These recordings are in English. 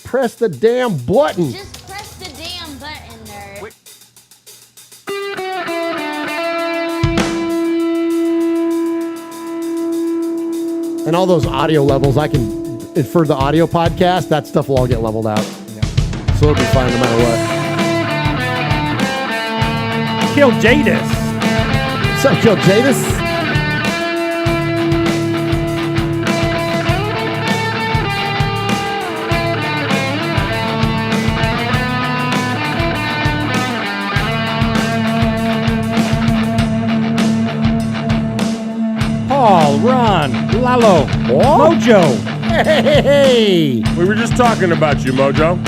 press the damn button. Just press the damn button, nerd. And all those audio levels, I can, for the audio podcast, that stuff will all get leveled out. Yeah. So it'll be fine no matter what. Kill Jadis. What's up, Kill Jadis? Paul, Ron, Lalo, Mojo. Hey! We were just talking about you, Mojo.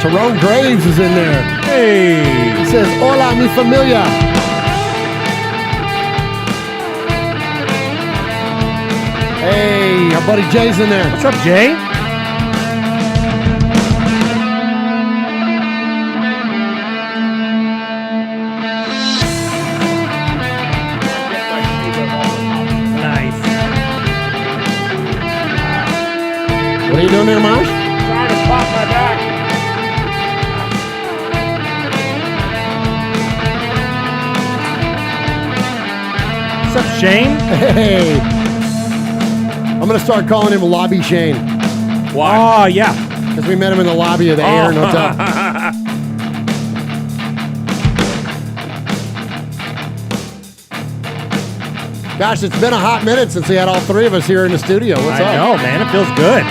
Tyrone Graves is in there. Hey. He says, hola, mi familia. Hey, our buddy Jay's in there. What's up, Jay? Nice. What are you doing there, Mosh? Trying to pop my back. What's up, Shane? Hey. I'm going to start calling him Lobby Shane. Why? Oh, yeah. Because we met him in the lobby of the Aaron Hotel. Gosh, it's been a hot minute since we had all three of us here in the studio. What's up? I know, man. It feels good.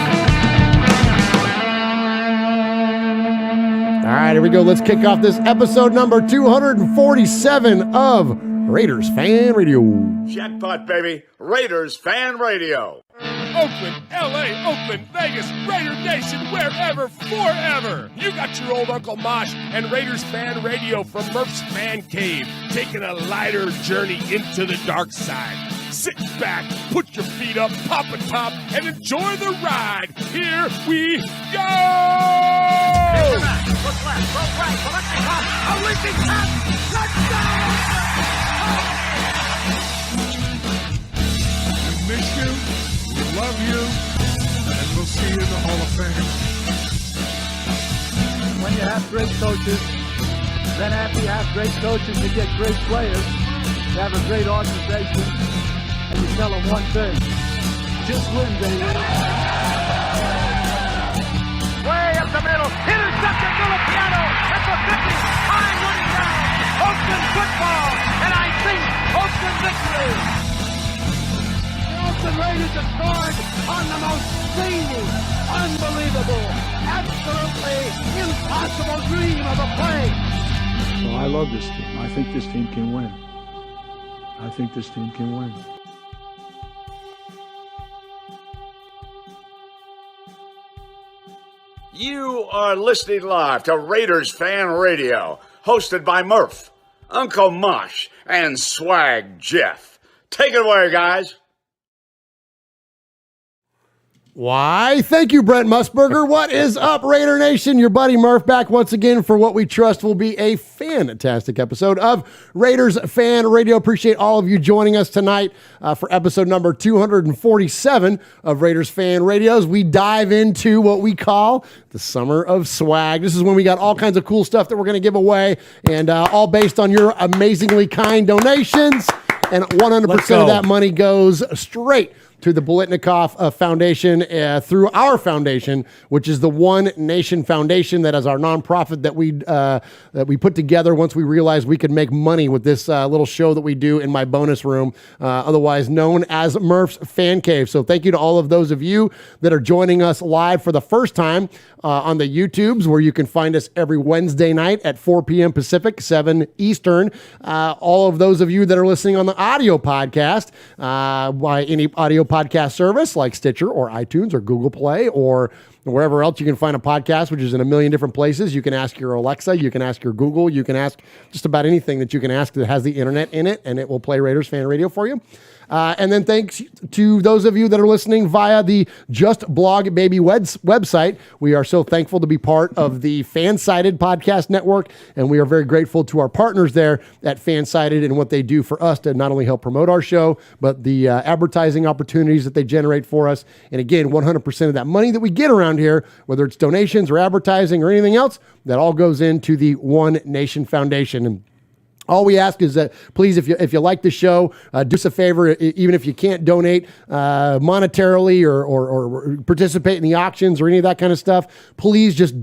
All right, here we go. Let's kick off this episode number 247 of Raiders Fan Radio. Jackpot, baby. Raiders Fan Radio. Oakland, LA, Oakland, Vegas, Raider Nation, wherever, forever. You got your old Uncle Mosh and Raiders Fan Radio from Murph's Man Cave, taking a lighter journey into the dark side. Sit back, put your feet up, pop a top, and enjoy the ride. Here we go! Look left, look right, select the top, a leaping top, touchdown! We miss you, we love you, and we'll see you in the Hall of Fame. When you have great coaches, then after you have great coaches, you get great players. You have a great organization, and you tell them one thing: just win, baby. Way up the middle, intercepted Filipiano at the 50, high running down, Oakland football, and I think Oakland victory. The Oakland Raiders have scored on the most zany, unbelievable, absolutely impossible dream of a play. Well, I love this team. I think this team can win. I think this team can win. You are listening live to Raiders Fan Radio, hosted by Murph, Uncle Mosh, and Swag Jeff. Take it away, guys. Why, thank you, Brent Musburger. What is up, Raider Nation? Your buddy Murph back once again for what we trust will be a fantastic episode of Raiders Fan Radio. Appreciate all of you joining us tonight for episode number 247 of Raiders Fan Radios. We dive into what we call the Summer of Swag. This is when we got all kinds of cool stuff that we're going to give away, and all based on your amazingly kind donations. And 100% of that money goes straight to the Bolitnikoff Foundation through our foundation, which is the One Nation Foundation. That is our nonprofit that we put together once we realized we could make money with this little show that we do in my bonus room, otherwise known as Murph's Fan Cave. So thank you to all of those of you that are joining us live for the first time on the YouTubes, where you can find us every Wednesday night at 4 p.m. Pacific, 7 Eastern. All of those of you that are listening on the audio podcast by any audio podcast service like Stitcher or iTunes or Google Play or wherever else you can find a podcast, which is in a million different places. You can ask your Alexa, you can ask your Google, you can ask just about anything that you can ask that has the internet in it, and it will play Raiders Fan Radio for you. And then thanks to those of you that are listening via the Just Blog Baby website. We are so thankful to be part of the Fansided Podcast Network, and we are very grateful to our partners there at Fansided and what they do for us to not only help promote our show, but the advertising opportunities that they generate for us. And again, 100% of that money that we get around here, whether it's donations or advertising or anything else, that all goes into the One Nation Foundation. And all we ask is that please, if you like the show, do us a favor, even if you can't donate monetarily or participate in the auctions or any of that kind of stuff, please just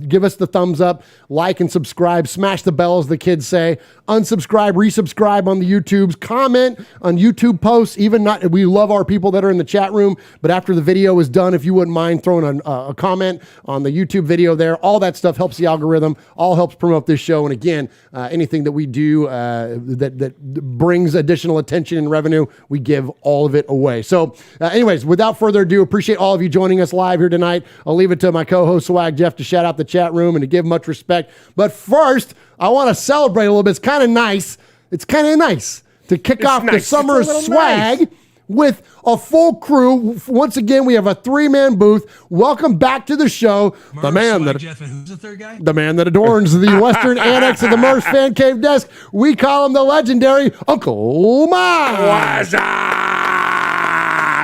give us the thumbs up, like and subscribe, smash the bell, as the kids say, unsubscribe, resubscribe on the YouTubes, comment on YouTube posts, we love our people that are in the chat room, but after the video is done, if you wouldn't mind throwing a comment on the YouTube video there, all that stuff helps the algorithm, all helps promote this show, and again, anything that we do that brings additional attention and revenue, we give all of it away. So anyways, without further ado, appreciate all of you joining us live here tonight. I'll leave it to my co-host Swag Jeff to shout out the chat room and to give much respect. But first, I want to celebrate a little bit. It's kind of nice. It's kind of nice to kick off the summer of swag with a full crew. Once again, we have a 3-man booth. Welcome back to the show. The man that adorns the Western Annex of the Murph's Fan Cave desk. We call him the legendary Uncle Mike. What's up?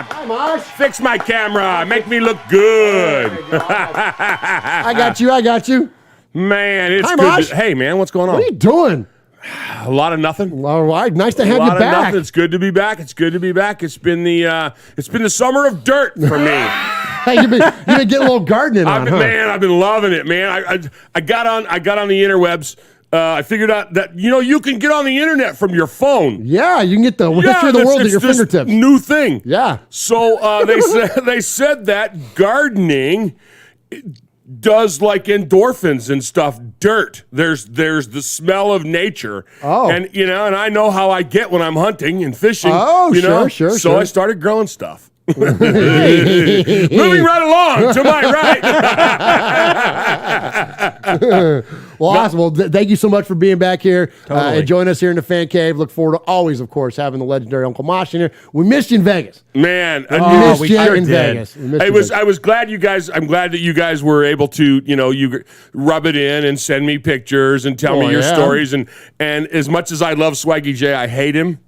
Hi, Mosh. Fix my camera. Make me look good. I got you. Man, it's Hi, good. Mosh. Hey, man, what's going on? What are you doing? A lot of nothing. All right, nice to have A you lot of back. nothing. It's good to be back. It's been the summer of dirt for me. Hey, you've been getting a little gardening on, huh? Man, I've been loving it, man. I got on the interwebs. I figured out that you can get on the internet from your phone. Yeah, you can get the history of the world at your this fingertips. New thing. Yeah. So they said that gardening does like endorphins and stuff. Dirt. There's the smell of nature. Oh. And and I know how I get when I'm hunting and fishing. Oh, sure. So I started growing stuff. Moving right along to my right. Well, awesome. Well, thank you so much for being back here and joining us here in the Fan Cave. Look forward to always, of course, having the legendary Uncle Mosh in here. We missed you in Vegas. Man, we sure in Vegas. I was glad you guys. I'm glad that you guys were able to, you rub it in and send me pictures and tell me your stories. And as much as I love Swaggy J, I hate him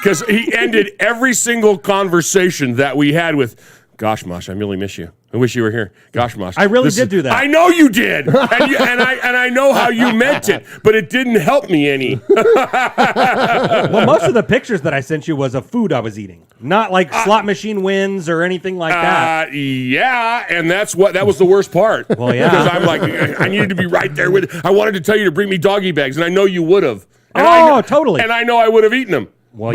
because he ended every single conversation that we had with, "Gosh, Mosh, I really miss you. I wish you were here. Gosh, Mosh." I really did do that. I know you did, and I know how you meant it, but it didn't help me any. Well, most of the pictures that I sent you was of food I was eating, not like slot machine wins or anything like that. Yeah, and that was the worst part. Well, yeah, because I'm like, I needed to be right there with. I wanted to tell you to bring me doggy bags, and I know you would have. Totally. And I know I would have eaten them. Well,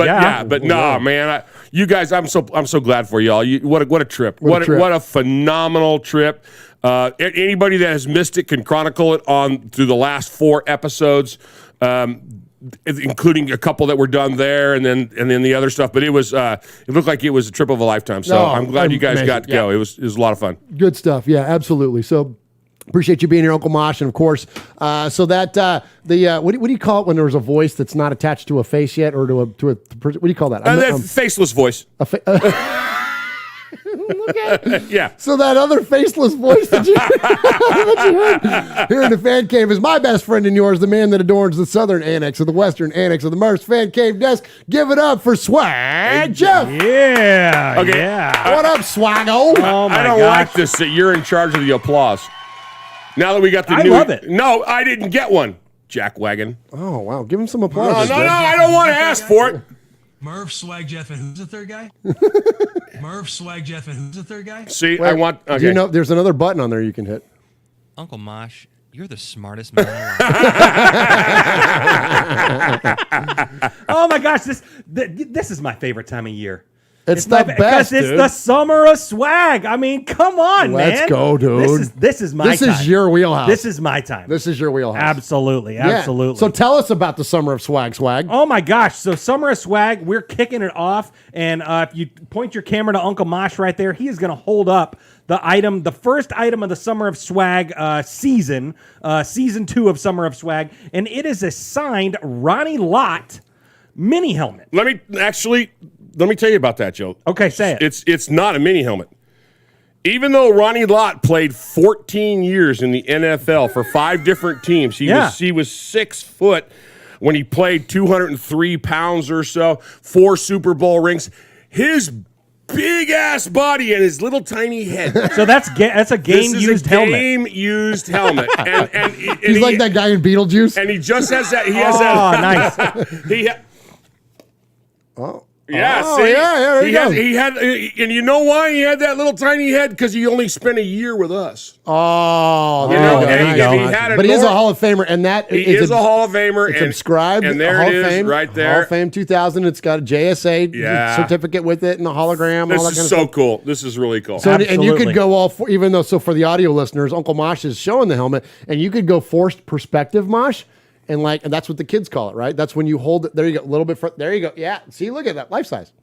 man, you guys, I'm so glad for y'all. What a trip! What a phenomenal trip! Anybody that has missed it can chronicle it through the last 4 episodes, including a couple that were done there, and then the other stuff. But it looked like it was a trip of a lifetime. So I'm glad you guys got to go. It was a lot of fun. Good stuff. Yeah, absolutely. So. Appreciate you being here, Uncle Mosh, and of course, so that what do you call it when there's a voice that's not attached to a face yet, or to a what do you call that? Faceless voice. Okay. Yeah. So that other faceless voice that you heard here in the Fan Cave is my best friend and yours, the man that adorns the Southern Annex of the Western Annex of the Murph's Fan Cave desk. Give it up for Swag Jeff. Yeah. Okay. Yeah. What up, Swaggo? Oh my I don't gosh. like this that you're in charge of the applause. Now that we got the I new... love it. No, I didn't get one, jackwagon. Oh, wow. Give him some applause. No, I don't want to ask for it. Murph, Swag, Jeff, and who's the third guy? Murph, Swag, Jeff, and who's the third guy? See, Wait, I want... Okay. Do you know there's another button on there you can hit? Uncle Mosh, you're the smartest man alive. Oh my gosh, this is my favorite time of year. It's the best, because it's dude. the summer of swag. I mean, come on, man. Let's go, dude. This is my time. This is your wheelhouse. This is my time. This is your wheelhouse. Absolutely. Yeah. Absolutely. So tell us about the summer of swag. Oh my gosh. So Summer of Swag, we're kicking it off. And if you point your camera to Uncle Mosh right there, he is going to hold up the first item of the Summer of Swag season 2 of Summer of Swag. And it is a signed Ronnie Lott mini helmet. Let me tell you about that, Joe. Okay, say it. It's not a mini helmet. Even though Ronnie Lott played 14 years in the NFL for 5 different teams, he was 6 foot when he played 203 pounds or so, 4 Super Bowl rings. His big ass body and his little tiny head. So that's a game-used helmet. Game-used helmet. And He's like that guy in Beetlejuice. And he just has that. He has that. Nice. Yeah, Oh, see? yeah, there you go. He had, and you know why he had that little tiny head? Because he only spent a year with us. Oh, You know, and he had but he is a Hall of Famer, and that He is a Hall of Famer. It's and subscribed. And there Hall it of is, Fame, right there. Hall of Fame 2000. It's got a JSA certificate with it and a hologram. This all that is kind of so stuff. cool. This is really cool. So, and you could go all four, even though, so for the audio listeners, Uncle Mosh is showing the helmet, and you could go forced perspective, Mosh, and that's what the kids call it, right? That's when you hold it. There you go, a little bit. There you go. Yeah. See, look at that, life size.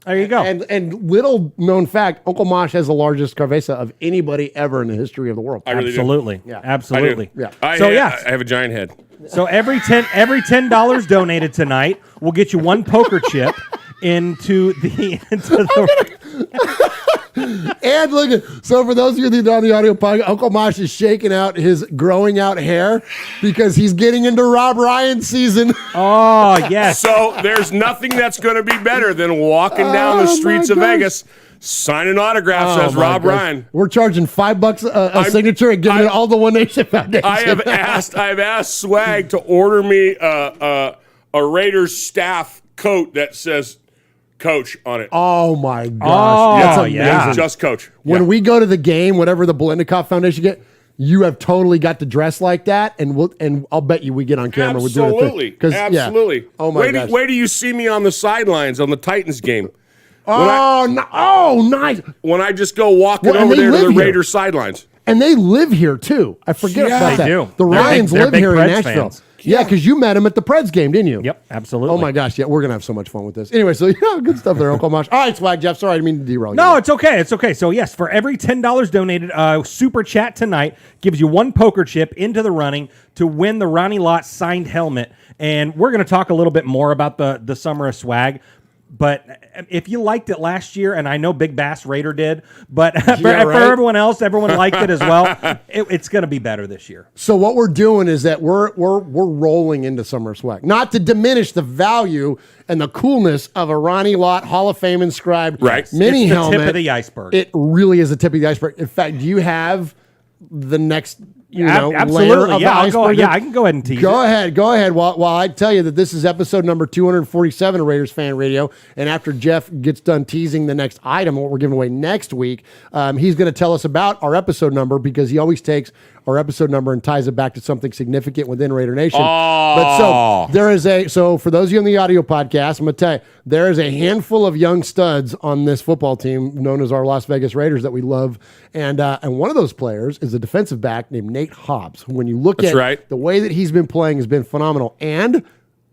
There you go. And little known fact, Uncle Mosh has the largest carvesa of anybody ever in the history of the world. Absolutely. Yeah. Absolutely. Yeah. I have a giant head. So every $10 donated tonight will get you 1 poker chip into the And look at, so for those of you that are on the audio podcast, Uncle Mosh is shaking out his growing out hair because he's getting into Rob Ryan season. Oh, yes. So there's nothing that's going to be better than walking down the streets of Vegas, signing autographs as Rob Ryan. We're charging $5 a signature and giving it all to One Nation Foundation. I've asked Swag to order me a Raiders staff coat that says Coach on it. Oh my gosh. Oh, That's amazing. yeah. Just Coach. When we go to the game, whatever the Belendikoff Foundation get, you have totally got to dress like that, and I'll bet you we get on camera. Absolutely. Absolutely. Yeah. Oh my gosh. Wait till you see me on the sidelines on the Titans game. Nice. When I just go walking over there to the Raiders sidelines. And they live here too. I forget about that. They do. The Ryans They're live big here in Preds Nashville. fans. Yeah, because you met him at the Preds game, didn't you? Yep, absolutely. Oh my gosh, yeah, we're gonna have so much fun with this. Anyway, so good stuff there, Uncle Mosh. All right, Swag Jeff. Sorry, I didn't mean to derail you. No, it's okay. It's okay. So yes, for every $10 donated, Super Chat tonight gives you 1 poker chip into the running to win the Ronnie Lott signed helmet. And we're going to talk a little bit more about the Summer of Swag. But if you liked it last year, and I know Big Bass Raider did, but for everyone else, everyone liked it as well. It's going to be better this year. So what we're doing is that we're rolling into Summer of Swag, not to diminish the value and the coolness of a Ronnie Lott Hall of Fame inscribed mini it's the helmet. tip of the iceberg. It really is the tip of the iceberg. In fact, do you have the next layer absolutely. of the iceberg? I can go ahead and tease Go ahead. While I tell you that this is episode number 247 of Raiders Fan Radio, and after Jeff gets done teasing the next item, what we're giving away next week, he's going to tell us about our episode number because he always takes our episode number and ties it back to something significant within Raider Nation. But so for those of you on the audio podcast, I'm going to tell you, there is a handful of young studs on this football team known as our Las Vegas Raiders that we love. And one of those players is a defensive back named Nate Hobbs. When you look at the way that he's been playing has been phenomenal. And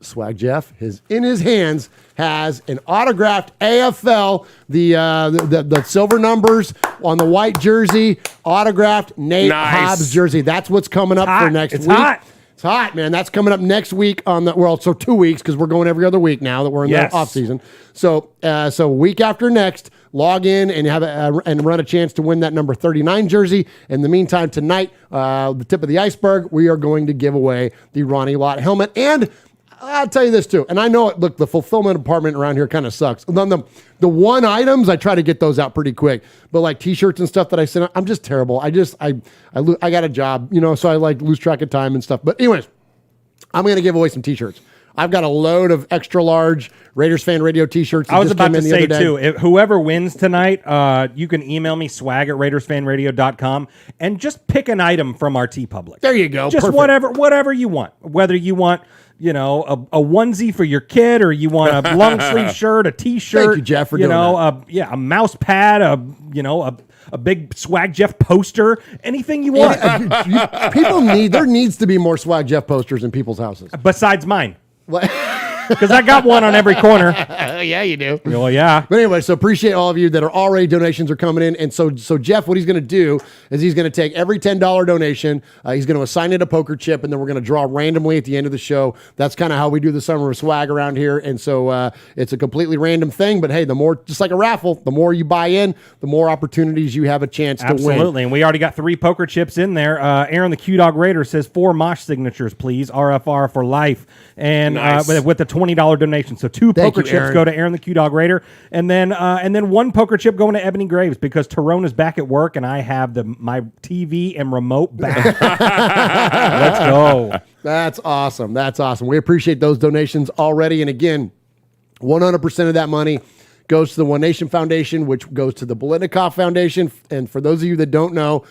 Swag Jeff, in his hands, has an autographed AFL, the silver numbers on the white jersey, autographed Nate Hobbs jersey. That's what's coming up for next week. It's hot, man. That's coming up next week so 2 weeks because we're going every other week now that we're in the off season. So week after next, log in and have and run a chance to win that number 39 jersey. In the meantime, tonight, the tip of the iceberg, we are going to give away the Ronnie Lott helmet. And I'll tell you this too, and I know it. Look, the fulfillment department around here kind of sucks. The one items I try to get those out pretty quick, but like T-shirts and stuff that I send out, I'm just terrible. I got a job, so I lose track of time and stuff. But anyways, I'm going to give away some T-shirts. I've got a load of extra large Raiders Fan Radio T-shirts. I was about to say too, whoever wins tonight, you can email me swag@raidersfanradio.com and just pick an item from our TeePublic. There you go. Just perfect. whatever you want. Whether you want a onesie for your kid, or you want a long sleeve shirt, a t-shirt. Thank you, Jeff, for doing that. A mouse pad, a big Swag Jeff poster, anything you want. There needs to be more Swag Jeff posters in people's houses. Besides mine. What? Because I got one on every corner. Yeah, you do. Well, yeah. But anyway, so appreciate all of you that are already donations are coming in. And so Jeff, what he's going to do is he's going to take every $10 donation, he's going to assign it a poker chip, and then we're going to draw randomly at the end of the show. That's kind of how we do the Summer of Swag around here. And so it's a completely random thing. But hey, the more, just like a raffle, the more you buy in, the more opportunities you have a chance to win. Absolutely. And we already got 3 poker chips in there. Aaron the Q-Dog Raider says 4 Mosh signatures, please. RFR for life. And Nice. With the $20 donation. So 2 poker chips Aaron. go to Aaron the Q-Dog Raider. And then 1 poker chip going to Ebony Graves because Tyrone is back at work and I have my TV and remote back. Let's go. That's awesome. That's awesome. We appreciate those donations already. And again, 100% of that money goes to the One Nation Foundation, which goes to the Bolitnikoff Foundation. And for those of you that don't know,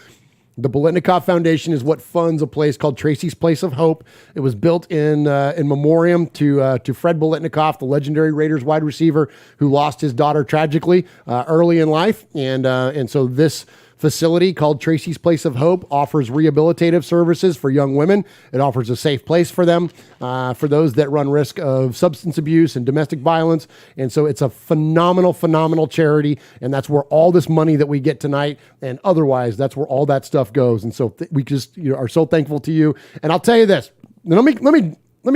the Bolitnikoff Foundation is what funds a place called Tracy's Place of Hope. It was built in memoriam to Fred Bolitnikoff, the legendary Raiders wide receiver who lost his daughter tragically early in life. And so this facility called Tracy's Place of Hope offers rehabilitative services for young women. It offers a safe place for them, for those that run risk of substance abuse and domestic violence. And so it's a phenomenal, phenomenal charity. And that's where all this money that we get tonight and otherwise, that's where all that stuff goes. And so we just are so thankful to you. And I'll tell you this, let me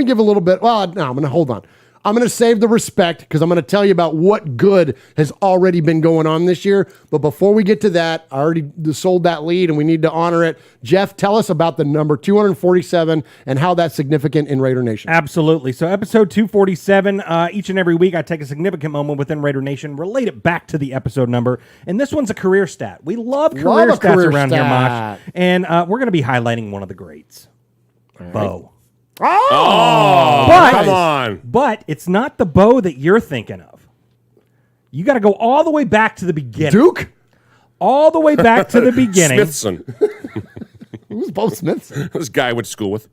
give a little bit. Well, no, I'm going to hold on. I'm going to save the respect because I'm going to tell you about what good has already been going on this year. But before we get to that, I already sold that lead and we need to honor it. Jeff, tell us about the number 247 and how that's significant in Raider Nation. Absolutely. So episode 247, each and every week I take a significant moment within Raider Nation, relate it back to the episode number. And this one's a career stat. We love career stats around here, Mosh. And we're going to be highlighting one of the greats, Bo. Oh, come on. But it's not the Bo that you're thinking of. You got to go all the way back to the beginning. Duke? All the way back to the beginning. Smithson. Who's Bo Smithson? This guy I went to school with.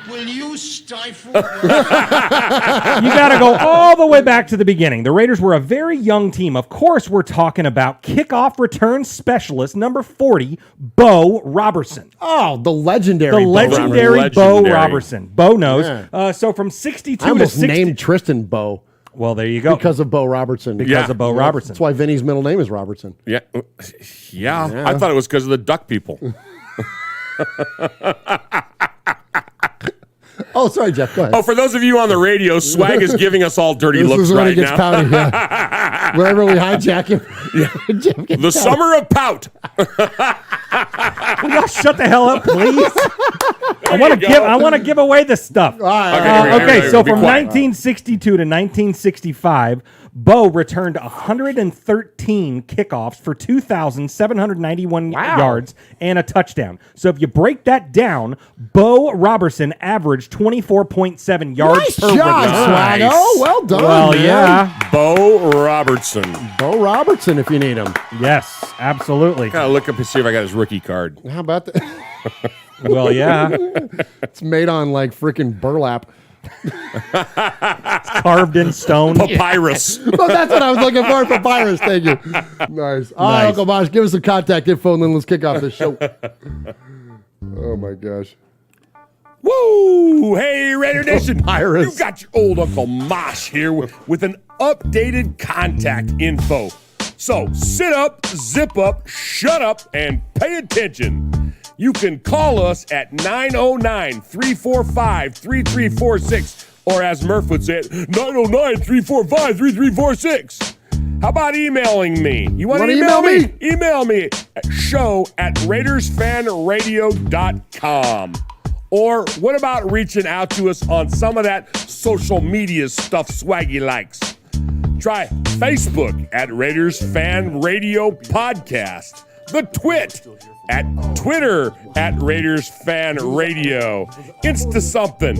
Will you stifle? You got to go all the way back to the beginning. The Raiders were a very young team. Of course, we're talking about kickoff return specialist number 40, Bo Robertson. Oh, the legendary Bo Robertson. Bo knows. Yeah. So from 62 I almost to 60. named Tristan Bo. Well, there you go. Because of Bo Robertson. Because of Bo Robertson. That's why Vinny's middle name is Robertson. Yeah. I thought it was because of the duck people. Oh, sorry, Jeff. Go ahead. Oh, for those of you on the radio, Swag is giving us all dirty This looks is when right he gets now. pouty. Yeah. Wherever we hijack him. Jeff gets The pouty. summer of pout. Will y'all shut the hell up, please? I want to give away this stuff. All right. Okay, so be from quiet. 1962 to 1965, Bo returned 113 kickoffs for 2,791 yards and a touchdown. So if you break that down, Bo Robertson averaged 24.7 yards Nice per job, release. Swag. Nice. Oh, well done. Well, man. yeah. Bo Robertson. Bo Robertson, if you need him. Yes, absolutely. Gotta look up and see if I got his rookie card. How about that? Well, yeah. It's made on like freaking burlap. Carved in stone. Papyrus. Oh, that's what I was looking for. Papyrus. Thank you. Nice. All right, Uncle Mosh, give us some contact info and then let's kick off the show. Oh, my gosh. Woo! Hey, Raider Nation. Papyrus. You got your old Uncle Mosh here with an updated contact info. So sit up, zip up, shut up, and pay attention. You can call us at 909-345-3346, or as Murph would say it, 909-345-3346. How about emailing me? You want to email me? Email me at show@RaidersFanRadio.com. Or what about reaching out to us on some of that social media stuff Swaggy likes? Try Facebook at Raiders Fan Radio Podcast. The Twit at Twitter at Raiders Fan Radio. Insta something.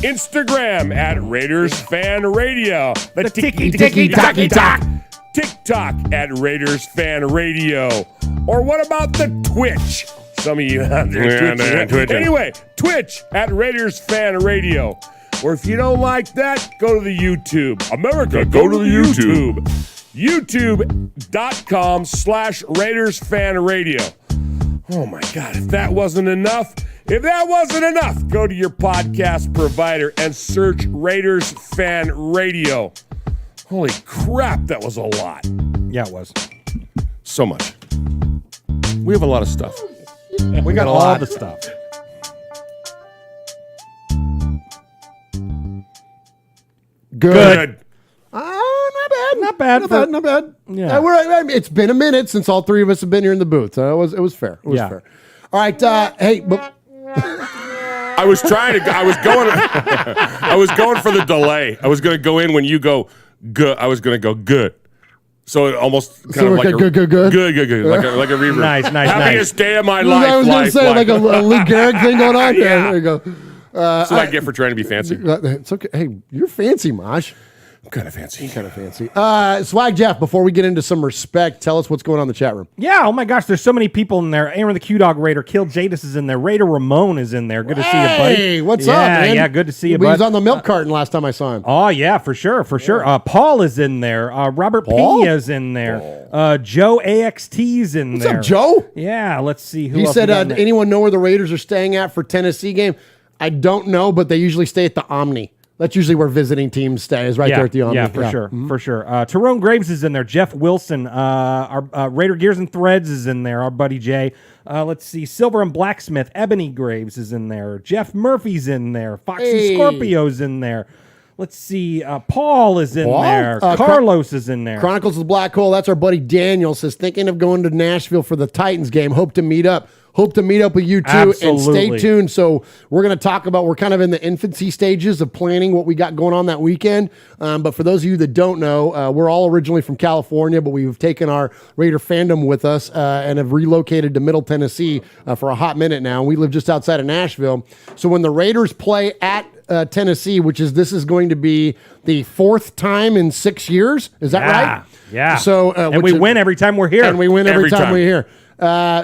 Instagram at Raiders Fan Radio. The ticky-ticky-tocky-tock. TikTok at Raiders Fan Radio. Or what about the Twitch? some of you out there twitching. Anyway, Twitch at Raiders Fan Radio. Or if you don't like that, go to the YouTube. America, go to the YouTube. YouTube.com/Raiders Fan Radio. Oh my God, if that wasn't enough, go to your podcast provider and search Raiders Fan Radio. Holy crap, that was a lot. Yeah, it was. So much. We have a lot of stuff. We got all the stuff. Good. Not bad. Not bad. Yeah. It's been a minute since all three of us have been here in the booth. So it was fair. It was fair. All right. Hey, but I was going for the delay. I was going to go in when you go good. I was going to go good. So it almost kind of like good. Good. Like a reverb. Nice. Happiest day of my life. I was going to say like a Lou Gehrig thing going on there. Yeah. There you go. That's what I get for trying to be fancy. It's okay. Hey, you're fancy, Mosh. I'm kind of fancy. Swag Jeff, before we get into some respect, tell us what's going on in the chat room. Yeah, oh my gosh, there's so many people in there. Aaron the Q-Dog Raider, Kill Jadis is in there. Raider Ramon is in there. Good to see you, buddy. Hey, what's up, man? Yeah, good to see you, He bud. was on the milk carton last time I saw him. Oh, yeah, for sure. Paul is in there. Robert Paul? Pena's in there. Joe AXT's in What's there. up, Joe? Yeah, let's see. Who He else said, we got in there? anyone know where the Raiders are staying at for Tennessee game? I don't know, but they usually stay at the Omni. That's usually where visiting teams stay, is right there at the Omni. Yeah, for sure. For sure. Tyrone Graves is in there. Jeff Wilson. Our Raider Gears and Threads is in there. Our buddy Jay. Let's see. Silver and Blacksmith. Ebony Graves is in there. Jeff Murphy's in there. Foxy Scorpio's in there. Let's see. Paul is in there. Carlos is in there. Chronicles of the Black Hole. That's our buddy Daniel. Says, thinking of going to Nashville for the Titans game. Hope to meet up with you too. Absolutely. And stay tuned. So we're going to talk about, we're kind of in the infancy stages of planning what we got going on that weekend. But for those of you that don't know, we're all originally from California, but we've taken our Raider fandom with us and have relocated to Middle Tennessee for a hot minute now. We live just outside of Nashville. So when the Raiders play at Tennessee, this is going to be the fourth time in 6 years. Is that right? Yeah. So and we win every time we're here. And we win every time we're here.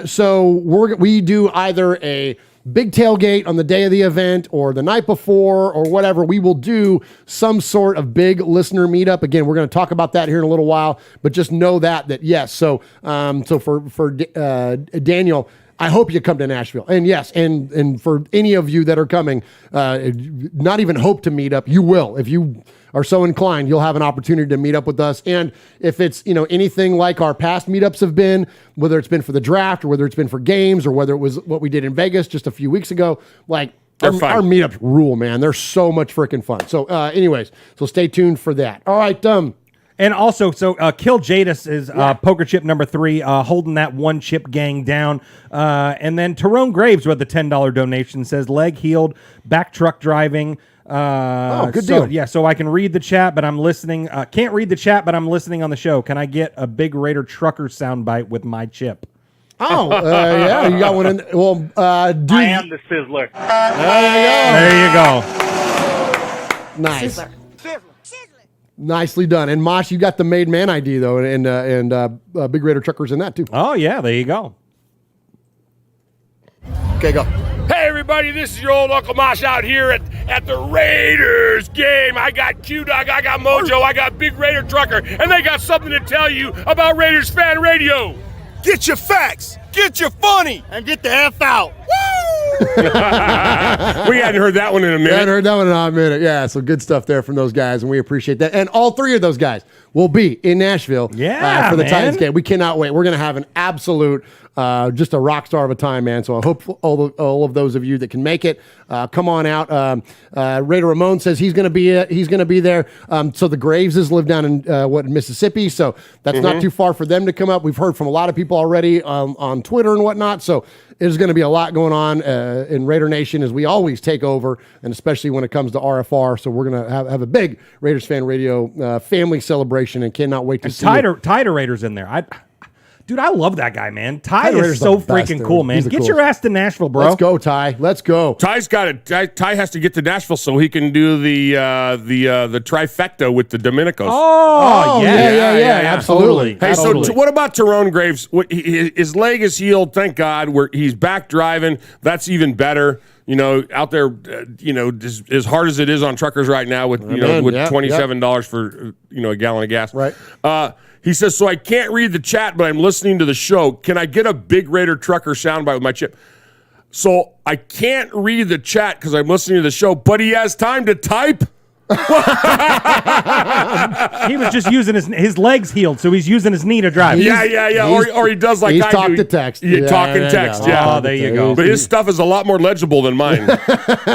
So we do either a big tailgate on the day of the event or the night before or whatever. We will do some sort of big listener meetup. Again, we're going to talk about that here in a little while, but just know that yes. So for Daniel, I hope you come to Nashville. And yes, and for any of you that are coming, not even hope to meet up, you will. If you are so inclined, you'll have an opportunity to meet up with us. And if it's, anything like our past meetups have been, whether it's been for the draft or whether it's been for games or whether it was what we did in Vegas just a few weeks ago, like our meetups rule, man. They're so much freaking fun. So anyways, so stay tuned for that. All right. And also, Kill Jadis is poker chip number 3, holding that one chip gang down. And then Tyrone Graves with the $10 donation says leg healed, back truck driving. Good deal. Yeah, so I can read the chat, but I'm listening. Can't read the chat, but I'm listening on the show. Can I get a Big Raider trucker soundbite with my chip? Yeah, you got one in. Well, I am the Sizzler. There you go. Nice. Sizzler. Nicely done. And Mosh, you got the made man ID though, and Big Raider truckers in that too. Oh yeah, there you go. Okay, go. Hey everybody, this is your old Uncle Mosh out here at the Raiders game. I got Q-Dog, I got Mojo, I got Big Raider Trucker, and they got something to tell you about Raiders Fan Radio. Get your facts, get your funny, and get the F out. We hadn't heard that one in a minute. I hadn't heard that one in a minute. Yeah, so good stuff there from those guys, and we appreciate that. And all three of those guys will be in Nashville for the Titans game. We cannot wait. We're going to have an absolute, just a rock star of a time, man. So I hope all of those of you that can make it, come on out. Raider Ramon says he's going to be there. So the Graveses live down in Mississippi, so that's not too far for them to come up. We've heard from a lot of people already on Twitter and whatnot. So there's going to be a lot going on in Raider Nation as we always take over, and especially when it comes to RFR. So we're going to have a big Raiders Fan Radio family celebration, and cannot wait to see Tider Raiders in there. Dude, I love that guy, man. Ty Tyler is Rader's so the best, freaking dude. cool, man. He's the Get coolest. your ass to Nashville, bro. Let's go, Ty. Let's go. Ty's got it. Ty has to get to Nashville so he can do the trifecta with the Dominicos. Oh, yeah. Absolutely. Hey, Totally. so what about Tyrone Graves? His leg is healed, thank God. He's back driving. That's even better. Out there, as hard as it is on truckers right now with $27 for a gallon of gas. Right. He says, so I can't read the chat, but I'm listening to the show. Can I get a Big Raider trucker soundbite with my chip? So I can't read the chat because I'm listening to the show, but he has time to type. He was just using his legs healed, so he's using his knee to drive. Yeah. Or he does like he's I talk do. to text. Talk and text. Yeah. Oh, there you go. But his stuff is a lot more legible than mine.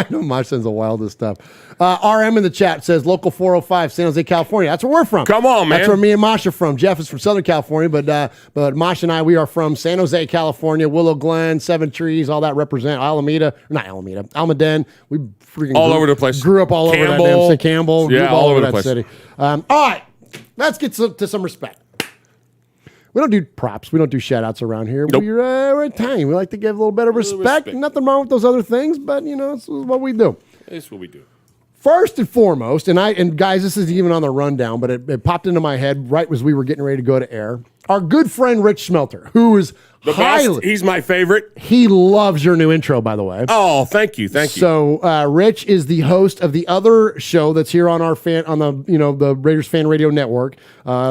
No, my son's the wildest stuff. RM in the chat says local 405, San Jose, California. That's where we're from. Come on, man. That's where me and Mosh are from. Jeff is from Southern California, but Mosh and I, we are from San Jose, California. Willow Glen, Seven Trees, all that represent. Almaden. We freaking over the place. Grew up all over that damn city. Campbell. Yeah, grew up all over the that place. city. All right, let's get to some respect. We don't do props. We don't do shout-outs around here. Nope. We're Italian. We like to give a little bit of respect. Nothing wrong with those other things, but, it's what we do. That's what we do. First and foremost, and guys, this isn't even on the rundown, but it popped into my head right as we were getting ready to go to air. Our good friend Rich Smelter, who is The best. He's my favorite. He loves your new intro, by the way. Oh, thank you. So Rich is the host of the other show that's here on the Raiders Fan Radio Network.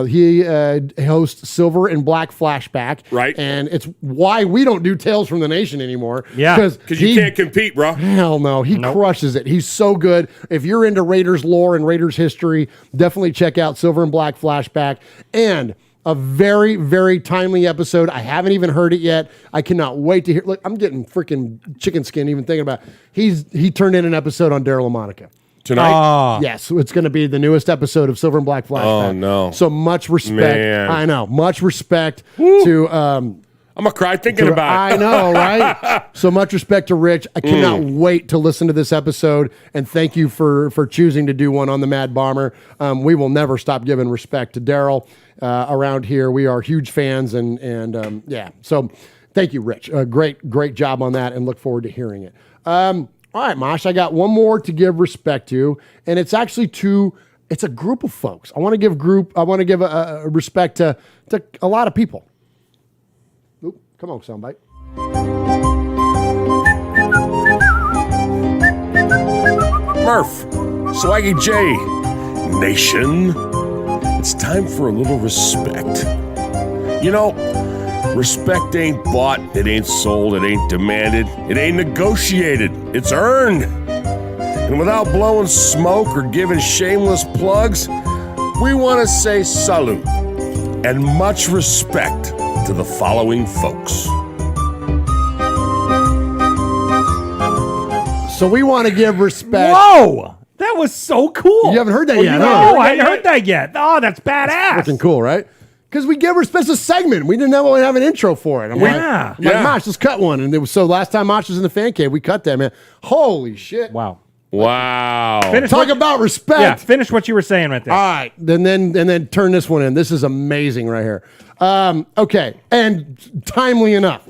He hosts Silver and Black Flashback. Right. And it's why we don't do Tales from the Nation anymore. Yeah. Because you can't compete, bro. Hell no. He crushes it. He's so good. If you're into Raiders lore and Raiders history, definitely check out Silver and Black Flashback. And a very, very timely episode. I haven't even heard it yet. I cannot wait to hear. Look, I'm getting freaking chicken skin even thinking about it. He turned in an episode on Daryl LaMonica. Tonight? Yes, so it's going to be the newest episode of Silver and Black Flashback. Oh, no. So much respect. Man. I know. Much respect to... I'm going to cry thinking about it. I know, right? So much respect to Rich. I cannot wait to listen to this episode, and thank you for choosing to do one on the Mad Bomber. We will never stop giving respect to Daryl around here. We are huge fans, and yeah. So thank you, Rich. Great job on that, and look forward to hearing it. All right, Mosh, I got one more to give respect to, and it's actually it's a group of folks. I want to give a respect to a lot of people. Oop, come on, soundbite. Murph, Swaggy J, Nation, it's time for a little respect. You know, respect ain't bought, it ain't sold, it ain't demanded, it ain't negotiated, it's earned. And without blowing smoke or giving shameless plugs, we want to say salute and much respect to the following folks. So we want to give respect. Whoa! That was so cool. You haven't heard that yet? No, I hadn't heard that yet. Oh, that's badass. Freaking cool, right? Because we give respect to a segment. We didn't have an intro for it. I'm like, Mosh, let's cut one. And so last time Mosh was in the fan cave, we cut that, man. Holy shit. Wow. Talk about respect. Yeah, finish what you were saying right there. All right. Then turn this one in. This is amazing right here. Okay. And timely enough.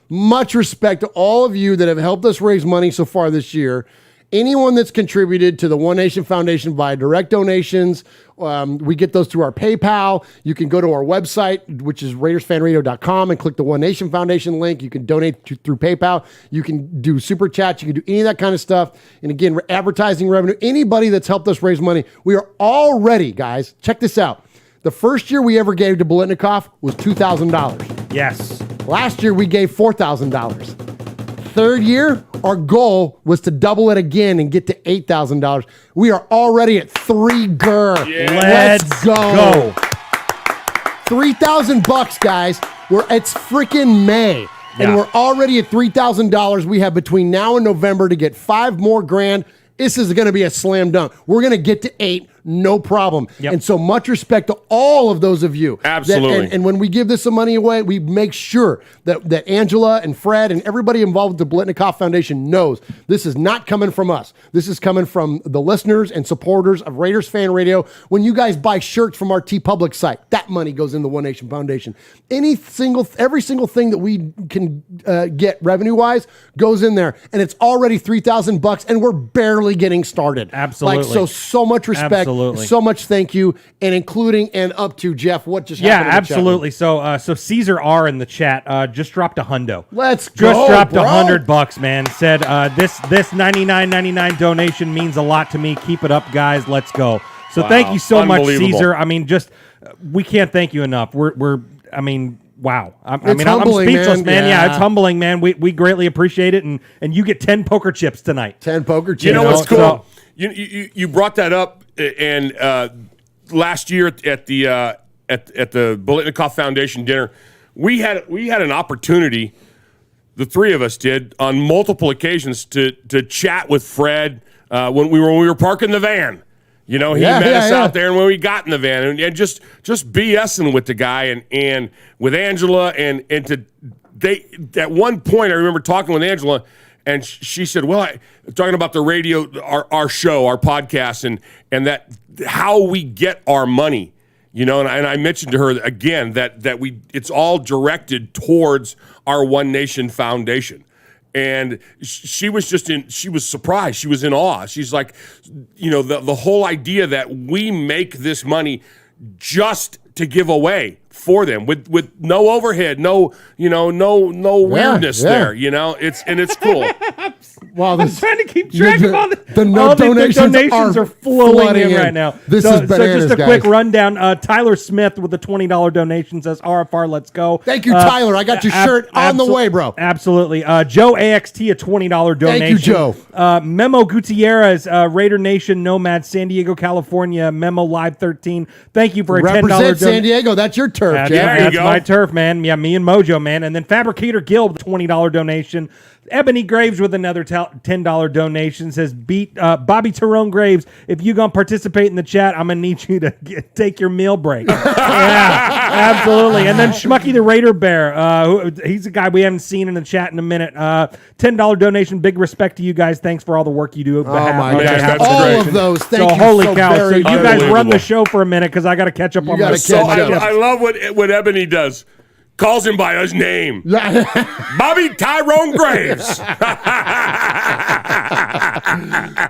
Much respect to all of you that have helped us raise money so far this year. Anyone that's contributed to the One Nation Foundation via direct donations, we get those through our PayPal. You can go to our website, which is RaidersFanRadio.com, and click the One Nation Foundation link. You can donate through PayPal. You can do super chats. You can do any of that kind of stuff. And again, advertising revenue. Anybody that's helped us raise money, we are already, guys, check this out. The first year we ever gave to Bolitnikoff was $2,000. Yes. Last year we gave $4,000. Third year, our goal was to double it again and get to $8,000. We are already at $3,000. Yeah. Let's go. $3,000, guys. It's freaking May. And we're already at $3,000. We have between now and November to get $5 more grand. This is going to be a slam dunk. We're going to get to $8. no problem. Yep. And so much respect to all of those of you. Absolutely. And when we give this some money away, we make sure that Angela and Fred and everybody involved with the Blitnikoff Foundation knows this is not coming from us. This is coming from the listeners and supporters of Raiders Fan Radio. When you guys buy shirts from our TeePublic site, that money goes in the One Nation Foundation. Every single thing that we can get revenue-wise goes in there, and it's already $3,000, and we're barely getting started. Absolutely. So much respect, Absolutely. so much thank you, and including and up to Jeff. What just happened? Yeah, absolutely. So Caesar R in the chat just dropped $100. Let's just go, dropped bro. $100, man. Said this $99.99 donation means a lot to me. Keep it up, guys. Let's go. So thank you so much, Caesar. I mean, just we can't thank you enough. I mean, wow. I'm speechless, man. Yeah, it's humbling, man. We greatly appreciate it, and you get 10 poker chips tonight. 10 poker chips. You know what's cool? You brought that up, and last year at the Blitnikoff Foundation dinner, we had an opportunity. The three of us did on multiple occasions to chat with Fred when we were parking the van. You know, he met us out there, and when we got in the van, and just BSing with the guy and with Angela, and at one point I remember talking with Angela, and she said, "Well, talking about the radio, our show, our podcast, and that how we get our money." You know, and I mentioned to her again that it's all directed towards our One Nation Foundation. And she was surprised. She was in awe. She's like, you know, the whole idea that we make this money just to give away for them with no overhead, no weirdness there, you know, it's cool. Wow, I'm trying to keep track of all the donations are flowing in right now. This is bananas, so just a guys. quick rundown. Tyler Smith with the $20 donation says, RFR, let's go. Thank you, Tyler. I got your shirt on the way, bro. Absolutely. Joe AXT, a $20 donation. Thank you, Joe. Memo Gutierrez, Raider Nation Nomad, San Diego, California, Memo Live 13. Thank you for a $10 donation. Represent San Diego. That's your turf, Jeff. That's my turf, man. Yeah, me and Mojo, man. And then Fabricator Guild with a $20 donation. Ebony Graves with another $10 donation says, beat Bobby Tyrone Graves. If you going to participate in the chat, I'm going to need you to take your meal break. Yeah, absolutely. And then Schmucky the Raider Bear. He's a guy we haven't seen in the chat in a minute. $10 donation. Big respect to you guys. Thanks for all the work you do. Oh, my gosh. All of those. Thank you holy so cow. very So you much. guys run the show for a minute because I got to catch up on my I love what Ebony does. Calls him by his name. Bobby Tyrone Graves.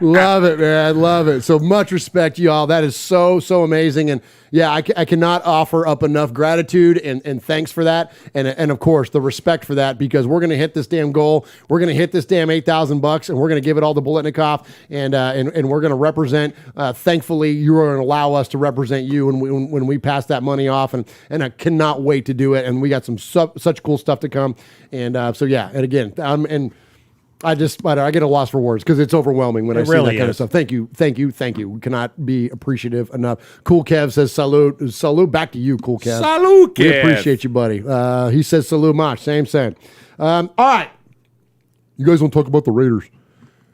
Love it, man. Love it. So much respect, y'all. That is so amazing. And yeah, I cannot offer up enough gratitude and thanks for that. And of course, the respect for that, because we're going to hit this damn goal. We're going to hit this damn $8,000 and we're going to give it all to Blitnikoff. And we're going to represent, thankfully, you are going to allow us to represent you when we pass that money off. And I cannot wait to do it. And we got some such cool stuff to come. And so, yeah. And again, I get a loss for words because it's overwhelming when I see that kind of stuff. Thank you. We cannot be appreciative enough. Cool Kev says salute. Salute back to you, Cool Kev. Salute, Kev. We appreciate you, buddy. He says salute, Mosh. Same. All right. You guys want to talk about the Raiders?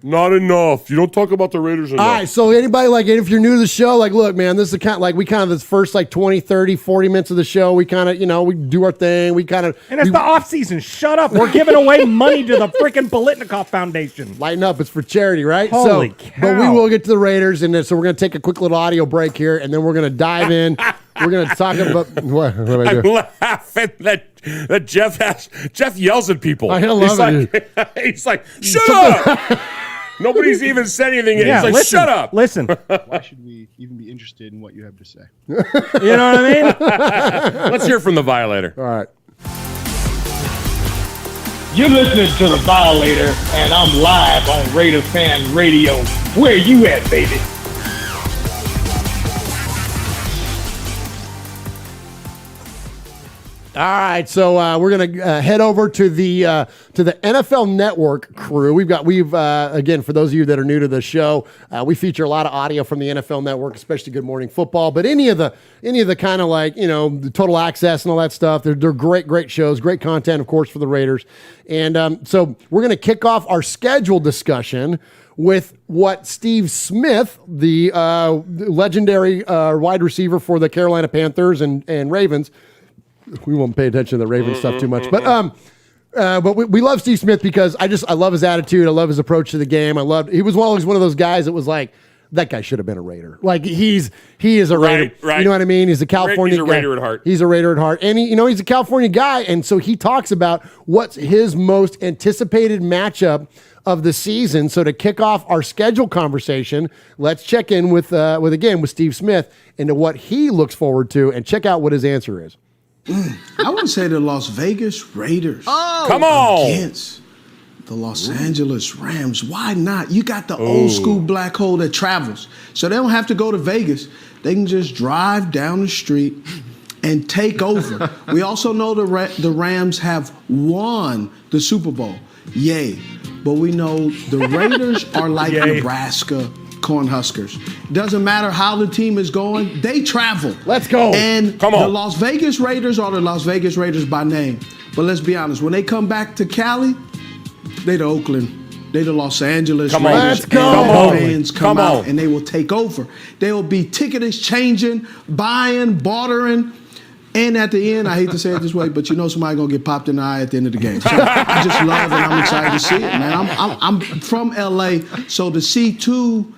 Not enough. You don't talk about the Raiders enough. All right, so anybody, if you're new to the show, look, man, this is the first 20, 30, 40 minutes of the show, we kind of, we do our thing. And it's the off season. Shut up. We're giving away money to the freaking Blitnikoff Foundation. Lighten up. It's for charity, right? Holy cow. But we will get to the Raiders, and so we're going to take a quick little audio break here, and then we're going to dive in. We're going to talk about what am I doing? I'm laughing that Jeff yells at people. I love it. He's like, shut up. Nobody's even said anything yet. He's like, shut up. Listen. Why should we even be interested in what you have to say? You know what I mean? Let's hear from the Violator. All right. You're listening to The Violator, and I'm live on Raiders Fan Radio. Where you at, baby? All right, so we're gonna head over to the NFL Network crew. We've again, for those of you that are new to the show, we feature a lot of audio from the NFL Network, especially Good Morning Football. But any of the kind of like the Total Access and all that stuff, they're great shows, great content, of course, for the Raiders. And so we're gonna kick off our schedule discussion with what Steve Smith, the legendary wide receiver for the Carolina Panthers and Ravens. We won't pay attention to the Ravens stuff too much, but we love Steve Smith because I love his attitude. I love his approach to the game. He was always one of those guys that was like, that guy should have been a Raider. Like he is a Raider. Right. You know what I mean? He's a California guy. He's a Raider at heart. He's a Raider at heart. And he's a California guy. And so he talks about what's his most anticipated matchup of the season. So to kick off our schedule conversation, let's check in with Steve Smith into what he looks forward to and check out what his answer is. I would say the Las Vegas Raiders. Oh, come on. Against the Los Angeles Rams. Why not? You got the old school black hole that travels. So they don't have to go to Vegas. They can just drive down the street and take over. We also know the Rams have won the Super Bowl. Yay. But we know the Raiders are like Nebraska Cornhuskers. Doesn't matter how the team is going, they travel. Let's go. And the Las Vegas Raiders are the Las Vegas Raiders by name. But let's be honest, when they come back to Cali, they the Oakland, they the Los Angeles Raiders. Let's go. And the fans come out and they will take over. They will be ticket exchanging, buying, bartering. And at the end, I hate to say it this way, but somebody gonna get popped in the eye at the end of the game. So I just love and I'm excited to see it, man. I'm from LA, so to see two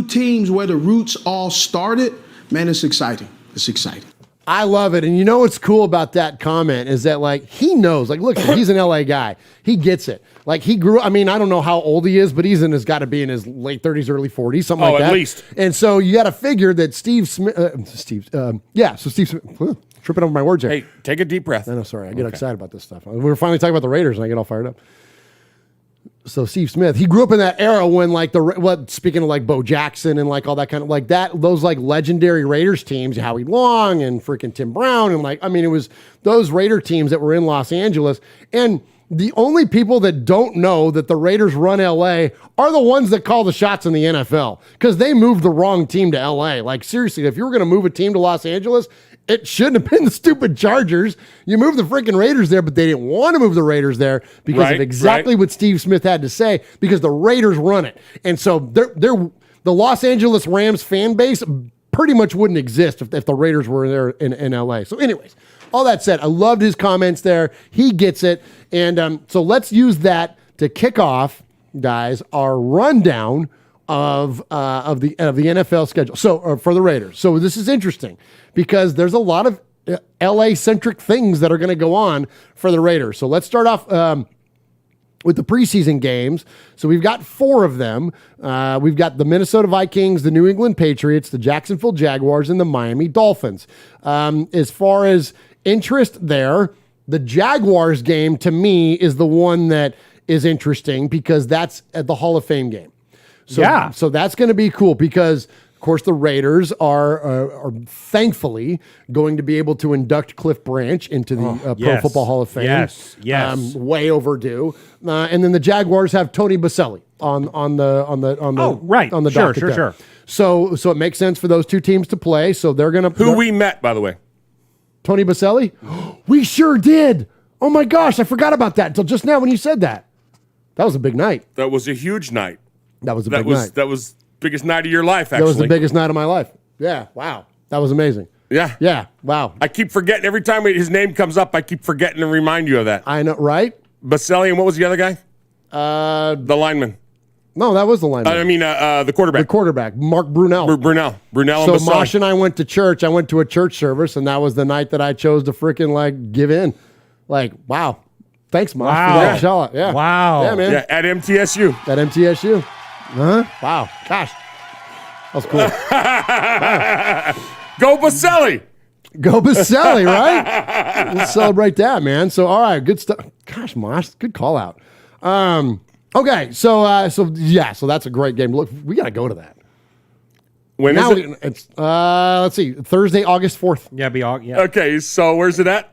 teams where the roots all started, man, it's exciting. It's exciting. I love it. And what's cool about that comment is that, like, he knows, like, look, he's an LA guy. He gets it. Like, he grew, I don't know how old he is, but has got to be in his late 30s, early 40s, something like that. At least. And so you got to figure that Steve Smith, Steve Smith, tripping over my words here. Hey, take a deep breath. I know, sorry. I get excited about this stuff. We were finally talking about the Raiders, and I get all fired up. So Steve Smith, he grew up in that era when speaking of like Bo Jackson and like all that kind of like that, those like legendary Raiders teams, Howie Long and freaking Tim Brown. And it was those Raider teams that were in Los Angeles. And the only people that don't know that the Raiders run LA are the ones that call the shots in the NFL because they moved the wrong team to LA. Like seriously, if you were going to move a team to Los Angeles, it shouldn't have been the stupid Chargers. You moved the freaking Raiders there, but they didn't want to move the Raiders there because of exactly what Steve Smith had to say, because the Raiders run it. And so the Los Angeles Rams fan base pretty much wouldn't exist if the Raiders were there in LA. So anyways, all that said, I loved his comments there. He gets it. And so let's use that to kick off, guys, our rundown of the NFL schedule. So for the Raiders. So this is interesting because there's a lot of LA-centric things that are going to go on for the Raiders. So let's start off with the preseason games. So we've got 4 of them. We've got the Minnesota Vikings, the New England Patriots, the Jacksonville Jaguars, and the Miami Dolphins. As far as interest there, the Jaguars game to me is the one that is interesting because that's at the Hall of Fame game. So that's going to be cool because, of course, the Raiders are thankfully going to be able to induct Cliff Branch into the Pro Football Hall of Fame. Yes. Way overdue. And then the Jaguars have Tony Baselli on the docket there. Sure. So it makes sense for those two teams to play. So they're going to who we met, by the way. Tony Baselli? We sure did. Oh my gosh, I forgot about that until just now when you said that. That was a big night. That was a huge night. That was a big night. That was biggest night of your life, actually. That was the biggest night of my life. Yeah, wow. That was amazing. Yeah, wow. I keep forgetting. Every time his name comes up, I keep forgetting to remind you of that. I know, right? Baselli, and what was the other guy? The lineman. No, that was the lineman. The quarterback. The quarterback, Mark Brunell. Brunell So and Baselli. Mosh and I went to church. I went to a church service, and that was the night that I chose to freaking give in. Wow. Thanks, Mosh, for that shout. Yeah. Wow. Yeah, man. Yeah, at MTSU. At MTSU. Uh-huh. Wow. Gosh. That was cool. Wow. Go Baselli. Go Baselli, right? Let's celebrate that, man. So, all right, good stuff. Gosh, Mosh, good call out. Okay, so that's a great game. Look, we got to go to that. When is it? It's let's see, Thursday, August 4th. Yeah, Okay, so where's it at?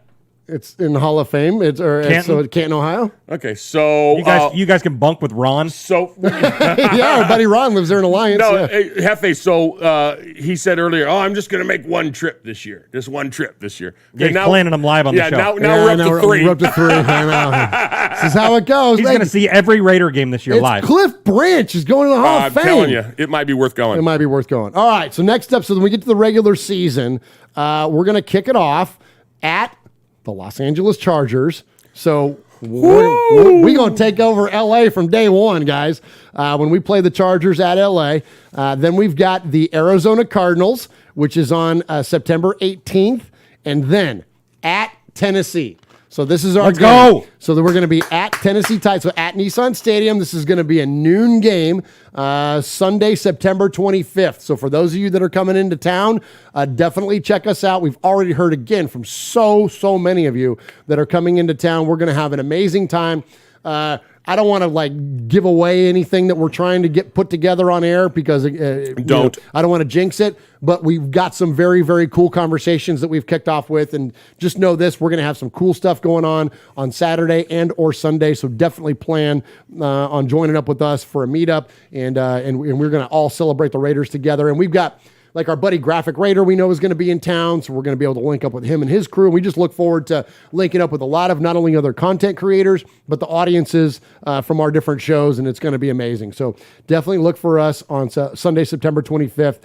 It's in the Hall of Fame. So Canton, Ohio. Okay, so you guys can bunk with Ron. So yeah, our buddy Ron lives there in Alliance. No, yeah. Hefe. So he said earlier, I'm just going to make one trip this year. Just one trip this year. Okay, he's planning them live on the show. Now we're up to 3. We're up to 3. I know. This is how it goes. He's going to see every Raider game this year live. Cliff Branch is going to the Hall of Fame. I'm telling you, it might be worth going. It might be worth going. All right, so next up, so when we get to the regular season, we're going to kick it off at the Los Angeles Chargers. So we're going to take over L.A. from day one, guys, when we play the Chargers at L.A. Then we've got the Arizona Cardinals, which is on September 18th, and then at Tennessee. So this is our Let's game. go. So that we're going to be at Tennessee Titans. So at Nissan Stadium, this is going to be a noon game, Sunday, September 25th. So for those of you that are coming into town, definitely check us out. We've already heard again from so many of you that are coming into town. We're going to have an amazing time. I don't want to give away anything that we're trying to get put together on air because I don't want to jinx it, but we've got some very, very cool conversations that we've kicked off with, and just know this, we're going to have some cool stuff going on Saturday and or Sunday, so definitely plan on joining up with us for a meetup, and we're going to all celebrate the Raiders together, and we've got our buddy Graphic Raider we know is going to be in town, so we're going to be able to link up with him and his crew. And we just look forward to linking up with a lot of not only other content creators, but the audiences from our different shows, and it's going to be amazing. So definitely look for us on Sunday, September 25th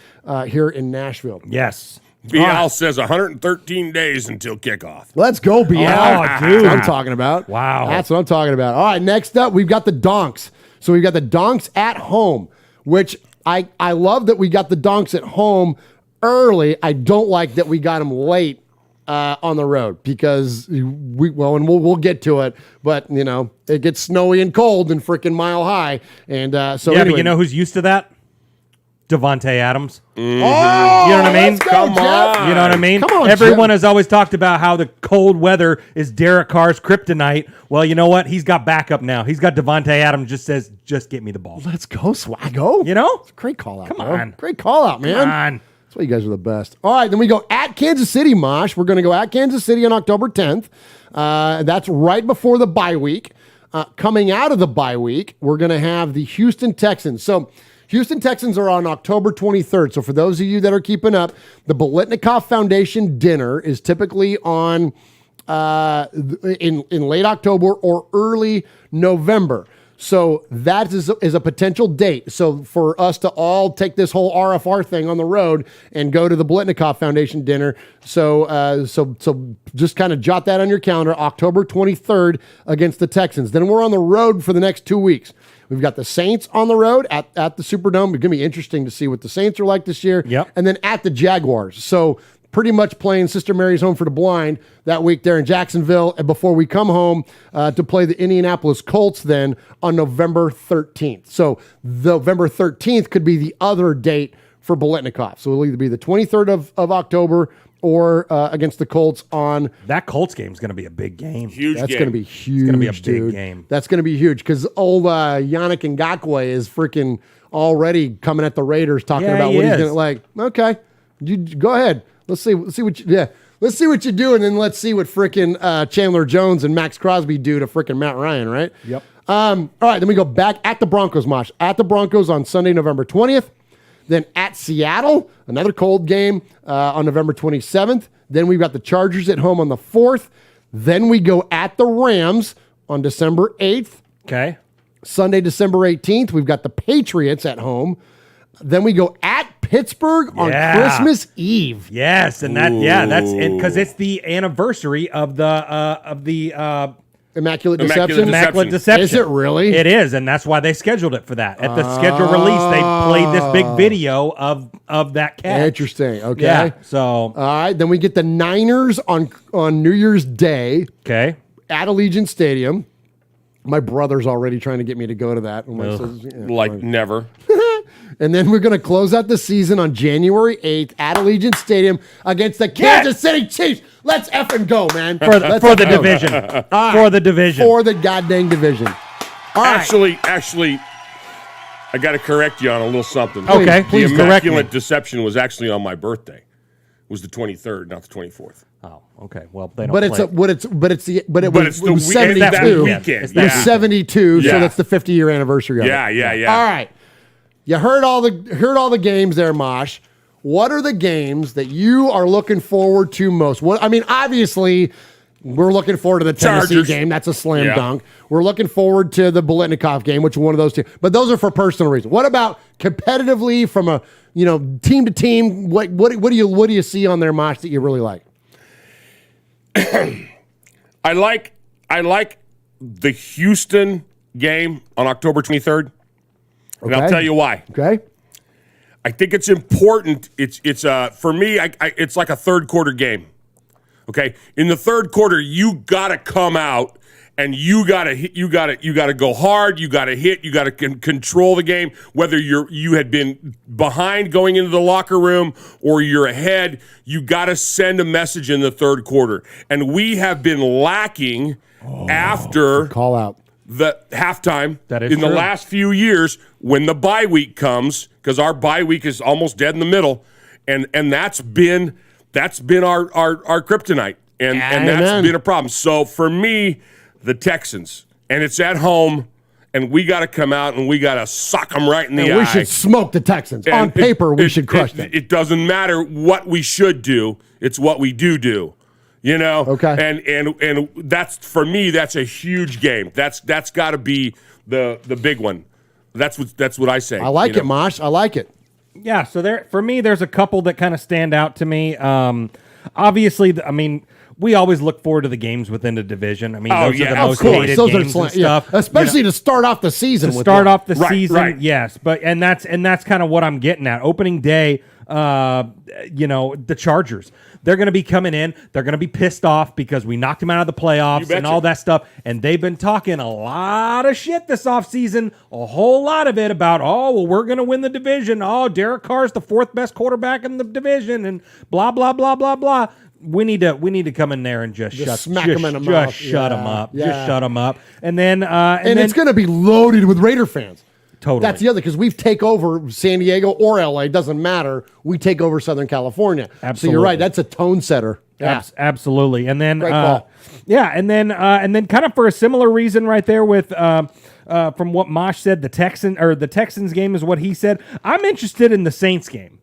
here in Nashville. Yes. BL says 113 days until kickoff. Let's go, BL. Oh, dude. That's what I'm talking about. Wow. That's what I'm talking about. All right, next up, we've got the Donks. So we've got the Donks at home, which I love that we got the Donks at home early. I don't like that we got them late on the road because we'll get to it, but it gets snowy and cold and freaking Mile High, and so yeah, anyway. but you know who's used to that? Devontae Adams. Mm-hmm. Oh, you know what I mean? Come on. You know what I mean? Come on, Everyone Jeff. has always talked about how the cold weather is Derek Carr's kryptonite. Well, you know what? He's got backup now. He's got Devontae Adams. Just says, just get me the ball. Let's go, Swaggo. You know? It's a great call out. Come bro. on. Great call out, man. Come on. That's why you guys are the best. All right, then we go at Kansas City, Mosh. We're going to go at Kansas City on October 10th. That's right before the bye week. Coming out of the bye week, we're going to have the Houston Texans. So Houston Texans are on October 23rd. So for those of you that are keeping up, the Biletnikoff Foundation dinner is typically on in late October or early November. So that is a potential date. So for us to all take this whole RFR thing on the road and go to the Biletnikoff Foundation dinner. So just kind of jot that on your calendar, October 23rd against the Texans. Then we're on the road for the next 2 weeks. We've got the Saints on the road at the Superdome. It's going to be interesting to see what the Saints are like this year. Yep. And then at the Jaguars. So pretty much playing Sister Mary's Home for the Blind that week there in Jacksonville, and before we come home to play the Indianapolis Colts then on November 13th. So November 13th could be the other date for Biletnikoff. So it'll either be the 23rd of October or against the Colts on... That Colts game is going to be a big game. That's going to be huge. It's going to be a dude. big game. That's going to be huge because old Yannick Ngakoue is freaking already coming at the Raiders talking about what he's going to like. Okay, you go ahead. Let's see what you do, and then let's see what freaking Chandler Jones and Max Crosby do to freaking Matt Ryan, right? Yep. All right, then we go back at the Broncos, Mosh. At the Broncos on Sunday, November 20th. Then at Seattle, another cold game on November 27th. Then we've got the Chargers at home on the 4th. Then we go at the Rams on December 8th. Okay. Sunday, December 18th, we've got the Patriots at home. Then we go at Pittsburgh on Christmas Eve. Yes, and that's it because it's the anniversary of the Immaculate Deception. Immaculate Deception. Is it really? It is, and that's why they scheduled it for that. At the scheduled release, they played this big video of that catch. Interesting. Okay. Yeah. So all right, then we get the Niners on New Year's Day. Okay. At Allegiant Stadium. My brother's already trying to get me to go to that. Never. And then we're going to close out the season on January 8th at Allegiant Stadium against the Kansas City Chiefs. Let's effing go, man. For the division. Right. For the division. For the goddamn division. All right. Actually, I got to correct you on a little something. Okay, The please correct me. Immaculate Deception was actually on my birthday. It was the 23rd, not the 24th. Oh, okay. Well, they don't. But it's it was 72. that weekend. It was 72, so that's the 50-year anniversary of it. Yeah. All right. You heard all the games there, Mosh. What are the games that you are looking forward to most? Obviously, we're looking forward to the Tennessee Chargers game. That's a slam dunk. We're looking forward to the Biletnikoff game, which is one of those two. But those are for personal reasons. What about competitively from a team to team? What do you see on their Mosh that you really like? I like the Houston game on October 23rd. And I'll tell you why. Okay. I think it's important. It's for me. It's like a third quarter game. Okay, in the third quarter, you gotta come out and you gotta go hard. You gotta hit. You gotta control the game. Whether you had been behind going into the locker room or you're ahead, you gotta send a message in the third quarter. And we have been lacking after call out the halftime in the last few years when the bye week comes, because our bye week is almost dead in the middle, and that's been our kryptonite, and that's been a problem. So for me, the Texans, and it's at home, and we got to come out and we got to sock them right in the eye. We should smoke the Texans. On paper, we should crush them. It doesn't matter what we should do; it's what we do. Okay. And that's, for me, that's a huge game. That's got to be the big one. That's what I say. I like it, Mosh. I like it. Yeah, so for me, there's a couple that kind of stand out to me. Obviously, we always look forward to the games within the division. Those are the most hated games and stuff. Especially to start off the season. Season, yes. But and that's kind of what I'm getting at. Opening day, the Chargers. They're going to be coming in. They're going to be pissed off because we knocked them out of the playoffs and all that stuff. And they've been talking a lot of shit this offseason, a whole lot of it about, we're going to win the division. Derek Carr's the fourth best quarterback in the division and blah, blah, blah, blah, blah. We need to come in there and just shut them up. Just shut them up. And then it's going to be loaded with Raider fans. Totally. That's the other, because we've take over San Diego or LA, doesn't matter. We take over Southern California. Absolutely. So you're right. That's a tone setter. Yeah. Absolutely. And then, great call. and then kind of for a similar reason right there with, from what Mosh said, the Texans game is what he said. I'm interested in the Saints game.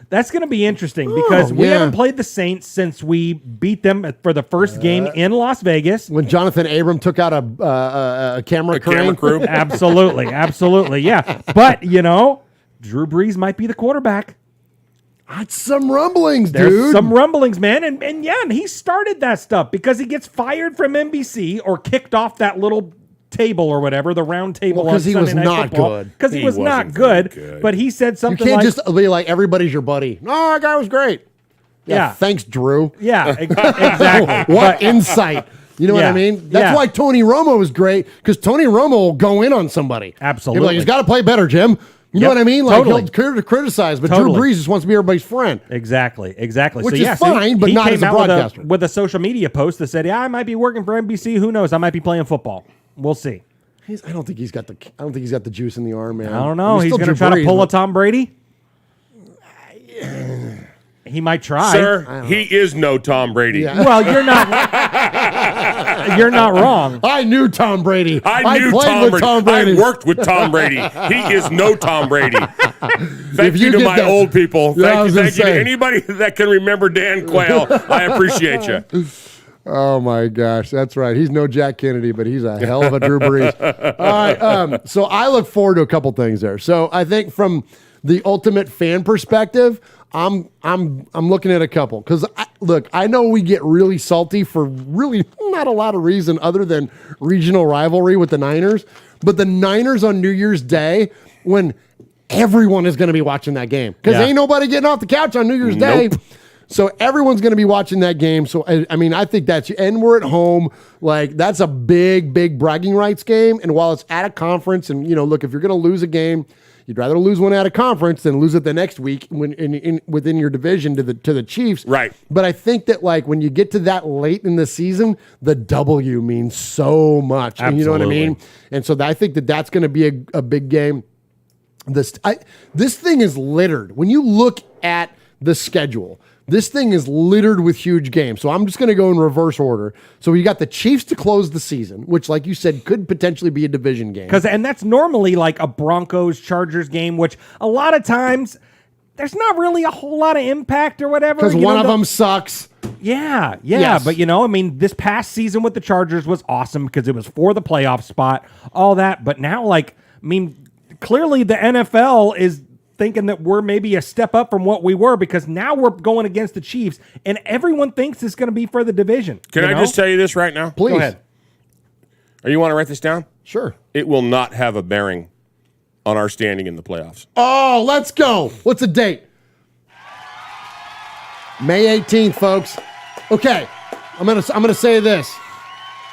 That's going to be interesting because we haven't played the Saints since we beat them for the first game in Las Vegas. When Jonathan Abram took out a camera crew. Absolutely, yeah. But, Drew Brees might be the quarterback. That's some rumblings, There's dude. some rumblings, man. And he started that stuff because he gets fired from NBC or kicked off that little table or whatever, the round table on Sunday Night Football. Good. Because he was not good. But he said something You can't like... just be like, everybody's your buddy. No, that guy was great. Yeah. Thanks, Drew. Yeah, exactly. What insight. You know what I mean? That's why Tony Romo is great, because Tony Romo will go in on somebody. Absolutely. He'll be like, he's got to play better, Jim. You know what I mean? Like, totally. He'll criticize, but Drew Brees just wants to be everybody's friend. Exactly. Which is fine, but not as a broadcaster. With a social media post that said, I might be working for NBC. Who knows? I might be playing football. We'll see. I don't think he's got the juice in the arm, man. I don't know. He's going to try to pull a Tom Brady. He might try. Sir, he is no Tom Brady. Yeah. Well, you're not. You're not wrong. I knew Tom Brady. I knew Tom Brady. I worked with Tom Brady. He is no Tom Brady. Thank you to my old people. Thank you to anybody that can remember Dan Quayle. I appreciate you. Oh, my gosh. That's right. He's no Jack Kennedy, but he's a hell of a Drew Brees. All right. So I look forward to a couple things there. So I think from the ultimate fan perspective, I'm looking at a couple. Because, I know we get really salty for really not a lot of reason other than regional rivalry with the Niners. But the Niners on New Year's Day, when everyone is going to be watching that game. Because ain't nobody getting off the couch on New Year's Day. So everyone's going to be watching that game. So, I think and we're at home. Like, that's a big, big bragging rights game. And while it's at a conference, and, look, if you're going to lose a game, you'd rather lose one at a conference than lose it the next week within your division to the Chiefs. Right. But I think that, when you get to that late in the season, the W means so much. Absolutely. And you know what I mean? And so I think that's going to be a big game. This thing is littered. When you look at the schedule, This thing is littered with huge games. So I'm just going to go in reverse order. So you got the Chiefs to close the season, which, like you said, could potentially be a division game. And that's normally like a Broncos-Chargers game, which a lot of times there's not really a whole lot of impact or whatever. Because one of them sucks. Yeah. Yes. But, this past season with the Chargers was awesome because it was for the playoff spot, all that. But now, clearly the NFL is thinking that we're maybe a step up from what we were because now we're going against the Chiefs, and everyone thinks it's going to be for the division. Can I just tell you this right now? Please. Go ahead. You want to write this down? Sure. It will not have a bearing on our standing in the playoffs. Oh, let's go. What's the date? May 18th, folks. Okay, I'm gonna say this.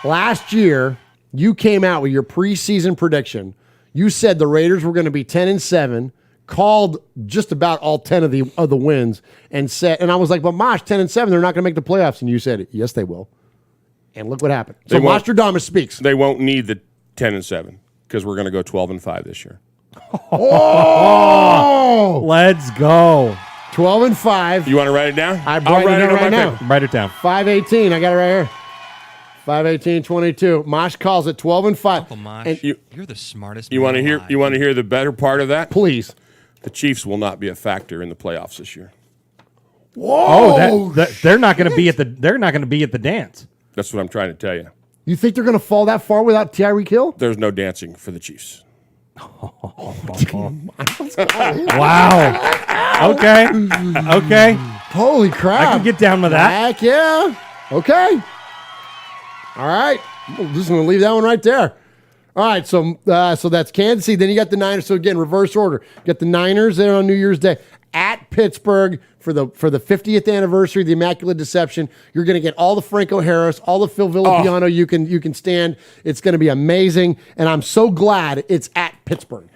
Last year, you came out with your preseason prediction. You said the Raiders were going to be 10-7. Called just about all 10 of the wins and I was like, but Mosh, 10-7, they're not going to make the playoffs. And you said, yes, they will. And look what happened. So Nostradamus speaks. They won't need the 10-7 because we're going to go 12-5 this year. Oh, let's go. 12-5. You want to write it down? I'll write it down right now. Write it down. 5-18. I got it right here. 5-18-22. Mosh calls it 12-5. Uncle Mosh, and you're the smartest. You want to hear? You want to hear the better part of that? Please. The Chiefs will not be a factor in the playoffs this year. Whoa! They're not going to be at the. They're not going to be at the dance. That's what I'm trying to tell you. You think they're going to fall that far without Tyreek Hill? There's no dancing for the Chiefs. Wow. Okay. Holy crap! I can get down with that. Heck yeah. Okay. All right. I'm just going to leave that one right there. All right, so that's Kansas City. Then you got the Niners. So again, reverse order. You got the Niners there on New Year's Day at Pittsburgh for the 50th anniversary of the Immaculate Deception. You're going to get all the Franco Harris, all the Phil Villapiano you can stand. It's going to be amazing, and I'm so glad it's at Pittsburgh.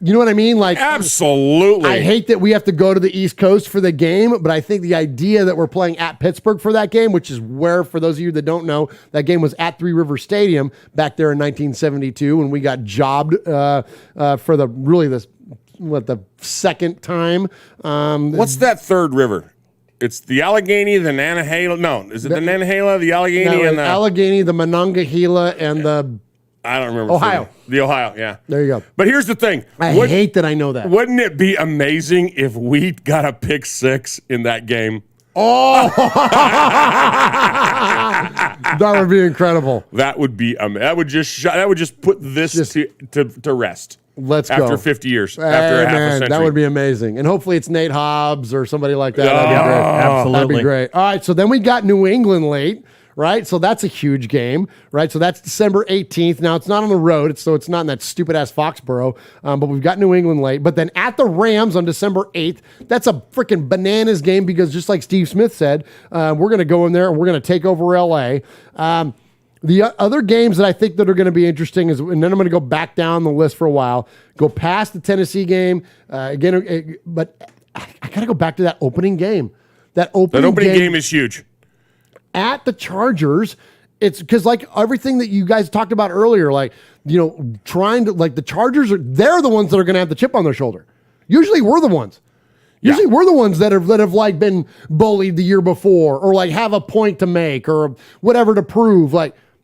You know what I mean? Absolutely. I hate that we have to go to the East Coast for the game, but I think the idea that we're playing at Pittsburgh for that game, which is where, for those of you that don't know, that game was at Three River Stadium back there in 1972 when we got jobbed for the second time. What's that third river? It's the Allegheny, the Nantahala. No, is it the Nantahala, the Allegheny, and the Allegheny, the Monongahela, and the I don't remember. Ohio. The Ohio, yeah. There you go. But here's the thing. I hate that I know that. Wouldn't it be amazing if we got a pick six in that game? Oh, that would be incredible. That would be that would just put this to rest. Let's go. After 50 years, after half a century. That would be amazing. And hopefully it's Nate Hobbs or somebody like that. That'd be great. Absolutely. That'd be great. All right, so then we got New England late, right? So that's a huge game, right? So that's December 18th. Now, it's not on the road, so it's not in that stupid-ass Foxborough, but we've got New England late. But then at the Rams on December 8th, that's a freaking bananas game because just like Steve Smith said, we're going to go in there and we're going to take over L.A., the other games that I think that are going to be interesting is, and then I'm going to go back down the list for a while, go past the Tennessee game again, but I got to go back to that opening game. That opening game is huge. At the Chargers, it's because like everything that you guys talked about earlier, trying to the Chargers they're the ones that are going to have the chip on their shoulder. Usually we're the ones. Usually we're the ones that have been bullied the year before or have a point to make or whatever to prove.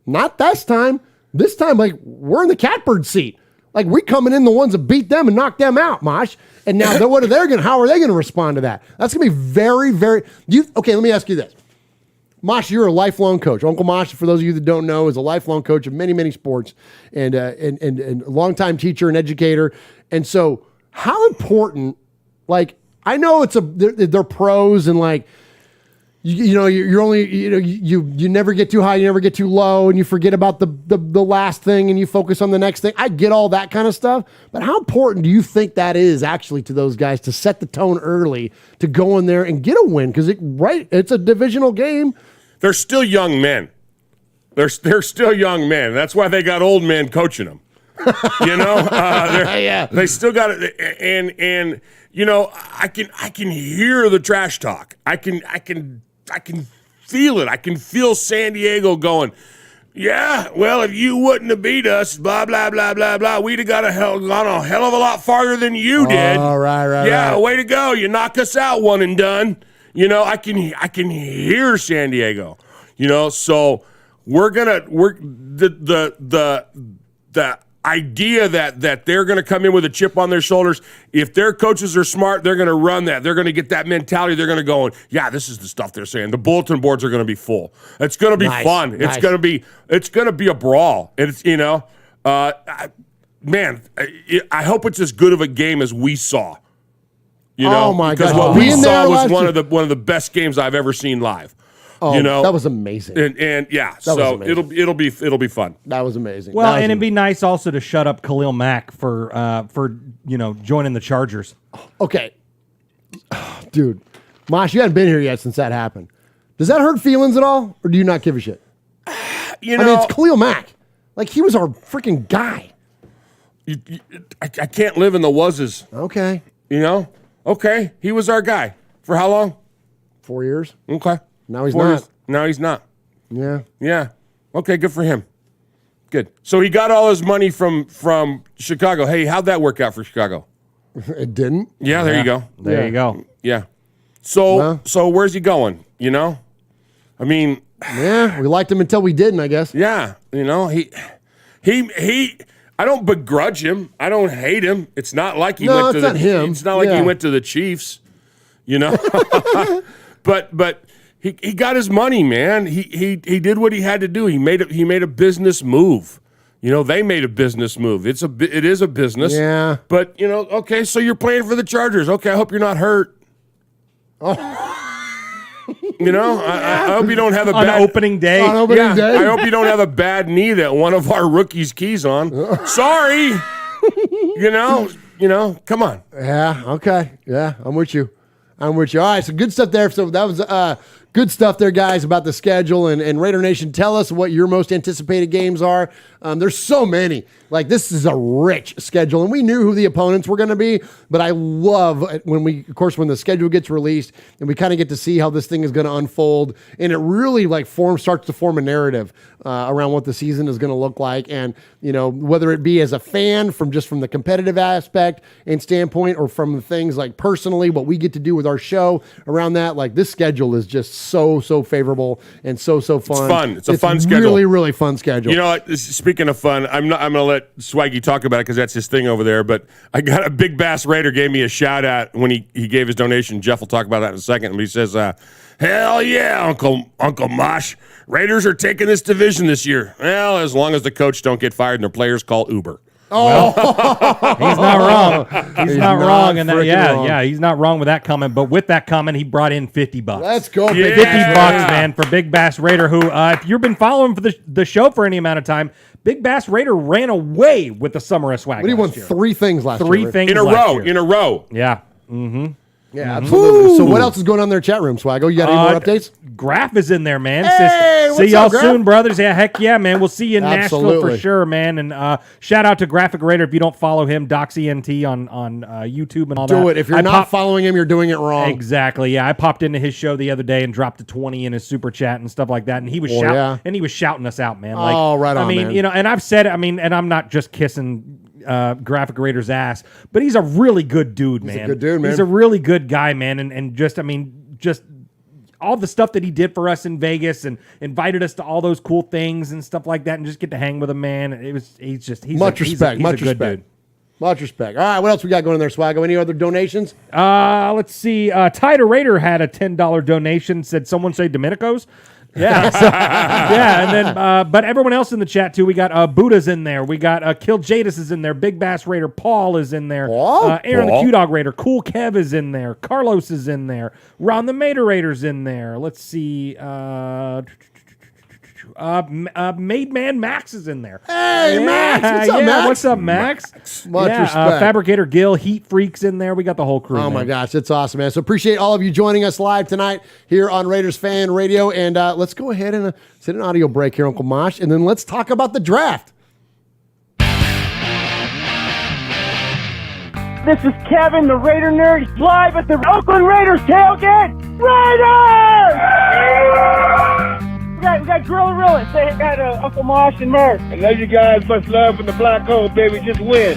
Not this time. This time, we're in the catbird seat. We coming in the ones that beat them and knock them out, Mosh. And now how are they going to respond to that? That's going to be very, very. Okay, let me ask you this. Mosh, you're a lifelong coach. Uncle Mosh, for those of you that don't know, is a lifelong coach of many, many sports and a longtime teacher and educator. And so how important, I know they're pros and you're only, you never get too high, you never get too low, and you forget about the last thing and you focus on the next thing. I get all that kind of stuff, but how important do you think that is actually to those guys to set the tone early, to go in there and get a win? Because it's a divisional game. They're still young men. They're still young men. That's why they got old men coaching them. They still got it, and I can hear the trash talk. I can feel it. I can feel San Diego going, yeah, well, if you wouldn't have beat us, blah, blah, blah, blah, blah, we'd have gone a hell of a lot farther than you did. Oh, right. Yeah, way to go. You knock us out one and done. I can hear San Diego. So we're the idea that they're going to come in with a chip on their shoulders. If their coaches are smart, they're going to run that. They're going to get that mentality. They're going to go, yeah, this is the stuff they're saying. The bulletin boards are going to be full. It's going to be fun. Nice. It's going to be a brawl. And it's I hope it's as good of a game as we saw. Oh my God! Because what we saw was one of the best games I've ever seen live. Oh, that was amazing. And so it'll be fun. That was amazing. Well, and it'd be nice also to shut up Khalil Mack for joining the Chargers. Okay, dude, Mosh, you hadn't been here yet since that happened. Does that hurt feelings at all, or do you not give a shit? It's Khalil Mack. Like, he was our freaking guy. I can't live in the was's. Okay. Okay, he was our guy for how long? 4 years. Okay. Now he's not. Now he's not. Yeah. Yeah. Okay, good for him. Good. So he got all his money from Chicago. Hey, how'd that work out for Chicago? It didn't. Yeah, there you go. There you go. Yeah. So where's he going? I mean, yeah, we liked him until we didn't, I guess. Yeah. He I don't begrudge him. I don't hate him. It's not like he went to It's not like he went to the Chiefs. But he got his money, man. He did what he had to do. He made a business move. They made a business move. It is a business. Yeah. But okay, so you're playing for the Chargers. Okay, I hope you're not hurt. Oh. I hope you don't have a on bad opening day. On opening day. I hope you don't have a bad knee that one of our rookies keys on. Sorry. Come on. Yeah, okay. Yeah, I'm with you. All right, so good stuff there. So that was good stuff there, guys, about the schedule. And Raider Nation, tell us what your most anticipated games are. There's so many. Like, this is a rich schedule, and we knew who the opponents were going to be, but I love when the schedule gets released and we kind of get to see how this thing is going to unfold, and it really starts to form a narrative around what the season is going to look like, and whether it be as a fan from the competitive aspect and standpoint, or from the things like personally what we get to do with our show around that. Like, this schedule is just so favorable and so fun. It's fun. It's a fun schedule. Really, really fun schedule. Speaking of fun, I'm going to let Swaggy talk about it because that's his thing over there. But I got a Big Bass Raider gave me a shout out when he gave his donation. Jeff will talk about that in a second. But he says, "Hell yeah, Uncle Mosh. Raiders are taking this division this year. Well, as long as the coach don't get fired and their players call Uber." Oh, he's not wrong. He's not wrong, and he's not wrong with that comment. But with that comment, he brought in $50. Let's go, $50, man, for Big Bass Raider. Who, if you've been following for the show for any amount of time, Big Bass Raider ran away with the Summer of Swag. What, he won 3 things last year? 3 things in a row. Yeah. Mm-hmm. Yeah, absolutely. So what else is going on in their chat room, Swaggo? You got any more updates? Graph is in there, man. Hey, see y'all soon, brothers. Yeah, heck yeah, man. We'll see you in Nashville Absolutely. for sure, man. And shout out to Graphic Raider if you don't follow him, DocsENT on YouTube and all that. Do it. If you're not following him, you're doing it wrong. Exactly. Yeah, I popped into his show the other day and dropped a 20 in his super chat and stuff like that, and he was shouting us out, man. Like, right on, I mean, man. And I've said it. I mean, and I'm not just kissing Graphic Raider's ass, but he's a really good dude, man. He's a good dude, man. He's a really good guy, man, and just all the stuff that he did for us in Vegas and invited us to all those cool things and stuff like that, and just get to hang with him, man. He's much respect. He's a good dude. Much respect. All right, what else we got going in there, Swaggo? Any other donations? Let's see. Tider Raider had a $10 donation. Said someone say Domenico's. Yeah, and then but everyone else in the chat too. We got Buddha's in there. We got Kill Jadis is in there. Big Bass Raider Paul is in there. Aaron the Q Dog Raider. Cool Kev is in there. Carlos is in there. Ron the Mater Raider's in there. Let's see. Made Man Max is in there. Hey, Max. What's up, Max? What's up, Max? Much respect. Fabricator Gil, Heat Freaks in there. We got the whole crew. Oh, my gosh. It's awesome, man. So appreciate all of you joining us live tonight here on Raiders Fan Radio. And let's go ahead and sit an audio break here, Uncle Mosh, and then let's talk about the draft. This is Kevin, the Raider Nerd, live at the Oakland Raiders tailgate. Raiders! We got Gorilla. Say we got Uncle Mosh and Murph. I love you guys. Much love from the black hole, baby. Just win.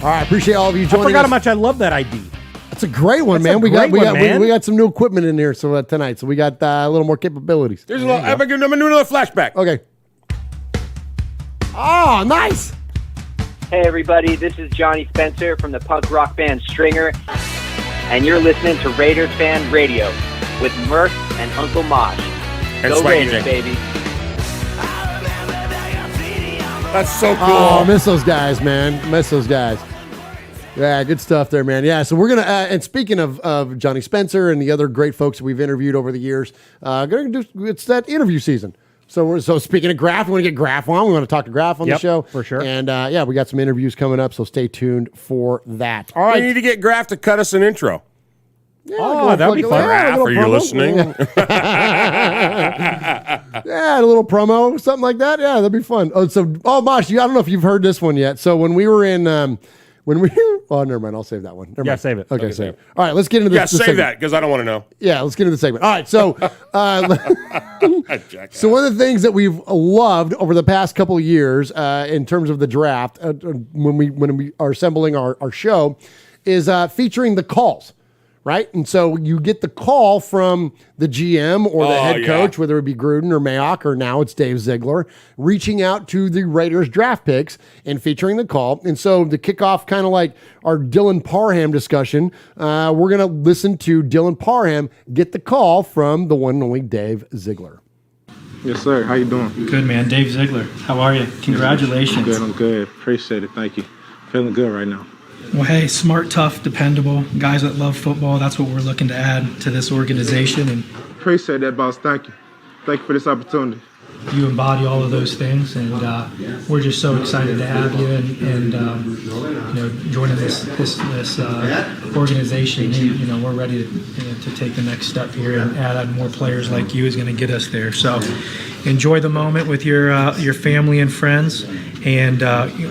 All right, appreciate all of you joining I forgot us. how much I love that ID. That's a great one, That's man. a We great one, man. we got some new equipment in here tonight, so we got a little more capabilities. There's a little. I'm gonna do another flashback. Okay. Oh, nice. Hey everybody, this is Johnny Spencer from the punk rock band Stringer, and you're listening to Raiders Fan Radio with Murph and Uncle Mosh. And Go Swaggy Raiders, Jake. baby. That's so cool. Oh, miss those guys, man. Miss those guys. Yeah, good stuff there, man. Yeah, so we're going to, and speaking of Johnny Spencer and the other great folks that we've interviewed over the years, it's that interview season. So speaking of Graf, we want to get Graf on. We want to talk to Graf on the show. For sure. And yeah, we got some interviews coming up, so stay tuned for that. All We right. need to get Graf to cut us an intro. Yeah, that'd be fun. Graf, are you promo. listening? Yeah, a little promo, something like that. Yeah, that'd be fun. Mosh, I don't know if you've heard this one yet. So when we were in, oh, never mind. I'll save that one. Never mind. Save it. Okay, save it. All right, let's get into this. Yeah, this save segment. that because I don't want to know. Yeah, let's get into the segment. All right, so so one of the things that we've loved over the past couple of years in terms of the draft, when we are assembling our show, is featuring the calls. Right? And so you get the call from the GM or the head coach, whether it be Gruden or Mayock, or now it's Dave Ziegler, reaching out to the Raiders draft picks and featuring the call. And so to kick off kind of like our Dylan Parham discussion, we're going to listen to Dylan Parham get the call from the one and only Dave Ziegler. Yes, sir. How you doing? Good, man. Dave Ziegler. How are you? Congratulations. I'm good. Appreciate it. Thank you. Feeling good right now. Well, hey, smart, tough, dependable, guys that love football. That's what we're looking to add to this organization. And appreciate that, boss. Thank you. Thank you for this opportunity. You embody all of those things, and we're just so excited to have you and joining this organization. And, we're ready to take the next step here, and add more players like you is going to get us there. So enjoy the moment with your family and friends, and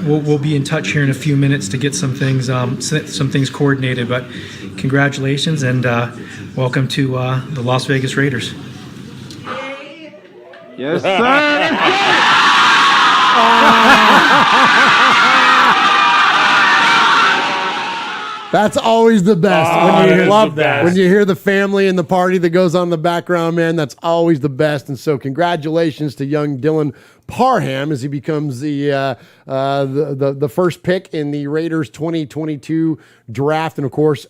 we'll be in touch here in a few minutes to get some things coordinated. But congratulations and welcome to the Las Vegas Raiders. Yes, sir. That's always the best. When you hear the family and the party that goes on in the background, man, that's always the best. And so congratulations to young Dylan Parham as he becomes the first pick in the Raiders 2022 draft. And of course,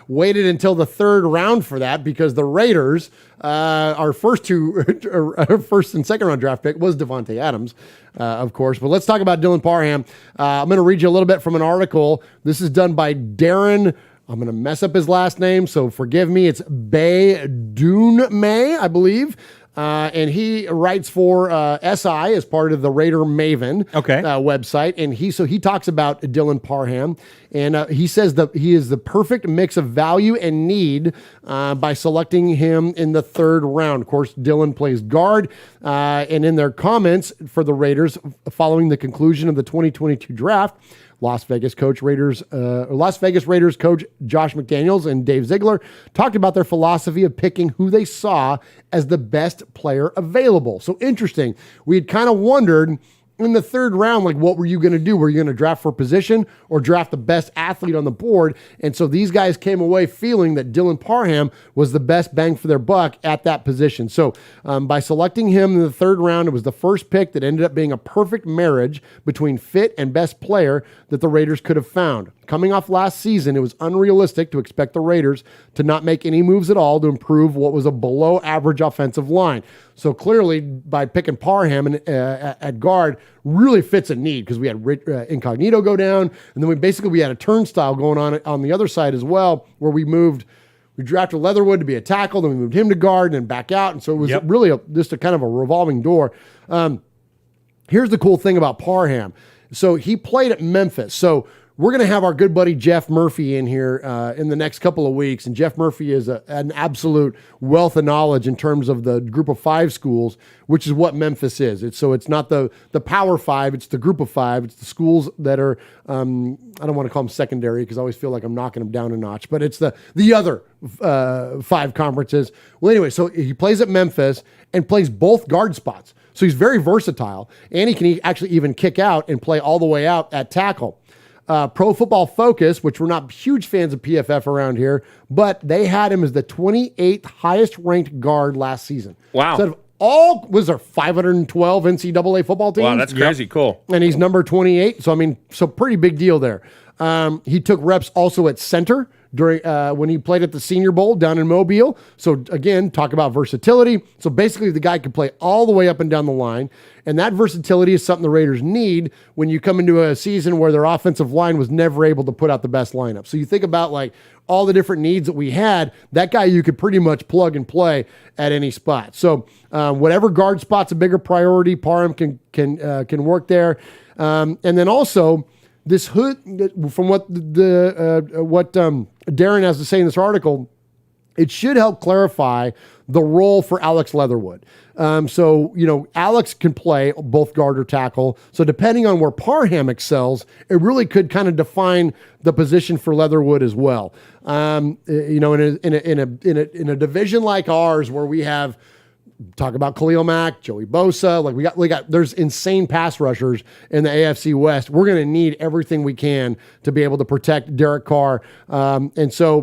waited until the third round for that because the Raiders, our first and second round draft pick was Devontae Adams, of course. But let's talk about Dylan Parham. I'm going to read you a little bit from an article. This is done by Darren. I'm going to mess up his last name, so forgive me. It's May, I believe. And he writes for SI as part of the Raider Maven website. And he talks about Dylan Parham. And he says that he is the perfect mix of value and need by selecting him in the third round. Of course, Dylan plays guard. And in their comments for the Raiders following the conclusion of the 2022 draft, Las Vegas Raiders coach Josh McDaniels and Dave Ziegler talked about their philosophy of picking who they saw as the best player available. So interesting. We had kind of wondered in the third round, like, what were you going to do? Were you going to draft for position or draft the best athlete on the board? And so these guys came away feeling that Dylan Parham was the best bang for their buck at that position. So by selecting him in the third round, it was the first pick that ended up being a perfect marriage between fit and best player that the Raiders could have found. Coming off last season, it was unrealistic to expect the Raiders to not make any moves at all to improve what was a below average offensive line. So clearly, by picking Parham at guard, really fits a need because we had Incognito go down, and then we had a turnstile going on the other side as well, where we drafted Leatherwood to be a tackle, then we moved him to guard and then back out, and so it was really just a kind of a revolving door. Here's the cool thing about Parham. So he played at Memphis. So we're going to have our good buddy Jeff Murphy in here in the next couple of weeks. And Jeff Murphy is an absolute wealth of knowledge in terms of the group of five schools, which is what Memphis is. It's not the Power Five, it's the group of five. It's the schools that are, I don't want to call them secondary because I always feel like I'm knocking them down a notch, but it's the other five conferences. Well, anyway, so he plays at Memphis and plays both guard spots. So he's very versatile, and he can actually even kick out and play all the way out at tackle. Pro Football Focus, which we're not huge fans of PFF around here, but they had him as the 28th highest ranked guard last season. Wow. So all was there 512 NCAA football teams? Wow, that's crazy. Cool. And he's number 28. So pretty big deal there. He took reps also at center during when he played at the Senior Bowl down in Mobile. So again, talk about versatility. So basically the guy could play all the way up and down the line. And that versatility is something the Raiders need when you come into a season where their offensive line was never able to put out the best lineup. So you think about like all the different needs that we had, that guy you could pretty much plug and play at any spot. So whatever guard spot's a bigger priority, Parham can work there. And then also this hood, from what Darren has to say in this article, it should help clarify the role for Alex Leatherwood. So, Alex can play both guard or tackle. So depending on where Parham excels, it really could kind of define the position for Leatherwood as well. In a division like ours where we have, talk about Khalil Mack, Joey Bosa, like we got there's insane pass rushers in the AFC West. We're going to need everything we can to be able to protect Derek Carr. And so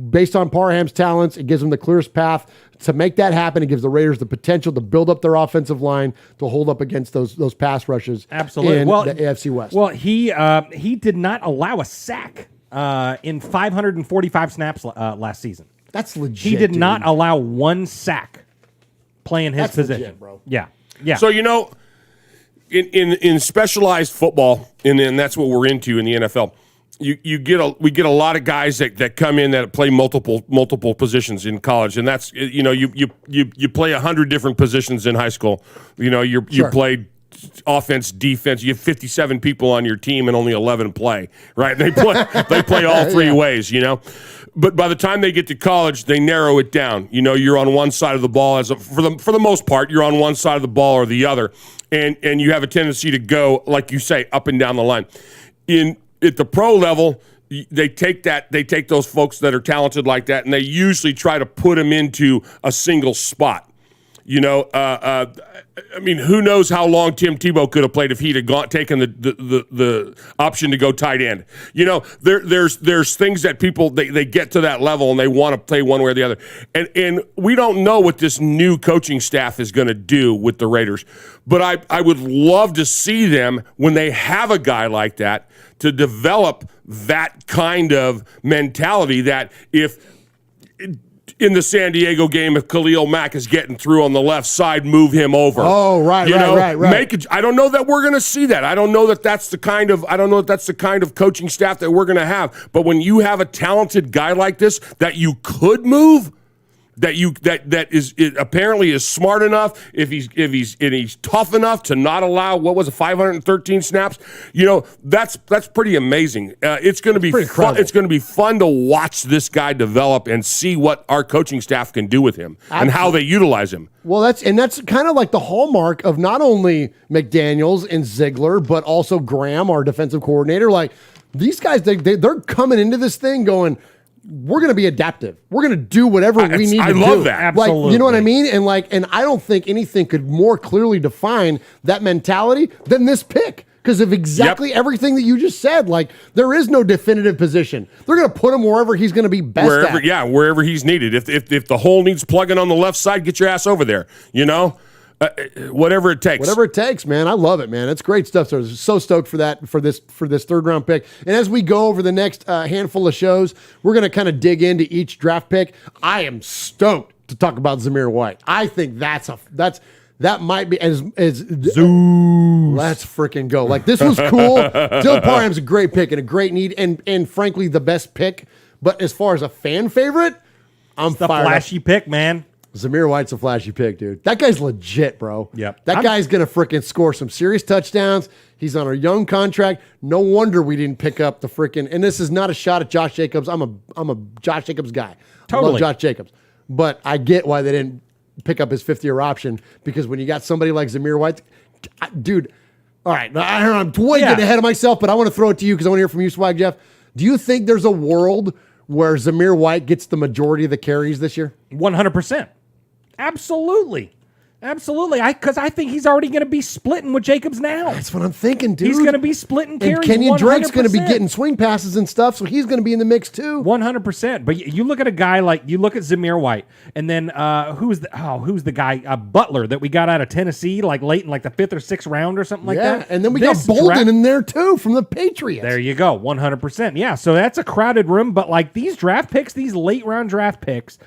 based on Parham's talents, it gives them the clearest path to make that happen. It gives the Raiders the potential to build up their offensive line to hold up against those pass rushes. Absolutely. In the AFC West. Well, he did not allow a sack in 545 snaps last season. That's legit. He did not allow one sack playing his position, legit, bro. Yeah. So in specialized football, and that's what we're into in the NFL. We get a lot of guys that come in that play multiple positions in college, and that's you play 100 different positions in high school. You play offense, defense. You have 57 people on your team and only 11 play. Right? They play all three ways. But by the time they get to college, they narrow it down. You're on one side of the ball for the most part. You're on one side of the ball or the other, and you have a tendency to go, like you say, up and down the line. At the pro level, they take those folks that are talented like that, and they usually try to put them into a single spot. Who knows how long Tim Tebow could have played if he'd have taken the option to go tight end. There's things that people they get to that level and they want to play one way or the other. And we don't know what this new coaching staff is going to do with the Raiders. But I would love to see them, when they have a guy like that, to develop that kind of mentality that if in the San Diego game, if Khalil Mack is getting through on the left side, move him over. Oh, right. I don't know that we're going to see that. I don't know that that's the kind of coaching staff that we're going to have. But when you have a talented guy like this that you could move, that is apparently is smart enough, if he's tough enough to not allow 513 snaps, that's pretty amazing. It's going to be fun. It's going to be fun to watch this guy develop and see what our coaching staff can do with him and how they utilize him. Well, that's kind of like the hallmark of not only McDaniels and Ziegler, but also Graham, our defensive coordinator. Like these guys, they're coming into this thing going, we're going to be adaptive. We're going to do whatever we need to do. I love that. Absolutely. Like, you know what I mean? And I don't think anything could more clearly define that mentality than this pick because of exactly everything that you just said. Like, there is no definitive position. They're going to put him wherever he's going to be best at. Yeah, wherever he's needed. If the hole needs plugging on the left side, get your ass over there, whatever it takes. Whatever it takes, man. I love it, man. It's great stuff. So I'm so stoked for this third round pick. And as we go over the next handful of shows, we're going to kind of dig into each draft pick. I am stoked to talk about Zamir White. I think that might be as Zeus. Let's freaking go. Like, this was cool. Dylan Parham's a great pick and a great need and frankly the best pick. But as far as a fan favorite, I'm the fired flashy up. pick, man. Zamir White's a flashy pick, dude. That guy's legit, bro. Yep. That guy's going to freaking score some serious touchdowns. He's on a young contract. No wonder we didn't pick up the freaking, and this is not a shot at Josh Jacobs. I'm a Josh Jacobs guy. Totally. I love Josh Jacobs. But I get why they didn't pick up his fifth-year option because when you got somebody like Zamir White, dude, all right, I'm way getting ahead of myself, but I want to throw it to you because I want to hear from you, Swag Jeff. Do you think there's a world where Zamir White gets the majority of the carries this year? 100%. Absolutely. Absolutely. Because I think he's already going to be splitting with Jacobs now. That's what I'm thinking, dude. He's going to be splitting carries. And Kenyon Drake's going to be 100%. getting swing passes and stuff, so he's going to be in the mix too. 100%. But you look at a guy like Zamir White, and then who's the guy Butler that we got out of Tennessee like late in like the 5th or 6th round or something like that. And then we got Bolden in there too from the Patriots. There you go, 100%. Yeah, so that's a crowded room. But like these draft picks, these late round draft picks,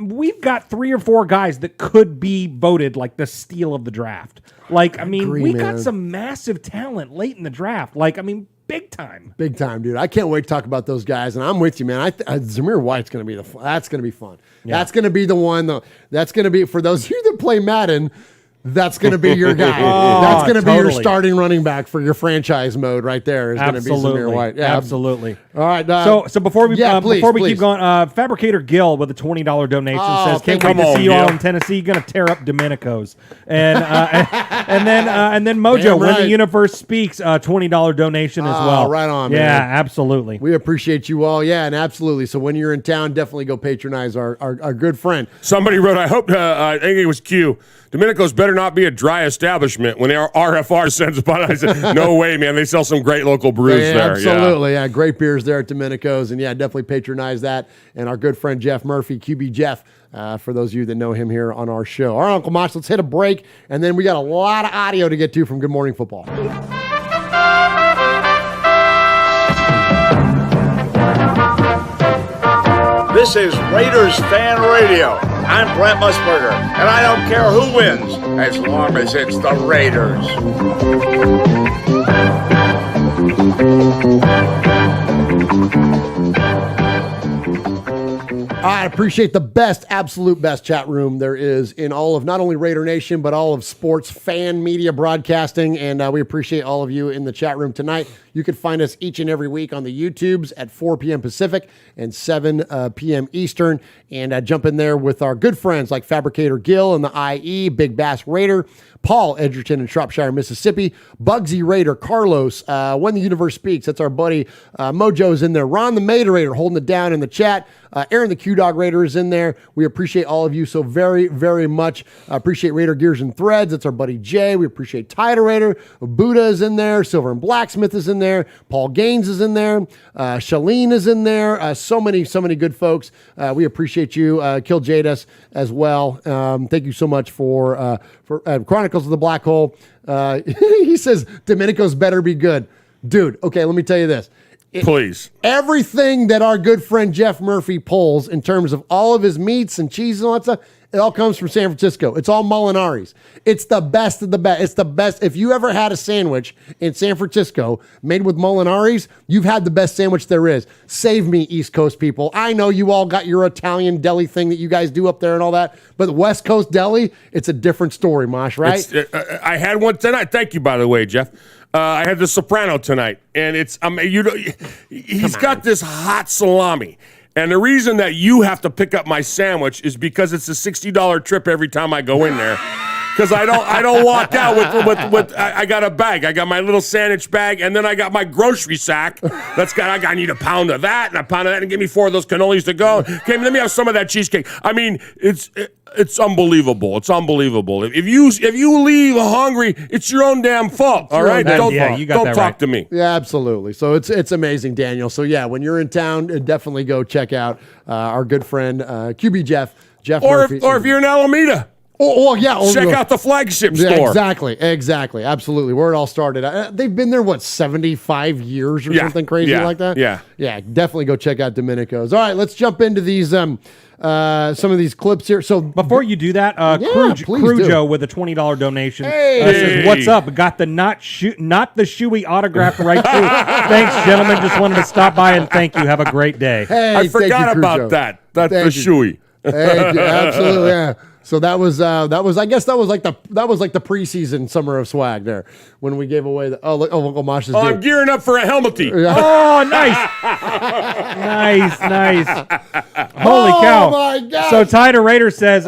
we've got 3 or 4 guys that could be voted like the steal of the draft. Like, I mean, we got some massive talent late in the draft. Like, I mean, big time. Big time, dude. I can't wait to talk about those guys. And I'm with you, man. Zamir White's going to be that's going to be fun. Yeah. That's going to be the one, though. That's going to be, for those of you that play Madden, that's going to be your guy. That's going to be your starting running back for your franchise mode right there. Is going to be Zamir White. Yeah, absolutely. All right. So before we please. keep going, Fabricator Gil with a $20 donation says, "Can't wait to see you all in Tennessee. Going to tear up Domenico's." And and then Mojo, when the universe speaks, $20 donation as well. Right on, man. man. Yeah, absolutely. We appreciate you all. Yeah, and absolutely. So when you're in town, definitely go patronize our good friend. Somebody wrote, I hope, I think it was Q, Domenico's better not be a dry establishment. When our RFR sends upon it, I said, no way, man. They sell some great local brews there. Absolutely. Yeah, great beers there at Domenico's. And yeah, definitely patronize that. And our good friend Jeff Murphy, QB Jeff, for those of you that know him here on our show. All right, Uncle Mosh, let's hit a break. And then we got a lot of audio to get to from Good Morning Football. This is Raiders Fan Radio. I'm Brent Musburger, and I don't care who wins as long as it's the Raiders. I appreciate the absolute best chat room there is in all of not only Raider Nation, but all of sports fan media broadcasting. And we appreciate all of you in the chat room tonight. You can find us each and every week on the YouTubes at 4 p.m. Pacific and 7 p.m. Eastern. And jump in there with our good friends like Fabricator Gill and the IE, Big Bass Raider, Paul Edgerton in Shropshire, Mississippi, Bugsy Raider, Carlos, When the Universe Speaks, that's our buddy. Mojo's in there. Ron the Mater Raider holding it down in the chat. Aaron the Q-Dog Raider is in there. We appreciate all of you so very, very much. Appreciate Raider Gears and Threads. That's our buddy Jay. We appreciate Tidal Raider. Buddha is in there. Silver and Blacksmith is in there. Paul Gaines is in there. Shalene is in there. So many good folks. We appreciate you. Kill Jadus as well. Thank you so much for Chronicles of the Black Hole. He says, Domenico's better be good. Dude, okay, let me tell you this. Please. Everything that our good friend Jeff Murphy pulls in terms of all of his meats and cheese and all that stuff, it all comes from San Francisco. It's all Molinari's. It's the best of the best. It's the best. If you ever had a sandwich in San Francisco made with Molinari's, you've had the best sandwich there is. Save me, East Coast people. I know you all got your Italian deli thing that you guys do up there and all that, but the West Coast deli, it's a different story, Mosh, right? I had one tonight. Thank you, by the way, Jeff. I had the Soprano tonight, and it's he's got this hot salami. And the reason that you have to pick up my sandwich is because it's a $60 trip every time I go in there. Because I don't walk out with I got a bag. I got my little sandwich bag, and then I got my grocery sack. I need a pound of that and a pound of that, and give me 4 of those cannolis to go. Okay, let me have some of that cheesecake. I mean, it's unbelievable. It's unbelievable. If you leave hungry, it's your own damn fault. All right, don't talk to me. Yeah, absolutely. So it's amazing, Daniel. So yeah, when you're in town, definitely go check out our good friend QB Jeff Murphy. Or if you're in Alameda. Oh, yeah. Check out the flagship store. Exactly. Absolutely. Where it all started. They've been there, 75 years or something crazy like that? Yeah, definitely go check out Domenico's. All right, let's jump into these some of these clips here. So before you do that, Crujo with a $20 donation says, "What's up? Got the not the shoey autograph right too. Thanks, gentlemen. Just wanted to stop by and thank you. Have a great day." Hey, I forgot about that. That's the shoey. Thank you. Absolutely. Yeah. So that was like the preseason summer of swag there when we gave away the Uncle Mosh's. I'm gearing up for a helmety. Oh, nice. Nice. Holy cow. Oh, my God. So Ty Raider says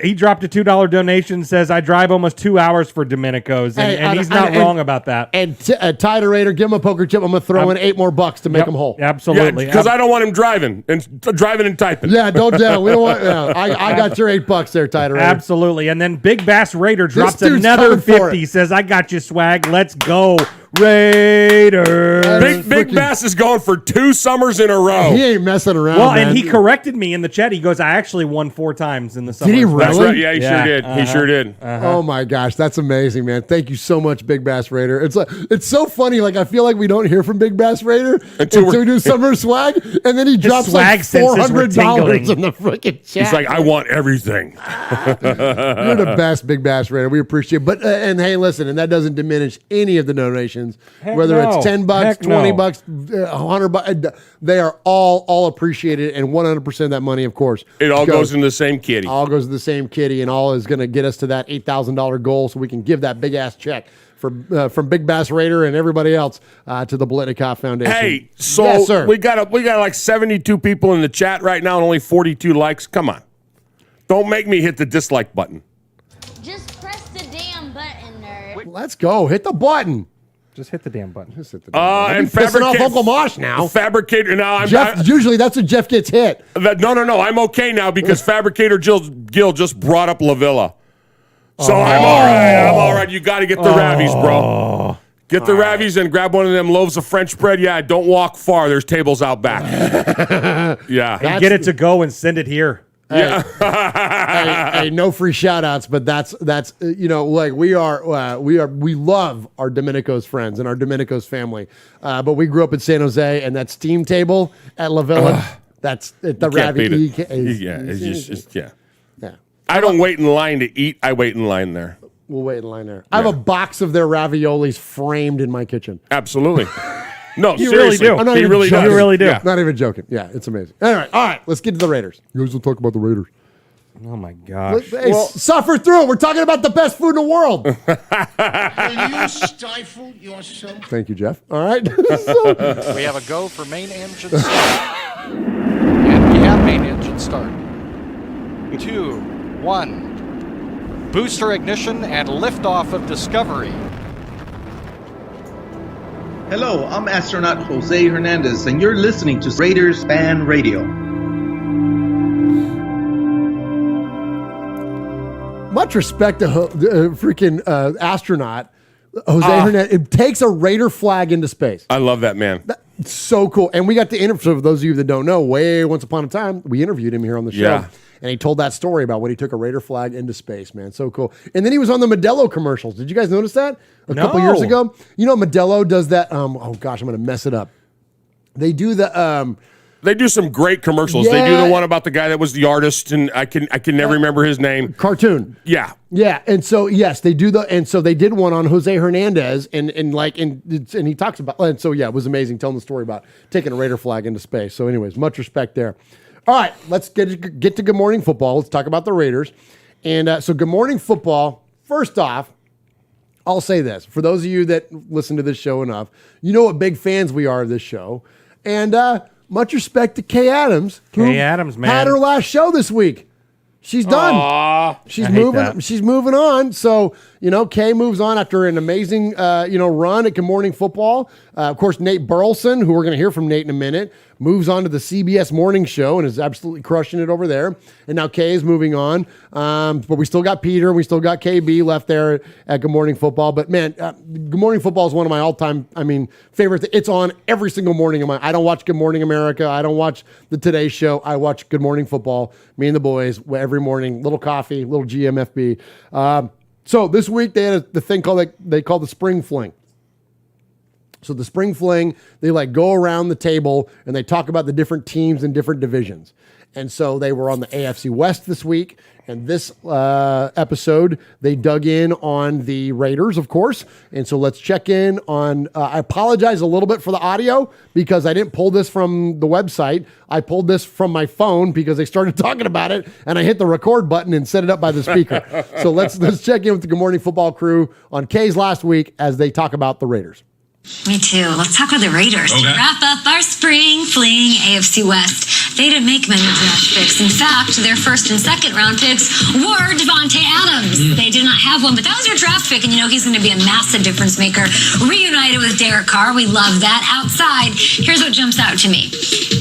he dropped a $2 donation, says, I drive almost 2 hours for Domenico's, and he's not wrong about that. And Ty Raider, give him a poker chip. I'm going to throw in $8 more to make him whole. Absolutely. Because I don't want him driving and typing. Yeah, don't we don't want. I got your $8 there, Ty Raider. Absolutely. And then Big Bass Raider drops dude's another coming for 50. Says, I got you, swag. Let's go, Raiders. Big Bass is going for 2 summers in a row. He ain't messing around. Well, man. and he corrected me in the chat. He goes, I actually won 4 times in the summer. Did he really? That's right. Yeah, he sure did. He sure did. Oh my gosh, that's amazing, man! Thank you so much, Big Bass Raider. It's so funny. Like, I feel like we don't hear from Big Bass Raider until we do summer swag, and then he drops like $400 in the freaking chat. He's like, I want everything. You're the best, Big Bass Raider. We appreciate it. But and hey, listen, and that doesn't diminish any of the donations, whether it's $10, $20, $100. They are all appreciated, and 100% of that money, of course, it all goes in the same kitty. All goes to the same kitty, and all is going to get us to that $8,000 goal, so we can give that big ass check from Big Bass Raider and everybody else to the Blitnikoff Foundation. Hey, so yes, sir. we got like 72 people in the chat right now and only 42 likes. Come on, don't make me hit the dislike button. Just press the damn button, nerd. Let's go. Hit the button. Just hit the damn button. Just hit the damn button. And pissing off Uncle Mosh now. Fabricator. Now usually that's when Jeff gets hit. No. I'm okay now because Fabricator Gil just brought up La Villa. So I'm all right. I'm all right. You got to get the Ravies, bro. Get the Ravies and grab one of them loaves of French bread. Yeah, don't walk far. There's tables out back. Yeah. And get it to go and send it here. Hey, no free shout outs, but that's like we love our Domenico's friends and our Domenico's family. But we grew up in San Jose, and that steam table at La Villa, that's the Ravi. Yeah. I don't wait in line to eat. I wait in line there. We'll wait in line there. I have a box of their raviolis framed in my kitchen. Absolutely. No, you seriously. Really do. I'm not you even really joking. do. You really do. Yeah. Not even joking. Yeah, it's amazing. All right. Let's get to the Raiders. You guys will talk about the Raiders. Oh my gosh. Hey, suffer through it. We're talking about the best food in the world. Will you stifle yourself? Thank you, Jeff. All right. We have a go for main engine start. And we have main engine start. 2, 1. Booster ignition and liftoff of Discovery. Hello, I'm astronaut Jose Hernandez, and you're listening to Raiders Fan Radio. Much respect to freaking astronaut Jose Hernandez. It takes a Raider flag into space. I love that man. That's so cool. And we got to interview, for those of you that don't know, way once upon a time, we interviewed him here on the show. Yeah. And he told that story about when he took a Raider flag into space, man. So cool. And then he was on the Modelo commercials. Did you guys notice that? A couple years ago? You know, Modelo does that. Oh, gosh, I'm going to mess it up. They do the... They do some great commercials. Yeah. They do the one about the guy that was the artist, and I can never remember his name. Cartoon. Yeah. Yeah, and so yes, they do and so they did one on Jose Hernandez, and he talks about, and so yeah, it was amazing telling the story about taking a Raider flag into space. So, anyways, much respect there. All right, let's get to Good Morning Football. Let's talk about the Raiders, and so Good Morning Football. First off, I'll say this for those of you that listen to this show enough, you know what big fans we are of this show, and much respect to Kay Adams. Kay Adams, man, had her last show this week. She's done. Aww. She's moving. She's moving on. So, Kay moves on after an amazing, run at Good Morning Football. Of course, Nate Burleson, who we're going to hear from Nate in a minute, moves on to the CBS Morning Show and is absolutely crushing it over there. And now Kay is moving on. But we still got Peter. We still got KB left there at Good Morning Football. But, man, Good Morning Football is one of my all-time, favorite. It's on every single morning. I don't watch Good Morning America. I don't watch the Today Show. I watch Good Morning Football. Me and the boys every morning. Little coffee, little GMFB. So this week they had the thing they call the Spring Fling. So the Spring Fling, they go around the table and they talk about the different teams and different divisions. And so they were on the AFC West this week. And this episode, they dug in on the Raiders, of course. And so let's check in on, I apologize a little bit for the audio because I didn't pull this from the website. I pulled this from my phone because they started talking about it and I hit the record button and set it up by the speaker. So let's check in with the Good Morning Football crew on Kay's last week as they talk about the Raiders. Me too. Let's talk about the Raiders. Okay. To wrap up our spring fling AFC West. They didn't make many draft picks. In fact, their first and second round picks were Devontae Adams. They did not have one, but that was your draft pick, and you know he's going to be a massive difference maker. Reunited with Derek Carr. We love that. Outside, here's what jumps out to me.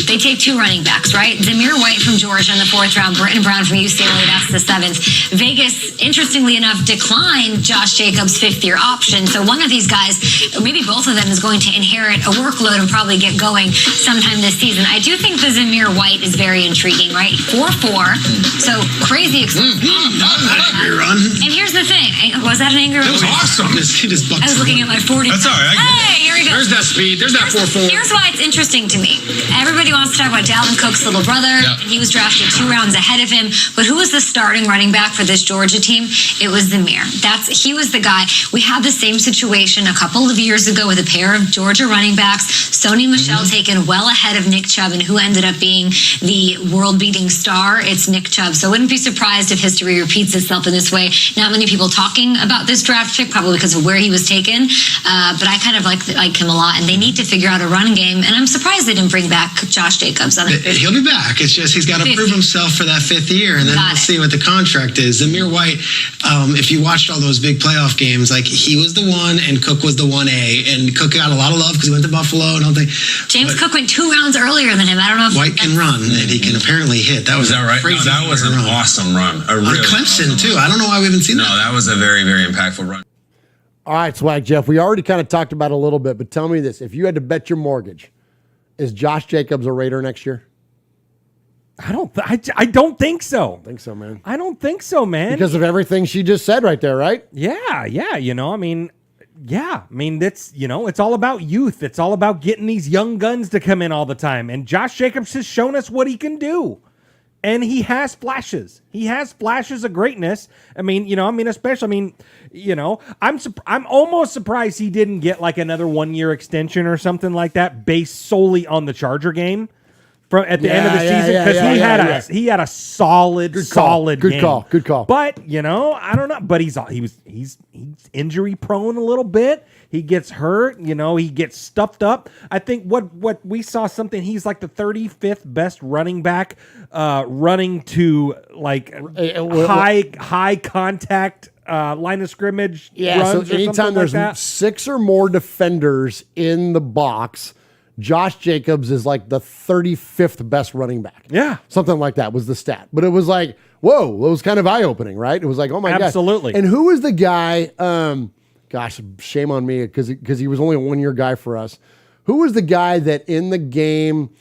They take 2 running backs, right? Zamir White from Georgia in the 4th round, Britton Brown from UCLA, that's the 7th. Vegas, interestingly enough, declined Josh Jacobs' 5th-year option. So one of these guys, or maybe both of them, is going to inherit a workload and probably get going sometime this season. I do think the Zamir White is very intriguing, right? 4'4", so crazy expensive. And here's the thing. Was that an angry? That was awesome. I was looking at my 40. That's all right. Hey, here we go. There's that speed. There's that 4'4". Here's why it's interesting to me. Everybody wants to talk about Dalvin Cook's little brother. Yeah. And he was drafted 2 rounds ahead of him. But who was the starting running back for this Georgia team? It was Zamir. He was the guy. We had the same situation a couple of years ago with a pair of Georgia running backs. Sony Michel taken well ahead of Nick Chubb, and who ended up being the world-beating star? It's Nick Chubb. So I wouldn't be surprised if history repeats itself in this way. Not many people talking about this draft pick, probably because of where he was taken. But I kind of like him a lot, and they need to figure out a run game. And I'm surprised they didn't bring back Josh Jacobs. He'll be back. It's just he's got to prove himself for that 5th year, and then we'll see what the contract is. Zamir White, if you watched all those big playoff games, like he was the 1 and Cook was the 1A, and Cook got a lot of love because he went to Buffalo and all that. James Cook went 2 rounds earlier than him. I don't know if White can run, and he can apparently hit. That was that right? Crazy No, that was an awesome run. On Clemson too. I don't know why we haven't seen that. No, that was a very, very impactful run. All right, Swag Jeff, we already kind of talked about it a little bit, but tell me this. If you had to bet your mortgage, is Josh Jacobs a Raider next year? I don't think so. I think so, man. I don't think so, man. Because of everything she just said right there, right? Yeah. That's, it's all about youth. It's all about getting these young guns to come in all the time. And Josh Jacobs has shown us what he can do. And he has flashes. He has flashes of greatness. I'm almost surprised he didn't get like another 1-year extension or something like that based solely on the Charger game at the end of the season, because he had a solid game. Good call. But I don't know. But he's injury prone a little bit. He gets hurt. He gets stuffed up. I think what we saw something. He's like the 35th best running back, running to like high contact line of scrimmage. Yeah. Runs So anytime there's like 6 or more defenders in the box, Josh Jacobs is like the 35th best running back. Yeah. Something like that was the stat. But it was like, whoa, it was kind of eye-opening, right? It was like, oh my God. Absolutely. And who was the guy, gosh, shame on me because he was only a 1-year guy for us. Who was the guy that in the game,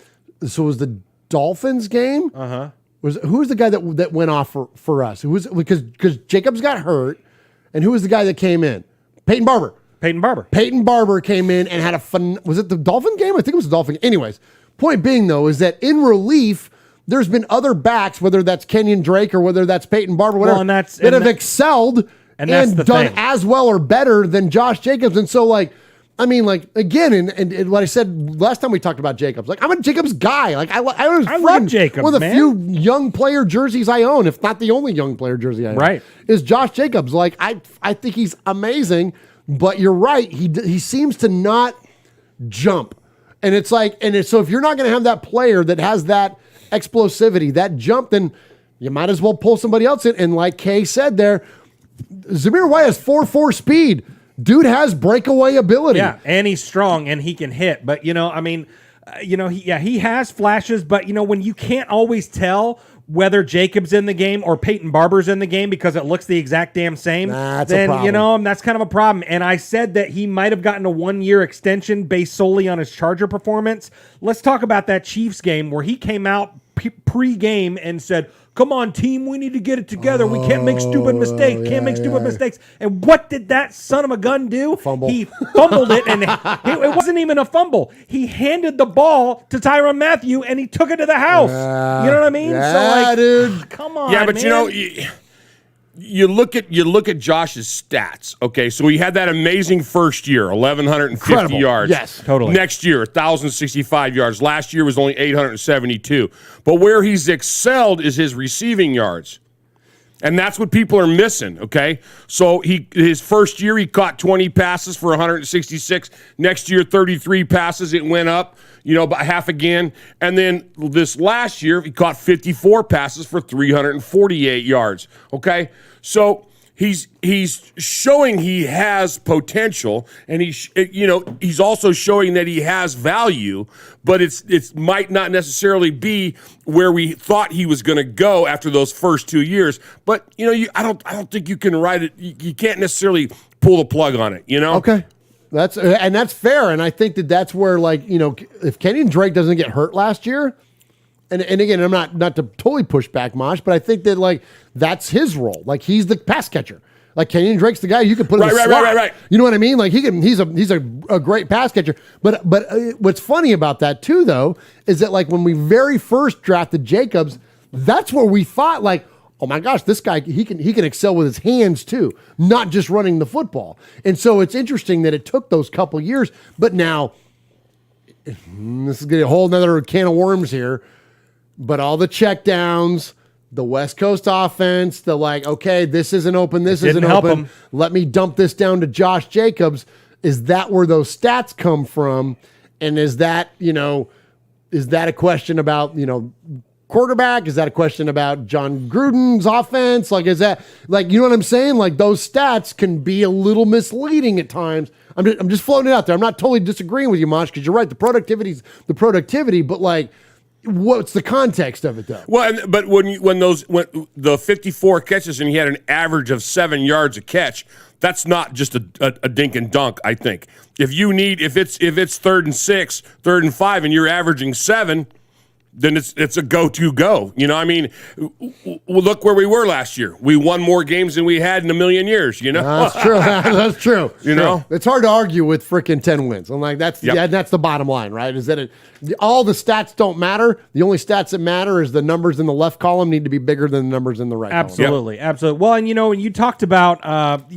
so it was the Dolphins game? Uh-huh. Who was the guy that went off for us? Who was, because Jacobs got hurt, and who was the guy that came in? Peyton Barber came in and had was it the Dolphin game? I think it was the Dolphin. Anyways, point being though is that in relief, there's been other backs, whether that's Kenyon Drake or whether that's Peyton Barber, whatever, that have excelled and done as well or better than Josh Jacobs. And so again, and what I said last time we talked about Jacobs, I'm a Jacobs guy. I love Jacobs. One of the few young player jerseys I own, if not the only young player jersey I own, right, is Josh Jacobs. I think he's amazing. But you're right. He seems to not jump. And it's so if you're not going to have that player that has that explosivity, that jump, then you might as well pull somebody else in. And like Kay said there, Zamir White has 4.4 speed. Dude has breakaway ability. Yeah, and he's strong and he can hit. But, he has flashes. But, when you can't always tell whether Jacob's in the game or Peyton Barber's in the game because it looks the exact damn same, then, that's kind of a problem. And I said that he might have gotten a 1-year extension based solely on his Charger performance. Let's talk about that Chiefs game where he came out pre-game and said, come on, team, we need to get it together. We can't make stupid mistakes. Can't make stupid mistakes. And what did that son of a gun do? Fumble. He fumbled it, and it wasn't even a fumble. He handed the ball to Tyrann Mathieu, and he took it to the house. You know what I mean? Yeah, dude. Come on, yeah, but man. You look at Josh's stats. Okay, so he had that amazing first year, 1,150 yards. Yes, totally. Next year, 1,065 yards. Last year was only 872. But where he's excelled is his receiving yards. And that's what people are missing, okay? So his first year, he caught 20 passes for 166. Next year, 33 passes. It went up, about half again. And then this last year, he caught 54 passes for 348 yards, okay? So he's showing he has potential, and he's also showing that he has value, but it might not necessarily be where we thought he was going to go after those first 2 years. But I don't think you can write it. You can't necessarily pull the plug on it. Okay, that's fair, and I think that's where if Kenyon Drake doesn't get hurt last year. And again, I'm not to totally push back Mosh, but I think that that's his role. He's the pass catcher. Kenyon Drake's the guy you can put in the slot. Right. You know what I mean? He's a great pass catcher. But what's funny about that too, though, is that when we very first drafted Jacobs, that's where we thought oh my gosh, this guy he can excel with his hands too, not just running the football. And so it's interesting that it took those couple years, but now this is getting a whole nother can of worms here. But all the checkdowns, the West Coast offense, okay, this isn't open, this isn't open. Let me dump this down to Josh Jacobs. Is that where those stats come from? And is that a question about, quarterback? Is that a question about John Gruden's offense? Is that you know what I'm saying? Those stats can be a little misleading at times. I'm just floating it out there. I'm not totally disagreeing with you, Mosh, because you're right. The productivity's the productivity, but what's the context of it, though? Well, but when the 54 catches and he had an average of 7 yards a catch, that's not just a dink and dunk. I think if it's 3rd and 6, 3rd and 5, and you're averaging 7, then it's a go. Look where we were last year. We won more games than we had in a million years. That's true. That's true. It's hard to argue with freaking 10 wins. I'm that's the bottom line, right? Is that all the stats don't matter. The only stats that matter is the numbers in the left column need to be bigger than the numbers in the right column. Absolutely. Well, and when you talked about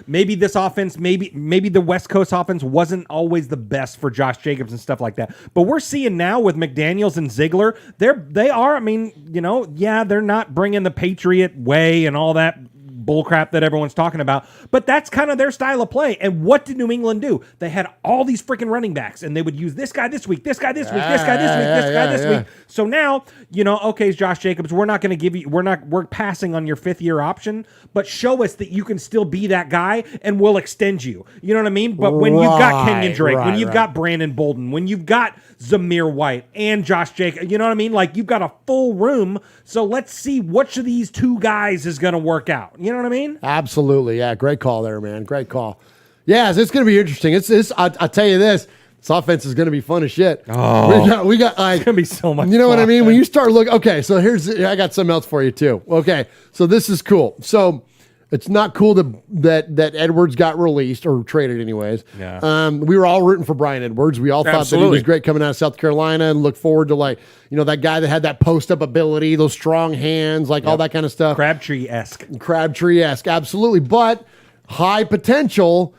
maybe this offense, maybe the West Coast offense wasn't always the best for Josh Jacobs and stuff like that. But we're seeing now with McDaniels and Ziegler, they are. They're not bringing the Patriot way and all that bullcrap that everyone's talking about, but that's kind of their style of play. And what did New England do? They had all these freaking running backs, and they would use this guy this week, this guy this week, this guy this week, this guy this week. So now, okay, Josh Jacobs, we're not going to give you, we're passing on your 5th year option, but show us that you can still be that guy, and we'll extend you. You know what I mean? But when you've got Kenyon Drake, when you've got Brandon Bolden, when you've got Zamir White and Josh Jacobs, you know what I mean? You've got a full room. So let's see which of these two guys is going to work out. You know what I mean? Absolutely. Yeah. Great call there, man. Great call. Yeah. It's going to be interesting. I'll tell you this offense is going to be fun as shit. Oh, we got it's going to be so much You know fun. what I mean? When you start looking, okay, so I got something else for you too. Okay. So this is cool. So it's not cool that Edwards got released or traded anyways. Yeah. We were all rooting for Brian Edwards. We all thought that he was great coming out of South Carolina and look forward to that guy that had that post-up ability, those strong hands, all that kind of stuff. Crabtree-esque. Absolutely. But high potential,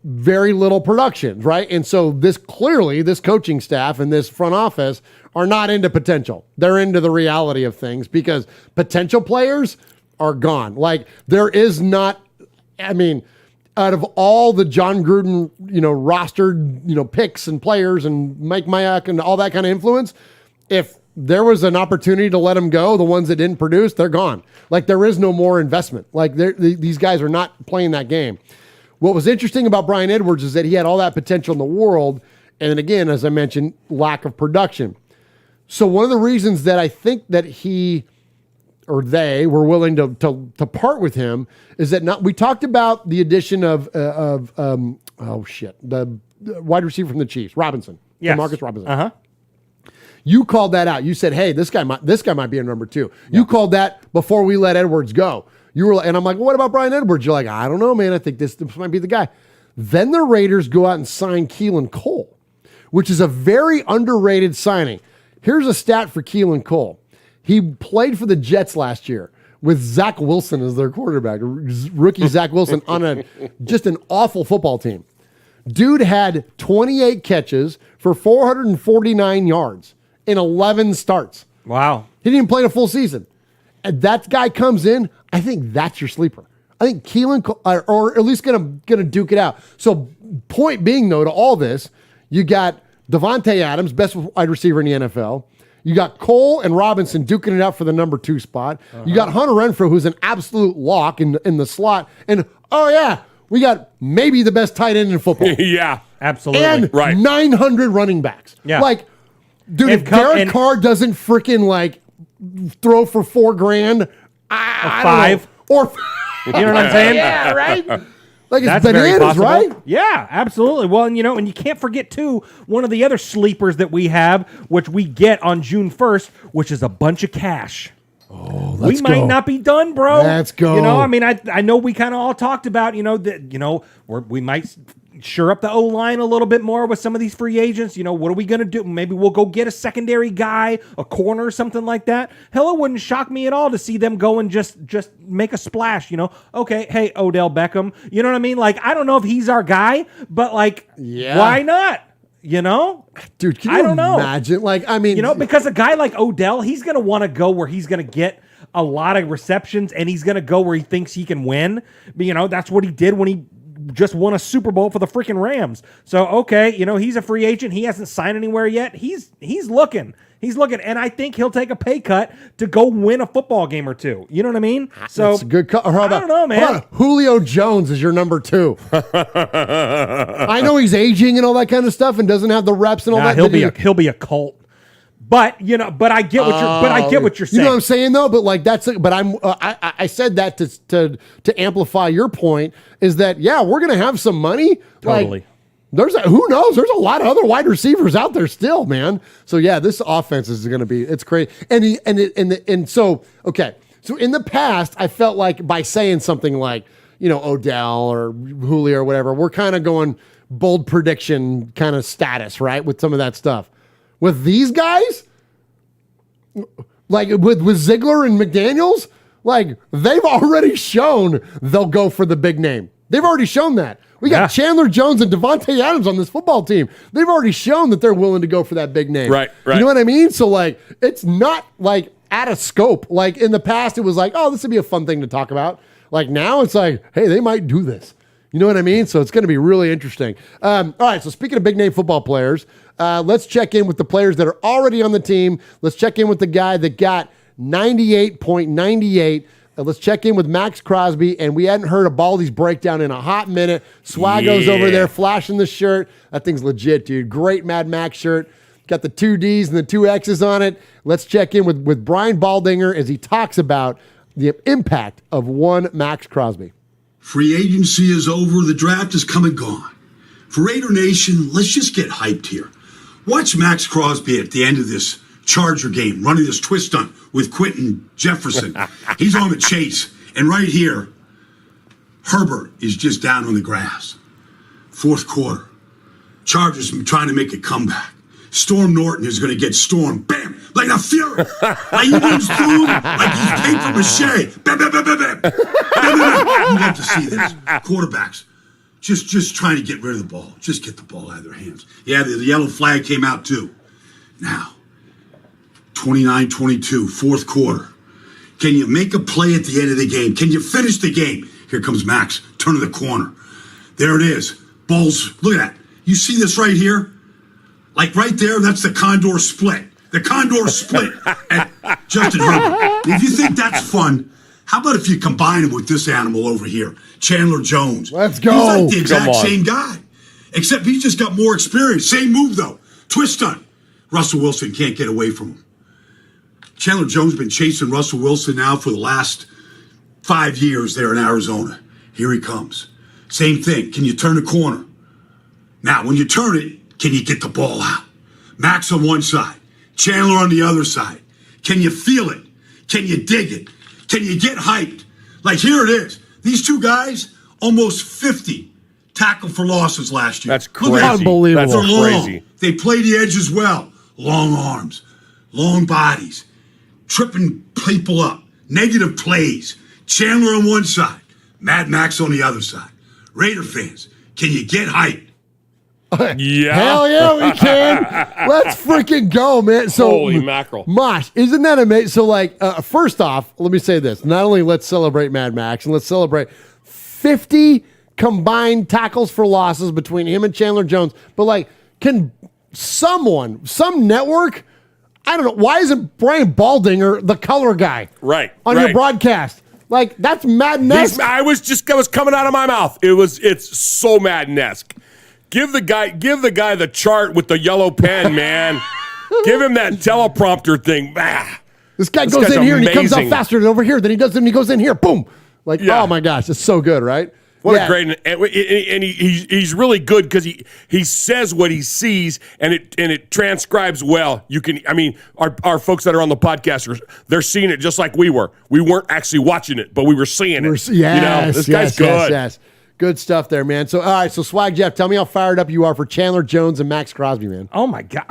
very little production, right? And so this coaching staff and this front office are not into potential. They're into the reality of things because potential players are gone. There is not, out of all the John Gruden, rostered, picks and players and Mike Mayock and all that kind of influence, if there was an opportunity to let them go, the ones that didn't produce, they're gone. There is no more investment. These guys are not playing that game. What was interesting about Brian Edwards is that he had all that potential in the world. And then again, as I mentioned, lack of production. So one of the reasons that I think that they were willing to part with him is that we talked about the addition of the wide receiver from the Chiefs, Robinson. Yes. Marcus Robinson. Uh-huh. You called that out. You said, hey, this guy might be a number 2. You called that before we let Edwards go. And I'm like, well, what about Brian Edwards? You're like, I don't know, man. I think this might be the guy. Then the Raiders go out and sign Keelan Cole, which is a very underrated signing. Here's a stat for Keelan Cole. He played for the Jets last year with Zach Wilson as their quarterback, rookie Zach Wilson on just an awful football team. Dude had 28 catches for 449 yards in 11 starts. Wow. He didn't even play a full season. that guy comes in, I think that's your sleeper. I think Keelan, or at least gonna duke it out. So point being, though, to all this, you got Devontae Adams, best wide receiver in the NFL. You got Cole and Robinson duking it out for the number 2 spot. You got Hunter Renfrow, who's an absolute lock in the slot. And, we got maybe the best tight end in football. Yeah, absolutely. And 900 running backs. Yeah. Like, dude, if Derek Carr doesn't freaking, throw for $4,000, I 5. Or you know what I'm saying? Yeah, right? Like, it's That's very bananas, possible. right? Yeah, absolutely. Well, and you can't forget, too, one of the other sleepers that we have, which we get on June 1st, which is a bunch of cash. Oh, we might not be done, bro. Let's go. I know we kind of all talked about, that, we might shore up the O-line a little bit more with some of these free agents. What are we going to do? Maybe we'll go get a secondary guy, a corner, something like that. Hell, it wouldn't shock me at all to see them go and just make a splash, Okay, hey, Odell Beckham. You know what I mean? I don't know if he's our guy, but, why not? Dude, can I you don't know. imagine? Because a guy like Odell, he's going to want to go where he's going to get a lot of receptions, and he's going to go where he thinks he can win. But, that's what he did when he just won a Super Bowl for the freaking Rams. So, okay, he's a free agent. He hasn't signed anywhere yet. He's looking. He's looking, and I think he'll take a pay cut to go win a football game or two. You know what I mean? So that's a good cut. I don't know, man. Julio Jones is your number 2. I know he's aging and all that kind of stuff, and doesn't have the reps and all that. He'll be a cult. But I get what you're saying. You know what I'm saying though. But I said that to amplify your point. Is that we're gonna have some money. Totally. Who knows? There's a lot of other wide receivers out there still, man. So this offense is going to be, it's crazy. So in the past, I felt like by saying something like, Odell or Julio or whatever, we're kind of going bold prediction kind of status, right? With some of that stuff. With these guys, with Ziegler and McDaniels, they've already shown they'll go for the big name. They've already shown that. We got Chandler Jones and Devontae Adams on this football team. They've already shown that they're willing to go for that big name. Right. You know what I mean? So, it's not, out of scope. In the past, it was this would be a fun thing to talk about. Now, it's hey, they might do this. You know what I mean? So, it's going to be really interesting. All right, so speaking of big name football players, let's check in with the players that are already on the team. Let's check in with the guy that got 98.98. Let's check in with Max Crosby, and we hadn't heard a Baldy's breakdown in a hot minute. Swaggo's over there flashing the shirt. That thing's legit, dude. Great Mad Max shirt. Got the 2 Ds and the 2 X's on it. Let's check in with Brian Baldinger as he talks about the impact of one Max Crosby. Free agency is over. The draft is come and gone. For Raider Nation, let's just get hyped here. Watch Max Crosby at the end of this Charger game, running this twist stunt with Quentin Jefferson. He's on the chase. And right here, Herbert is just down on the grass. 4th quarter. Chargers trying to make a comeback. Storm Norton is going to get stormed. Bam! Like a fury. Like he runs through him like he's paper mache. Bam, bam, bam, bam, bam. Bam, bam, bam. You love to see this. Quarterbacks just trying to get rid of the ball. Just get the ball out of their hands. Yeah, the yellow flag came out too. Now, 29-22, 4th quarter. Can you make a play at the end of the game? Can you finish the game? Here comes Max, turning the corner. There it is. Balls, look at that. You see this right here? Right there, that's the Condor split. The Condor split at Justin Herbert. If you think that's fun, how about if you combine him with this animal over here, Chandler Jones? Let's go. He's like the exact same guy, except he's just got more experience. Same move, though. Twist stunt. Russell Wilson can't get away from him. Chandler Jones has been chasing Russell Wilson now for the last 5 years there in Arizona. Here he comes. Same thing. Can you turn the corner? Now, when you turn it, can you get the ball out? Max on one side, Chandler on the other side. Can you feel it? Can you dig it? Can you get hyped? Here it is. These two guys, almost 50 tackle for losses last year. That's crazy. Unbelievable. They're long. Crazy. They play the edge as well. Long arms, long bodies. Tripping people up, negative plays. Chandler on one side, Mad Max on the other side. Raider fans, can you get hyped? Yeah. Hell yeah, we can. Let's freaking go, man. So, Holy mackerel. Mosh, isn't that amazing? So, like, first off, let me say this. Not only let's celebrate Mad Max, and let's celebrate 50 combined tackles for losses between him and Chandler Jones, but, like, can some network, I don't know, why isn't Brian Baldinger the color guy on your broadcast? Like, that's madness. I was coming out of my mouth. It's so Madden-esque. Give the guy the chart with the yellow pen, man. Give him that teleprompter thing. This guy goes in here and he comes out faster than over here than he does when he goes in here. Boom. Like, oh my gosh, it's so good, right? What a great, and he's really good because he says what he sees and it transcribes well. You can, I mean, our folks that are on the podcast, they're seeing it just like we were. We weren't actually watching it, but we were seeing it. Yes, this guy's good. Yes. Good stuff there, man. So, all right, so Swag Jeff, tell me how fired up you are for Chandler Jones and Max Crosby, man. Oh my God,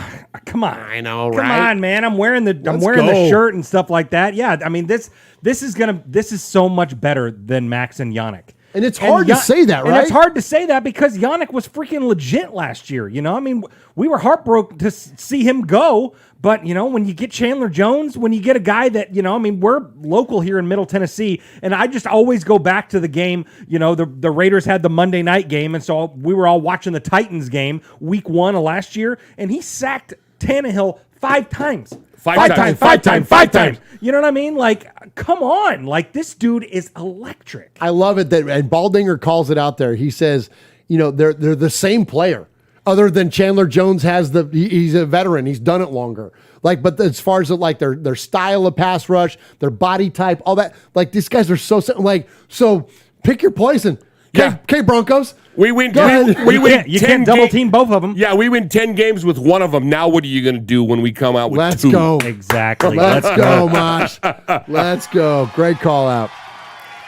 come on! I know, come right? on, man. I'm wearing the shirt and stuff like that. Yeah, I mean this is so much better than Max and Yannick. And it's hard to say that, right? And it's hard to say that because Yannick was freaking legit last year. You know, I mean, we were heartbroken to see him go. But, you know, when you get Chandler Jones, when you get a guy that, you know, I mean, we're local here in Middle Tennessee, and I just always go back to the game. You know, the Raiders had the Monday night game, and so we were all watching the Titans game week 1 of last year, and he sacked Tannehill 5 times. Five times. You know what I mean? Like, come on. Like, this dude is electric. I love it that, and Baldinger calls it out there. He says, you know, they're the same player. Other than Chandler Jones he's a veteran. He's done it longer. Like, but as far as like their style of pass rush, their body type, all that, like these guys are so pick your poison. Okay, Broncos. We win. You can't double team both of them. Yeah, we win 10 games with one of them. Now, what are you going to do when we come out with 2? Let's go. Exactly. Let's go, Mosh. Let's go. Great call out.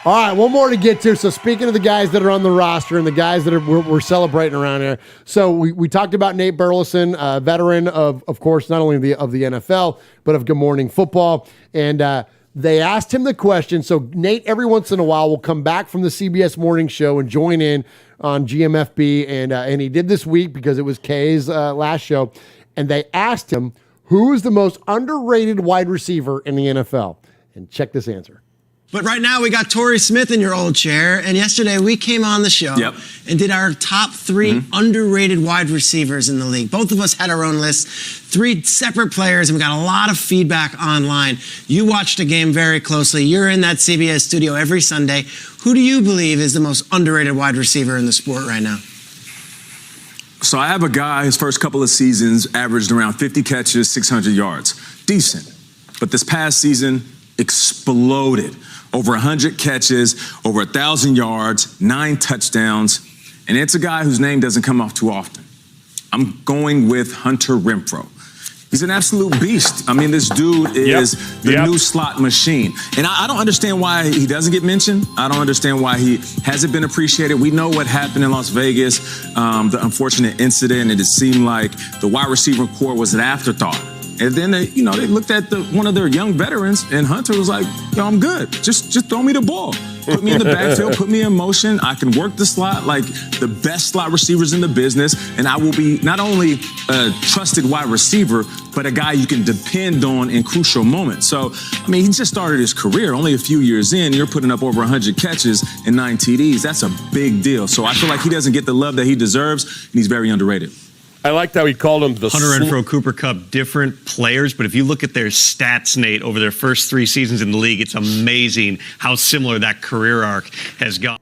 All right, one more to get to. So speaking of the guys that are on the roster and the guys that we're celebrating around here, so we talked about Nate Burleson, a veteran of course, not only of the NFL, but of Good Morning Football. And they asked him the question. So Nate, every once in a while, will come back from the CBS morning show and join in on GMFB. And he did this week because it was Kay's last show. And they asked him, who is the most underrated wide receiver in the NFL? And check this answer. But right now we got Torrey Smith in your old chair, and yesterday we came on the show and did our top 3 underrated wide receivers in the league. Both of us had our own list, 3 separate players, and we got a lot of feedback online. You watched the game very closely. You're in that CBS studio every Sunday. Who do you believe is the most underrated wide receiver in the sport right now? So I have a guy, his first couple of seasons averaged around 50 catches, 600 yards. Decent. But this past season, exploded. Over 100 catches, over 1,000 yards, 9 touchdowns. And it's a guy whose name doesn't come off too often. I'm going with Hunter Renfrow. He's an absolute beast. I mean, this dude is the new slot machine. And I don't understand why he doesn't get mentioned. I don't understand why he hasn't been appreciated. We know what happened in Las Vegas, the unfortunate incident, and it seemed like the wide receiver core was an afterthought. And then they looked at one of their young veterans, and Hunter was like, "Yo, I'm good. Just throw me the ball. Put me in the backfield. Put me in motion. I can work the slot like the best slot receivers in the business, and I will be not only a trusted wide receiver, but a guy you can depend on in crucial moments." So, I mean, he just started his career. Only a few years in, you're putting up over 100 catches and 9 TDs. That's a big deal. So I feel like he doesn't get the love that he deserves, and he's very underrated. I liked how he called him the Hunter Renfrow, Cooper Kupp, different players, but if you look at their stats, Nate, over their first 3 seasons in the league, it's amazing how similar that career arc has gone.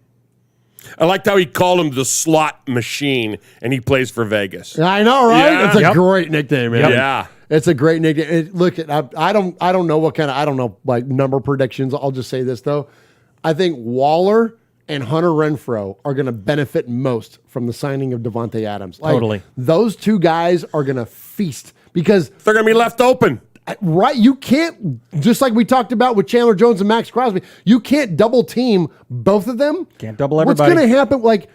I liked how he called him the slot machine, and he plays for Vegas. I know, right? Yeah. It's a great nickname, man. Yeah. It's a great nickname. Look, I don't know what kind of, like number predictions. I'll just say this, though. I think Waller and Hunter Renfrow are going to benefit most from the signing of Devontae Adams. Like, Totally. Those 2 guys are going to feast because they're going to be left open. Right. You can't, just like we talked about with Chandler Jones and Max Crosby, you can't double team both of them. Can't double everybody. What's going to happen? Like,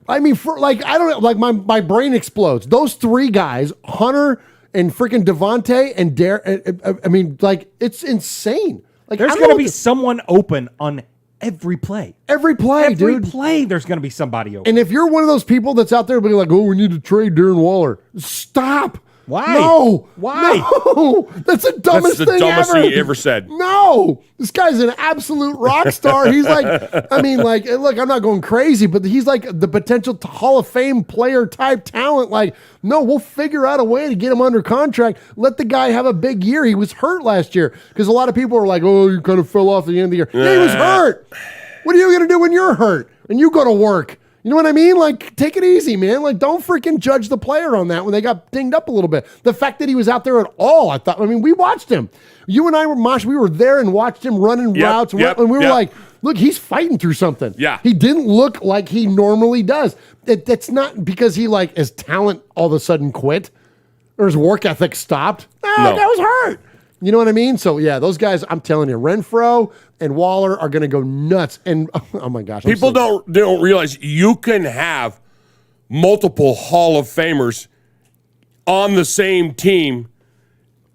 I mean, I don't know, like my brain explodes. Those 3 guys, Hunter and freaking Devontae and I mean, like, it's insane. Like, there's going to be someone open on Every play. Every play, Every dude. play, there's going to be somebody open. And if you're one of those people that's out there being like, oh, we need to trade Darren Waller, stop. Why? No. Why? No. That's the dumbest That's the thing dumbest ever. thing you ever said. No. This guy's an absolute rock star. He's like, I mean, like, look, I'm not going crazy, but he's like the potential Hall of Fame player type talent. Like, no, we'll figure out a way to get him under contract. Let the guy have a big year. He was hurt last year because a lot of people were like, oh, you kind of fell off at the end of the year. Yeah, he was hurt. What are you going to do when you're hurt and you go to work? You know what I mean? Like, take it easy, man. Like, don't freaking judge the player on that when they got dinged up a little bit. The fact that he was out there at all, I mean, we watched him. You and I were, Mosh, we were there and watched him running routes. And we were like, look, he's fighting through something. Yeah. He didn't look like he normally does. That's not because he, like, his talent all of a sudden quit or his work ethic stopped. No, that was hurt. You know what I mean? So, yeah, those guys, I'm telling you, Renfro and Waller are going to go nuts. And, oh, my gosh. People don't realize you can have multiple Hall of Famers on the same team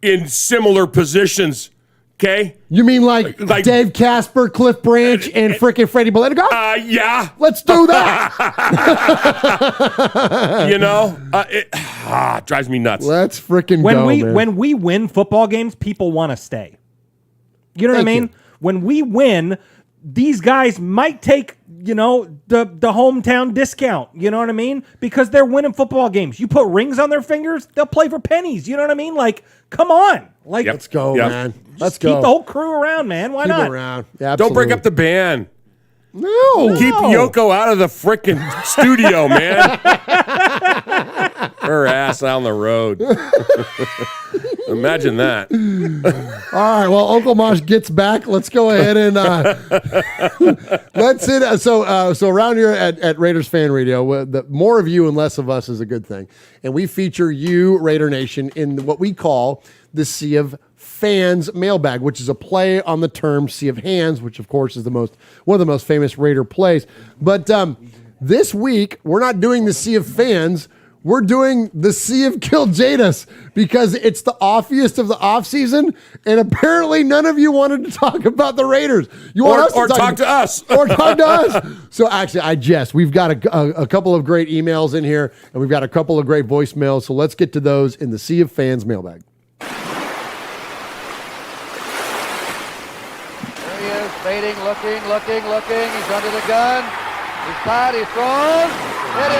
in similar positions, okay? You mean like Dave Casper, Cliff Branch, and frickin' Freddie Bledsoe? Yeah. Let's do that. You know? It drives me nuts. Let's frickin' when go, we man. when we win football games, people want to stay. You know what I Thank mean? you. When we win, these guys might take, you know, the hometown discount. You know what I mean? Because they're winning football games. You put rings on their fingers, they'll play for pennies. You know what I mean? Like, come on. Like, Let's go, man. Let's keep go. the whole crew around, man. Why Keep not? it around. Yeah, Don't break absolutely. up the band. No. Keep Yoko out of the frickin' studio, man. Her ass on the road. Imagine that. All right. Well, Uncle Mosh gets back. Let's go ahead and let's hit. So around here at Raiders Fan Radio, the more of you and less of us is a good thing, and we feature you, Raider Nation, in what we call the Sea of Fans mailbag, which is a play on the term Sea of Hands, which of course is one of the most famous Raider plays. But this week we're not doing the Sea of Fans. We're doing the Sea of Kill Jadis because it's the offiest of the offseason, and apparently none of you wanted to talk about the Raiders. You want us to talk to us. Or talk to us. So actually, I jest. We've got a couple of great emails in here, and we've got a couple of great voicemails. So let's get to those in the Sea of Fans mailbag. There he is, baiting, looking. He's under the gun. He's caught, he throws. It is.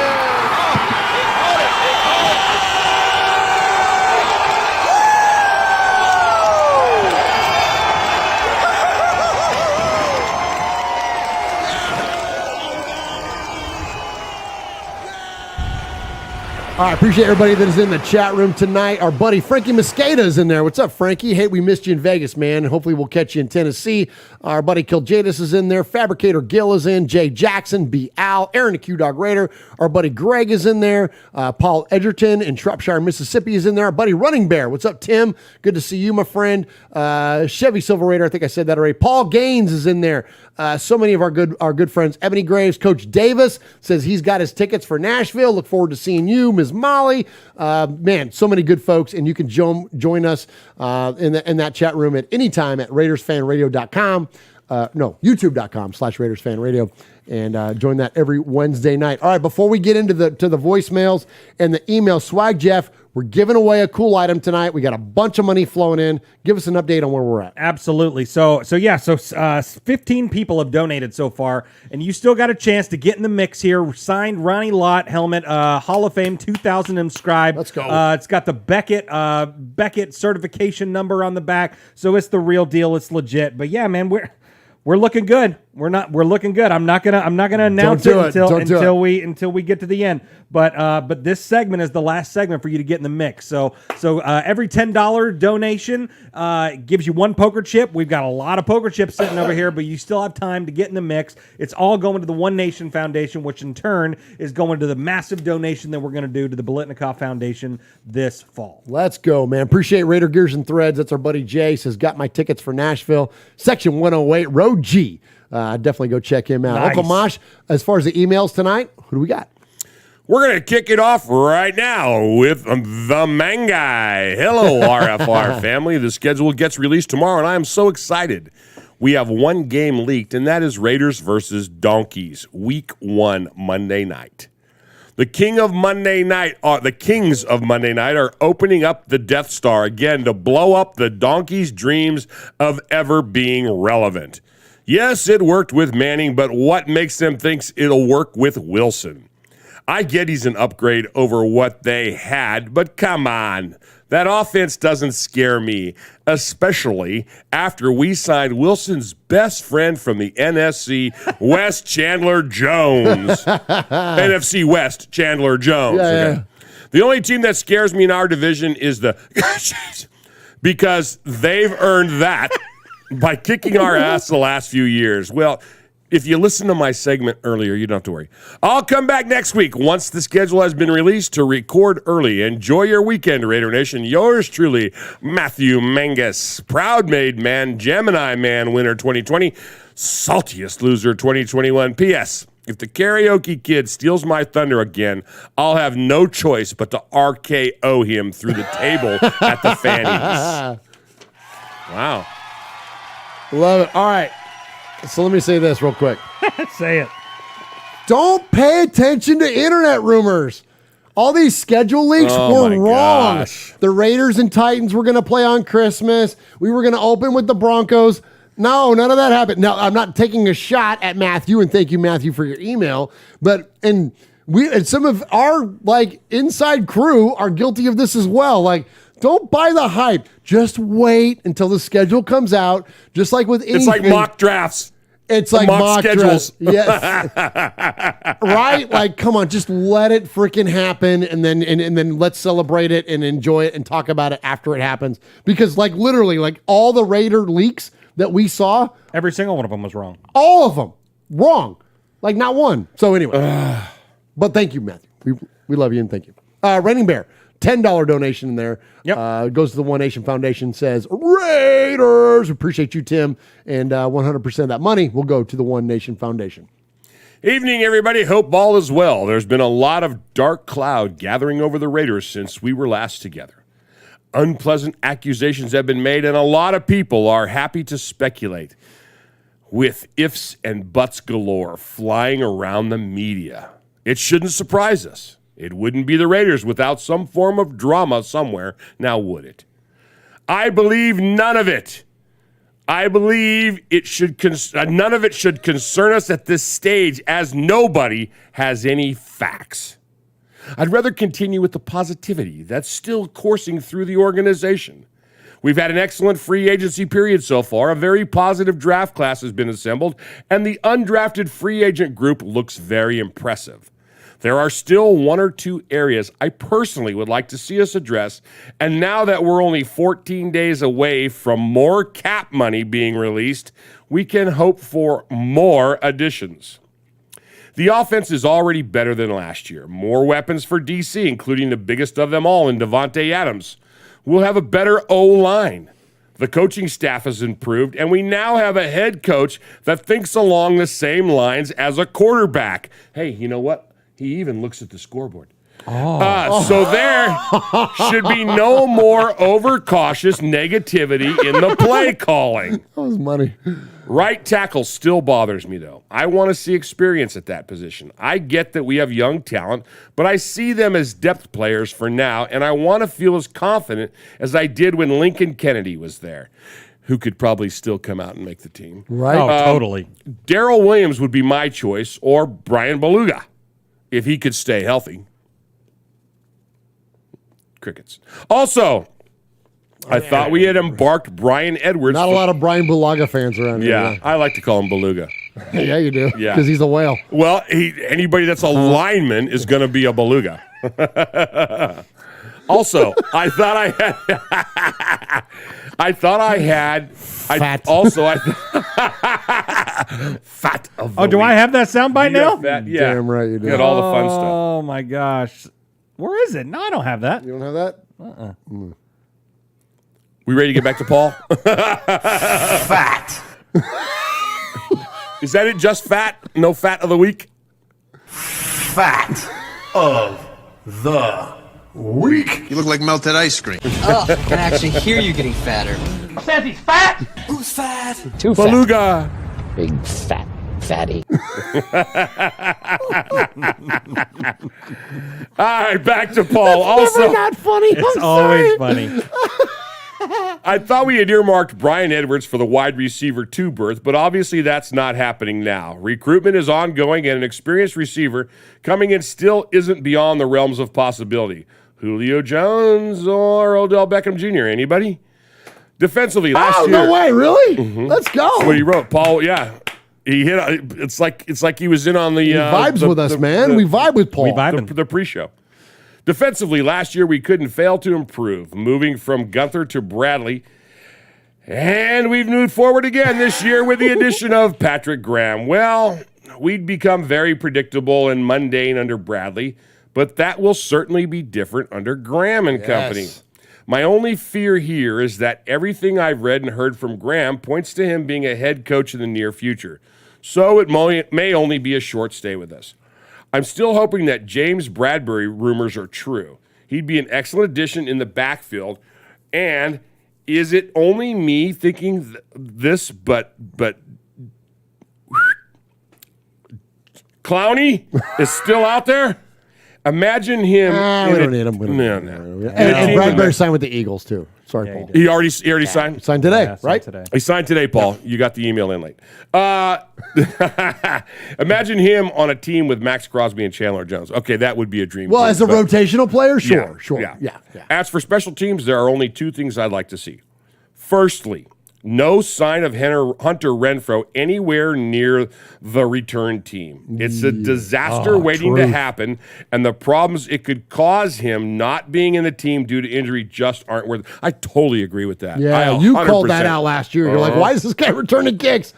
All right, appreciate everybody that is in the chat room tonight. Our buddy Frankie Mosqueda is in there. What's up, Frankie? Hey, we missed you in Vegas, man. Hopefully we'll catch you in Tennessee. Our buddy Kiljadis is in there. Fabricator Gill is in. Jay Jackson, B. Al, Aaron the Q-Dog Raider. Our buddy Greg is in there. Paul Edgerton in Shropshire, Mississippi is in there. Our buddy Running Bear. What's up, Tim? Good to see you, my friend. Chevy Silver Raider, I think I said that already. Paul Gaines is in there. So many of our good friends. Ebony Graves, Coach Davis says he's got his tickets for Nashville. Look forward to seeing you, Ms. Molly. Man, so many good folks, and you can join us in that chat room at any time at RaidersFanRadio.com. YouTube.com/RaidersFanRadio, and join that every Wednesday night. All right, before we get into the voicemails and the email, Swag Jeff, we're giving away a cool item tonight. We got a bunch of money flowing in. Give us an update on where we're at. Absolutely. So 15 people have donated so far, and you still got a chance to get in the mix here. Signed Ronnie Lott helmet, Hall of Fame 2000 inscribed. Let's go. It's got the Beckett certification number on the back, so it's the real deal. It's legit. But yeah, man, we're looking good. We're looking good. I'm not gonna announce it until we get to the end. But this segment is the last segment for you to get in the mix. So every $10 donation gives you one poker chip. We've got a lot of poker chips sitting over here, but you still have time to get in the mix. It's all going to the One Nation Foundation, which in turn is going to the massive donation that we're going to do to the Bolitnikoff Foundation this fall. Let's go, man. Appreciate Raider Gears and Threads. That's our buddy Jay. Says, got my tickets for Nashville. Section 108, Row G. Definitely go check him out. Nice. Uncle Mosh, as far as the emails tonight, who do we got? We're going to kick it off right now with the Manguy. Hello, RFR family. The schedule gets released tomorrow, and I am so excited. We have one game leaked, and that is Raiders versus Donkeys, Week 1, Monday night. The Kings of Monday night are opening up the Death Star again to blow up the Donkeys' dreams of ever being relevant. Yes, it worked with Manning, but what makes them think it'll work with Wilson? I get he's an upgrade over what they had, but come on. That offense doesn't scare me, especially after we signed Wilson's best friend from the NFC West, Chandler Jones. NFC West, Chandler Jones. Yeah. The only team that scares me in our division is the because they've earned that by kicking our ass the last few years. Well, if you listen to my segment earlier, you don't have to worry. I'll come back next week once the schedule has been released to record early. Enjoy your weekend, Raider Nation. Yours truly, Matthew Mangus, proud made man, Gemini man winner 2020, saltiest loser 2021. P.S. If the karaoke kid steals my thunder again, I'll have no choice but to RKO him through the table at the Fannies. Wow. Love it. All right. So let me say this real quick. Say it. Don't pay attention to internet rumors. All these schedule leaks were wrong. Gosh. The Raiders and Titans were going to play on Christmas. We were going to open with the Broncos. No, none of that happened. Now, I'm not taking a shot at Matthew, and thank you, Matthew, for your email. But and some of our inside crew are guilty of this as well. Don't buy the hype. Just wait until the schedule comes out. Just like with anything. It's like mock drafts. It's like mock schedules. Yes. Right? Come on, just let it freaking happen and then let's celebrate it and enjoy it and talk about it after it happens. Because literally, all the Raider leaks that we saw. Every single one of them was wrong. All of them. Wrong. Not one. So anyway. But thank you, Matthew. We love you and thank you. Raining Bear. $10 donation in there. Yep. Goes to the One Nation Foundation, says, Raiders. Appreciate you, Tim. And 100% of that money will go to the One Nation Foundation. Evening, everybody. Hope all is well. There's been a lot of dark cloud gathering over the Raiders since we were last together. Unpleasant accusations have been made, and a lot of people are happy to speculate with ifs and buts galore flying around the media. It shouldn't surprise us. It wouldn't be the Raiders without some form of drama somewhere, now would it? I believe none of it. I believe none of it should concern us at this stage, as nobody has any facts. I'd rather continue with the positivity that's still coursing through the organization. We've had an excellent free agency period so far. A very positive draft class has been assembled, and the undrafted free agent group looks very impressive. There are still one or two areas I personally would like to see us address, and now that we're only 14 days away from more cap money being released, we can hope for more additions. The offense is already better than last year. More weapons for DC, including the biggest of them all in Davante Adams. We'll have a better O-line. The coaching staff has improved, and we now have a head coach that thinks along the same lines as a quarterback. Hey, you know what? He even looks at the scoreboard. So there should be no more overcautious negativity in the play calling. That was money. Right tackle still bothers me, though. I want to see experience at that position. I get that we have young talent, but I see them as depth players for now, and I want to feel as confident as I did when Lincoln Kennedy was there, who could probably still come out and make the team. Right. Totally. Darrell Williams would be my choice, or Brian Beluga, if he could stay healthy. Crickets. Also, I thought we had embarked Brian Edwards. Not a lot of Brian Beluga fans around here. Yeah, I like to call him Beluga. Yeah, you do. Yeah. Because he's a whale. Well, anybody that's a lineman is going to be a Beluga. Also, I thought I had fat. Fat of the Oh, do week. I have that soundbite now? Fat, yeah. Damn right you do. You got all the fun stuff. Oh my gosh. Where is it? No, I don't have that. You don't have that? We ready to get back to Paul? Fat. Is that it? Just fat? No fat of the week? Fat of the week. You look like melted ice cream. Oh, I can actually hear you getting fatter. Says he's fat. Who's fat? Too Beluga. Big fat fatty. All right, back to Paul. Also, Never not funny. It's I'm always sorry. funny. I thought we had earmarked Brian Edwards for the wide receiver 2 berth, but obviously that's not happening now. Recruitment is ongoing, and an experienced receiver coming in still isn't beyond the realms of possibility. Julio Jones or Odell Beckham Jr.? Anybody? Defensively, last year. No way, really? Let's go. That's what he wrote. Paul, yeah. He hit. It's like he was in on the. He vibes with us, man. We vibe with Paul. We vibe. The pre-show. Defensively, last year we couldn't fail to improve, moving from Gunther to Bradley. And we've moved forward again this year with the addition of Patrick Graham. Well, we'd become very predictable and mundane under Bradley, but that will certainly be different under Graham and company. My only fear here is that everything I've read and heard from Graham points to him being a head coach in the near future. So it may only be a short stay with us. I'm still hoping that James Bradbury rumors are true. He'd be an excellent addition in the backfield. And is it only me thinking this, but Clowney is still out there? Imagine him. We don't need him. And Bradbury signed with the Eagles, too. Sorry, Paul. He already signed? Signed today, Yeah, right? today. He signed today, Paul. You got the email in late. Imagine him on a team with Max Crosby and Chandler Jones. Okay, that would be a dream. Well, team, as a but- rotational player, sure. Yeah. As for special teams, there are only 2 things I'd like to see. Firstly, no sign of Hunter Renfrow anywhere near the return team. It's a disaster waiting to happen, and the problems it could cause him not being in the team due to injury just aren't worth it. I totally agree with that. Yeah, you called that out last year. You're like, why is this guy returning kicks?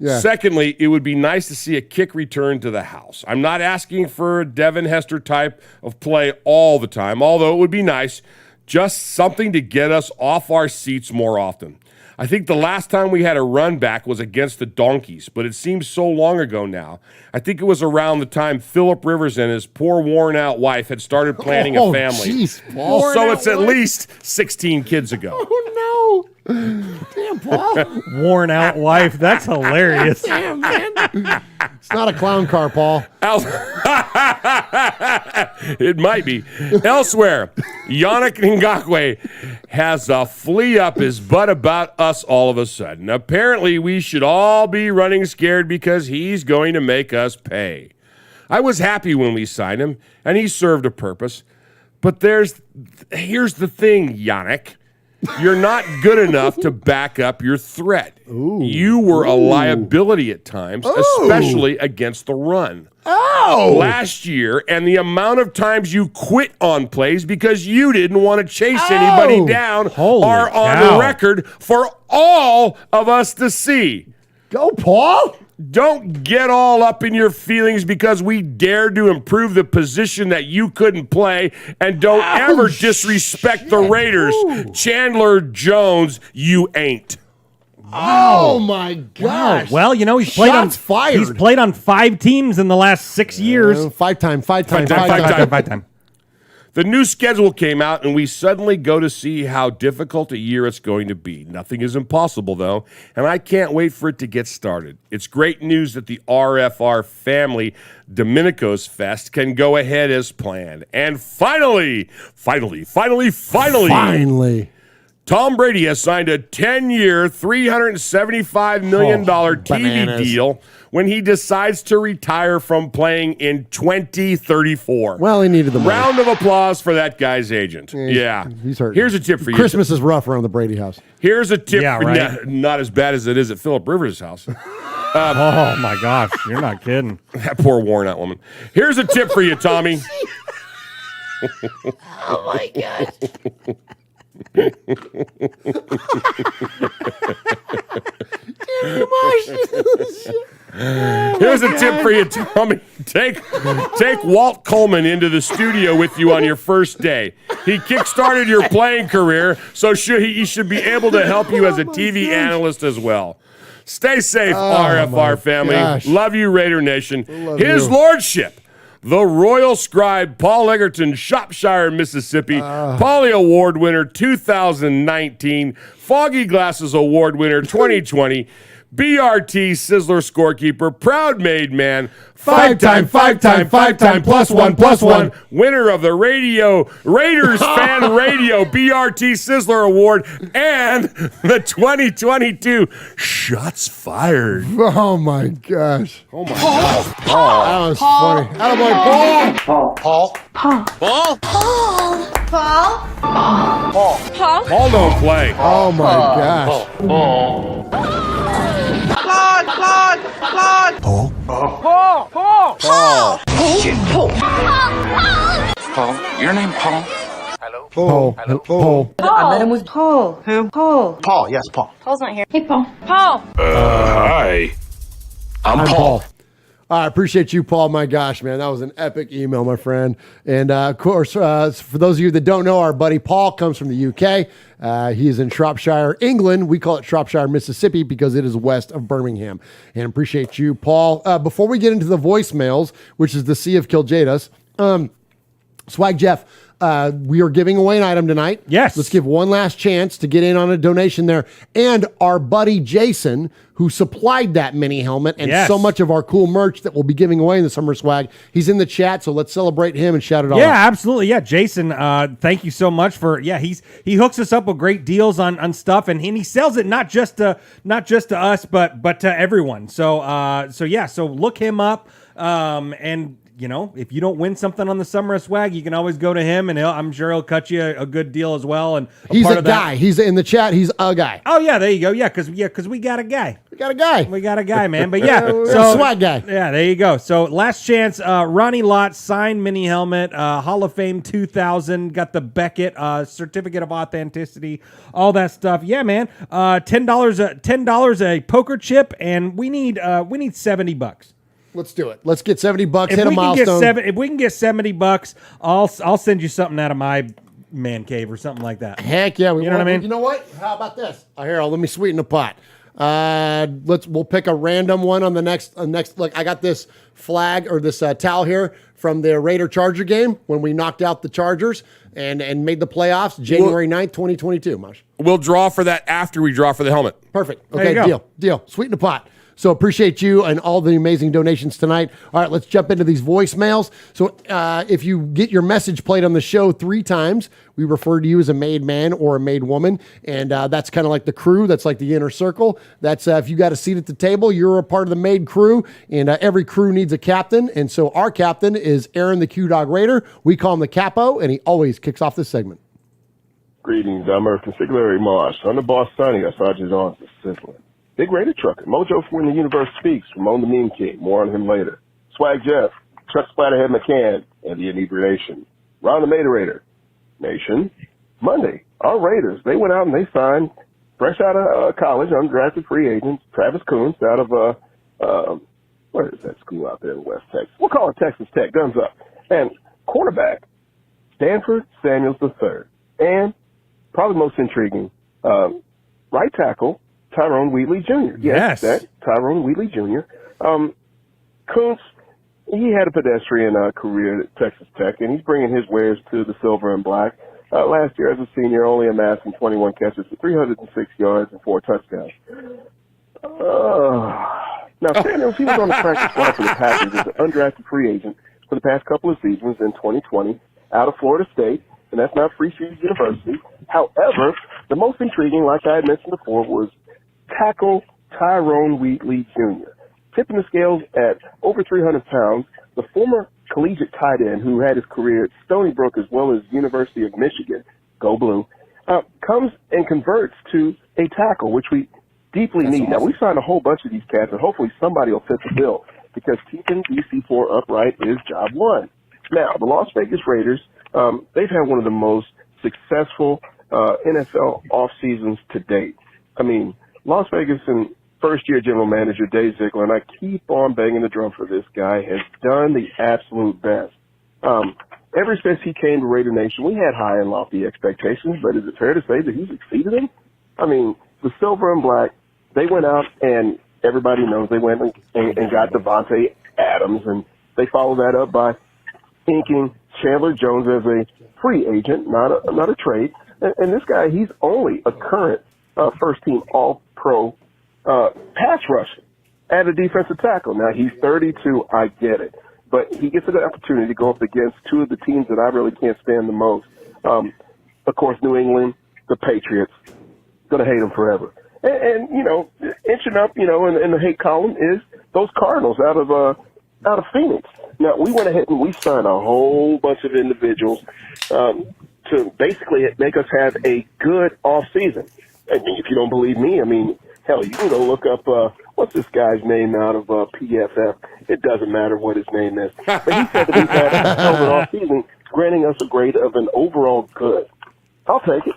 Yeah. Secondly, it would be nice to see a kick return to the house. I'm not asking for a Devin Hester type of play all the time, although it would be nice, just something to get us off our seats more often. I think the last time we had a run back was against the Donkeys, but it seems so long ago now. I think it was around the time Phillip Rivers and his poor worn-out wife had started planning a family. Jeez, Paul. So it's at least 16 kids ago. Oh, no. Damn, Paul. Worn out wife. That's hilarious. Damn, man. It's not a clown car, Paul. It might be. Elsewhere, Yannick Ngakoue has a flea up his butt about us all of a sudden. Apparently, we should all be running scared because he's going to make us pay. I was happy when we signed him, and he served a purpose. But here's the thing, Yannick. You're not good enough to back up your threat. You were a liability at times, especially against the run. Last year, and the amount of times you quit on plays because you didn't want to chase anybody down are on the record for all of us to see. Go, Paul. Don't get all up in your feelings because we dared to improve the position that you couldn't play, and don't ever disrespect the Raiders. Chandler Jones, you ain't. Oh my gosh! Well, you know he's played Shots fired. He's played on 5 teams in the last 6 years. Five time. The new schedule came out, and we suddenly go to see how difficult a year it's going to be. Nothing is impossible, though, and I can't wait for it to get started. It's great news that the RFR family Dominico's Fest can go ahead as planned. And finally, Tom Brady has signed a 10-year, $375 million TV deal when he decides to retire from playing in 2034. Well, he needed the money. Round of applause for that guy's agent. Yeah. He's hurt. Here's a tip for you. Christmas is rough around the Brady house. Here's a tip. Yeah, right. Not as bad as it is at Phillip Rivers' house. Oh, my gosh. You're not kidding. That poor worn-out woman. Here's a tip for you, Tommy. Oh, my God. Here's a tip for you, Tommy. Take Walt Coleman into the studio with you on your first day. He kickstarted your playing career, so he should be able to help you as a TV analyst as well. Stay safe, RFR family. gosh. Love you, Raider Nation. Love His you. Lordship, the Royal Scribe Paul Egerton, Shropshire, Mississippi, Polly Award winner 2019, Foggy Glasses Award winner 2020, BRT Sizzler scorekeeper, proud made man, five-time +1 winner of the Raiders Fan Radio BRT Sizzler Award and the 2022 Shots Fired. Oh my gosh. Oh my gosh. That was funny. Attaboy, Paul. Paul. Paul don't play. Oh my gosh. Paul, your name Paul? Paul. I met him with Paul. Who? Paul. Paul, yes, Paul. Paul's not here. Hey, Paul. Paul. Hi. I'm Paul. I appreciate you, Paul. My gosh, man, that was an epic email, my friend. And of course, for those of you that don't know, our buddy Paul comes from the UK. He is in Shropshire, England. We call it Shropshire, Mississippi, because it is west of Birmingham. And appreciate you, Paul. Before we get into the voicemails, which is the Sea of Kiljadas, Swag Jeff, we are giving away an item tonight. Yes. Let's give one last chance to get in on a donation there. And our buddy Jason, who supplied that mini helmet and so much of our cool merch that we'll be giving away in the Summer Swag, he's in the chat, so let's celebrate him and shout it all out. Yeah, absolutely. Yeah, Jason, thank you so much for, he hooks us up with great deals on stuff, and he sells it not just to us, but to everyone. So look him up, and you know, if you don't win something on the Summer of Swag, you can always go to him, and I'm sure he'll cut you a good deal as well. And he's a guy. He's in the chat. He's a guy. Oh yeah, there you go. Yeah, because we got a guy. We got a guy, man. But yeah, so swag guy. Yeah, there you go. So last chance, Ronnie Lott signed mini helmet, Hall of Fame 2000, got the Beckett certificate of authenticity, all that stuff. Yeah, man. $10 a poker chip, and we need $70. Let's do it. Let's get $70. Hit a milestone. If we can get $70, I'll send you something out of my man cave or something like that. Heck yeah. You know what I mean? You know what? How about this? Here, let me sweeten the pot. We'll pick a random one on the next. Look, I got this flag or this towel here from the Raider Charger game when we knocked out the Chargers and made the playoffs January 9th, 2022. Mosh. We'll draw for that after we draw for the helmet. Perfect. Okay, deal. Sweeten the pot. So appreciate you and all the amazing donations tonight. All right, let's jump into these voicemails. So if you get your message played on the show 3 times, we refer to you as a made man or a made woman. And that's kind of like the crew. That's like the inner circle. That's if you got a seat at the table, you're a part of the made crew. And every crew needs a captain. And so our captain is Aaron the Q-Dog Raider. We call him the Capo, and he always kicks off this segment. Greetings, I'm Earth Consigliere Marsh. I'm the boss Sonny. I Sergeant Arms for Sizzling. Big Raider Trucker, Mojo from When the Universe Speaks, Ramon the Meme King, more on him later. Swag Jeff, Chuck Splatterhead McCann, and the Inebriation. Ron the Materator Nation. Monday, our Raiders, they went out and they signed, fresh out of college, undrafted free agents, Travis Coons out of, where is that school out there in West Texas? We'll call it Texas Tech, guns up. And quarterback, Stanford Samuels III. And probably most intriguing, right tackle, Tyrone Wheatley Jr. Yes. That Tyrone Wheatley Jr. Kuntz, he had a pedestrian career at Texas Tech, and he's bringing his wares to the silver and black. Last year as a senior, only amassing 21 catches for 306 yards and 4 touchdowns. Now, Samuels, he was on the practice squad for the Packers as an undrafted free agent for the past couple of seasons in 2020 out of Florida State, and that's not Free Shoes University. However, the most intriguing, like I had mentioned before, was tackle Tyrone Wheatley Jr. Tipping the scales at over 300 pounds, the former collegiate tight end who had his career at Stony Brook as well as University of Michigan, go blue, comes and converts to a tackle, which we deeply need. Awesome. Now, we signed a whole bunch of these cats, and hopefully somebody will fit the bill because keeping DC4 upright is job one. Now, the Las Vegas Raiders, they've had one of the most successful NFL off seasons to date. I mean, Las Vegas and first-year general manager Dave Ziegler, and I keep on banging the drum for this guy, has done the absolute best. Ever since he came to Raider Nation, we had high and lofty expectations, but is it fair to say that he's exceeded them? I mean, the silver and black, they went out and everybody knows they went and got Devontae Adams, and they followed that up by inking Chandler Jones as a free agent, not a trade. And this guy, he's only a current first-team All-Pro pass rusher at a defensive tackle. Now, he's 32. I get it. But he gets an opportunity to go up against two of the teams that I really can't stand the most. Of course, New England, the Patriots. Going to hate them forever. And inching up, in the hate column is those Cardinals out of Phoenix. Now, we went ahead and we signed a whole bunch of individuals to basically make us have a good off season. I mean, if you don't believe me, I mean, hell, you can go look up what's this guy's name out of PFF. It doesn't matter what his name is. But he said that he's had a hell of an off season, granting us a grade of an overall good. I'll take it.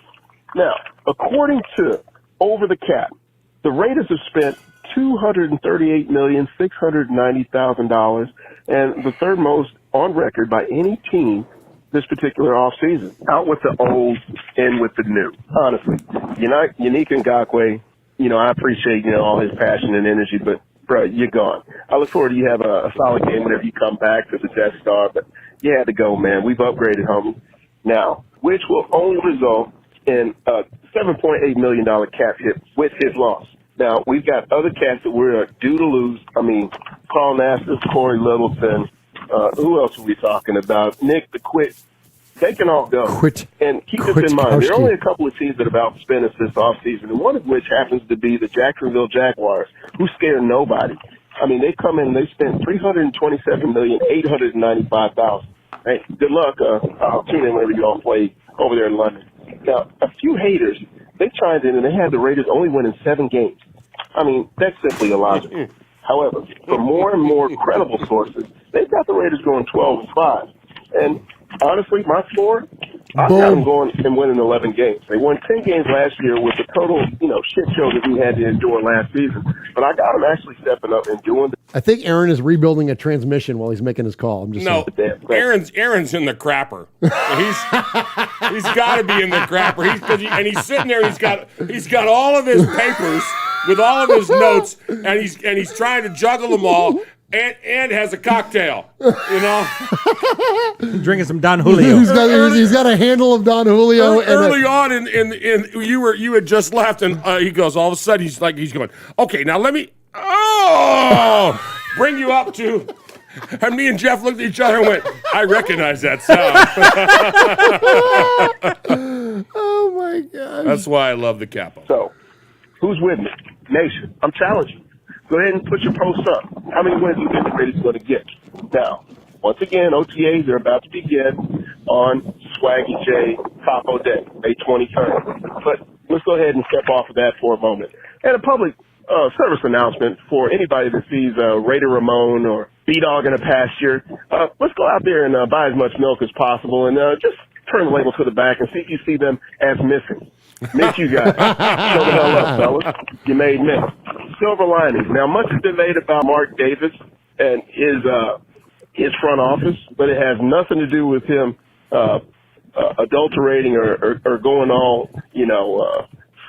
Now, according to Over the Cap, the Raiders have spent $238,690,000, and the third most on record by any team this particular offseason. Out with the old, in with the new. Honestly, Unique Ngakoue, I appreciate, all his passion and energy, but, bro, you're gone. I look forward to you have a solid game whenever you come back to the Death Star, but you had to go, man. We've upgraded, homie. Now, which will only result in a $7.8 million cap hit with his loss. Now, we've got other cats that we're due to lose. I mean, Carl Nassif, Corey Littleton, who else are we talking about? Nick the Quit. They can all go. And keep this in mind. There are only a couple of teams that have outspent us this offseason, and one of which happens to be the Jacksonville Jaguars, who scare nobody. I mean, they come in and they spent $327,895,000. Hey, good luck. I'll tune in whenever you all play over there in London. Now, a few haters, they chimed in and they had the Raiders only winning 7 games. I mean, that's simply illogical. However, from more and more credible sources, they've got the Raiders going 12-5. And honestly, my score, I've got them going and winning 11 games. They won 10 games last year with the total, shit show that we had to endure last season. But I got them actually stepping up and doing I think Aaron is rebuilding a transmission while he's making his call. I'm just saying. Aaron's in the crapper. He's got to be in the crapper. He's sitting there. He's got all of his papers with all of his notes, and he's trying to juggle them all. And has a cocktail, drinking some Don Julio. He's got a handle of Don Julio. Early on, in you had just left, and he goes. All of a sudden, he's going. Okay, now let me. Bring you up to. And me and Jeff looked at each other and went, I recognize that sound. Oh my God! That's why I love the capo. So, who's with me, Nation? I'm challenging. Go ahead and put your posts up. How many wins do you think the Raiders going to get? Now, once again, OTAs are about to begin on Swaggy J Capo Day, May 23rd. But let's go ahead and step off of that for a moment. And a public service announcement for anybody that sees Raider Ramon or B-Dog in a pasture. Let's go out there and buy as much milk as possible and just turn the label to the back and see if you see them as missing. Miss you guys. Show the hell up, fellas. You made miss. Silver linings. Now, much is been made about Mark Davis and his front office, but it has nothing to do with him adulterating or going all,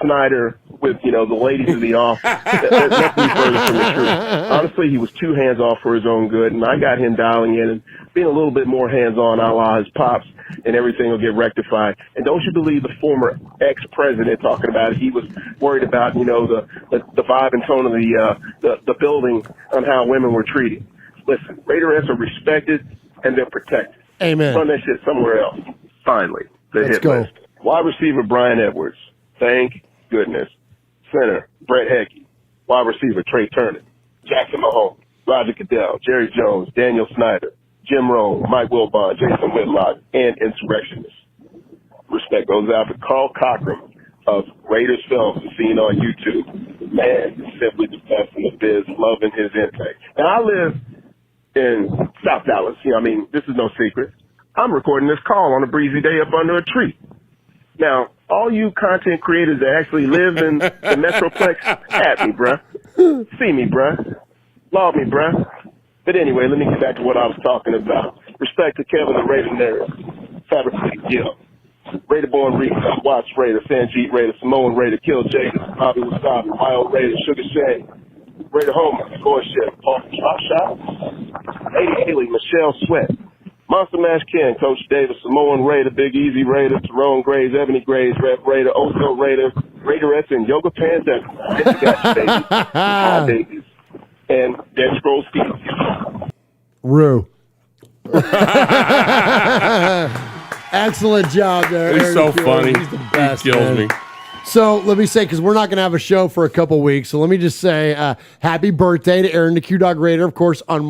Snyder with, the ladies of the office. That's nothing further from the truth. Honestly, he was too hands-off for his own good, and I got him dialing in and being a little bit more hands-on a la his pops, and everything will get rectified. And don't you believe the former ex-president talking about it? He was worried about, the vibe and tone of the building on how women were treated. Listen, Raiderettes are respected, and they're protected. Amen. Run that shit somewhere else. Finally, the Let's hit go. list. Wide receiver Brian Edwards. Thank goodness. Center, Brett Hickey. Wide receiver, Trey Turner. Jackson Mahomes, Roger Goodell, Jerry Jones, Daniel Snyder, Jim Rome, Mike Wilbon, Jason Whitlock, and Insurrectionists. Respect goes out to Carl Cochran of Raiders Films, seen on YouTube. Man, simply the best in the biz, loving his intake. And I live in South Dallas. This is no secret. I'm recording this call on a breezy day up under a tree. Now, all you content creators that actually live in the Metroplex, at me, bruh. See me, bruh. Love me, bruh. But anyway, let me get back to what I was talking about. Respect to Kevin the Raider Nerd, Fabricated Gill, Raider-born Reed, Watts Raider, Sanjeet Raider, Samoan Raider, Kill Jada, Bobby Wasabi, Wild Raider, Sugar Shane, Raider Homer, Score Ship, Paul Chop Shop, Lady Haley, Michelle Sweat, Monster Mash Ken, Coach Davis, Samoan Raider, Big Easy Raider, Tyrone Graves, Ebony Graves, Rep Raider, Oso Raider, Raiderette, and Yoga Pants. And got you, baby. Hi, Davis. And Dead Scroll Steve. Rue. Excellent job there. He's Aaron so Keeler. funny. He's the best, He kills man. me. So let me say, because we're not going to have a show for a couple weeks, so let me just say happy birthday to Aaron the Q-Dog Raider, of course, on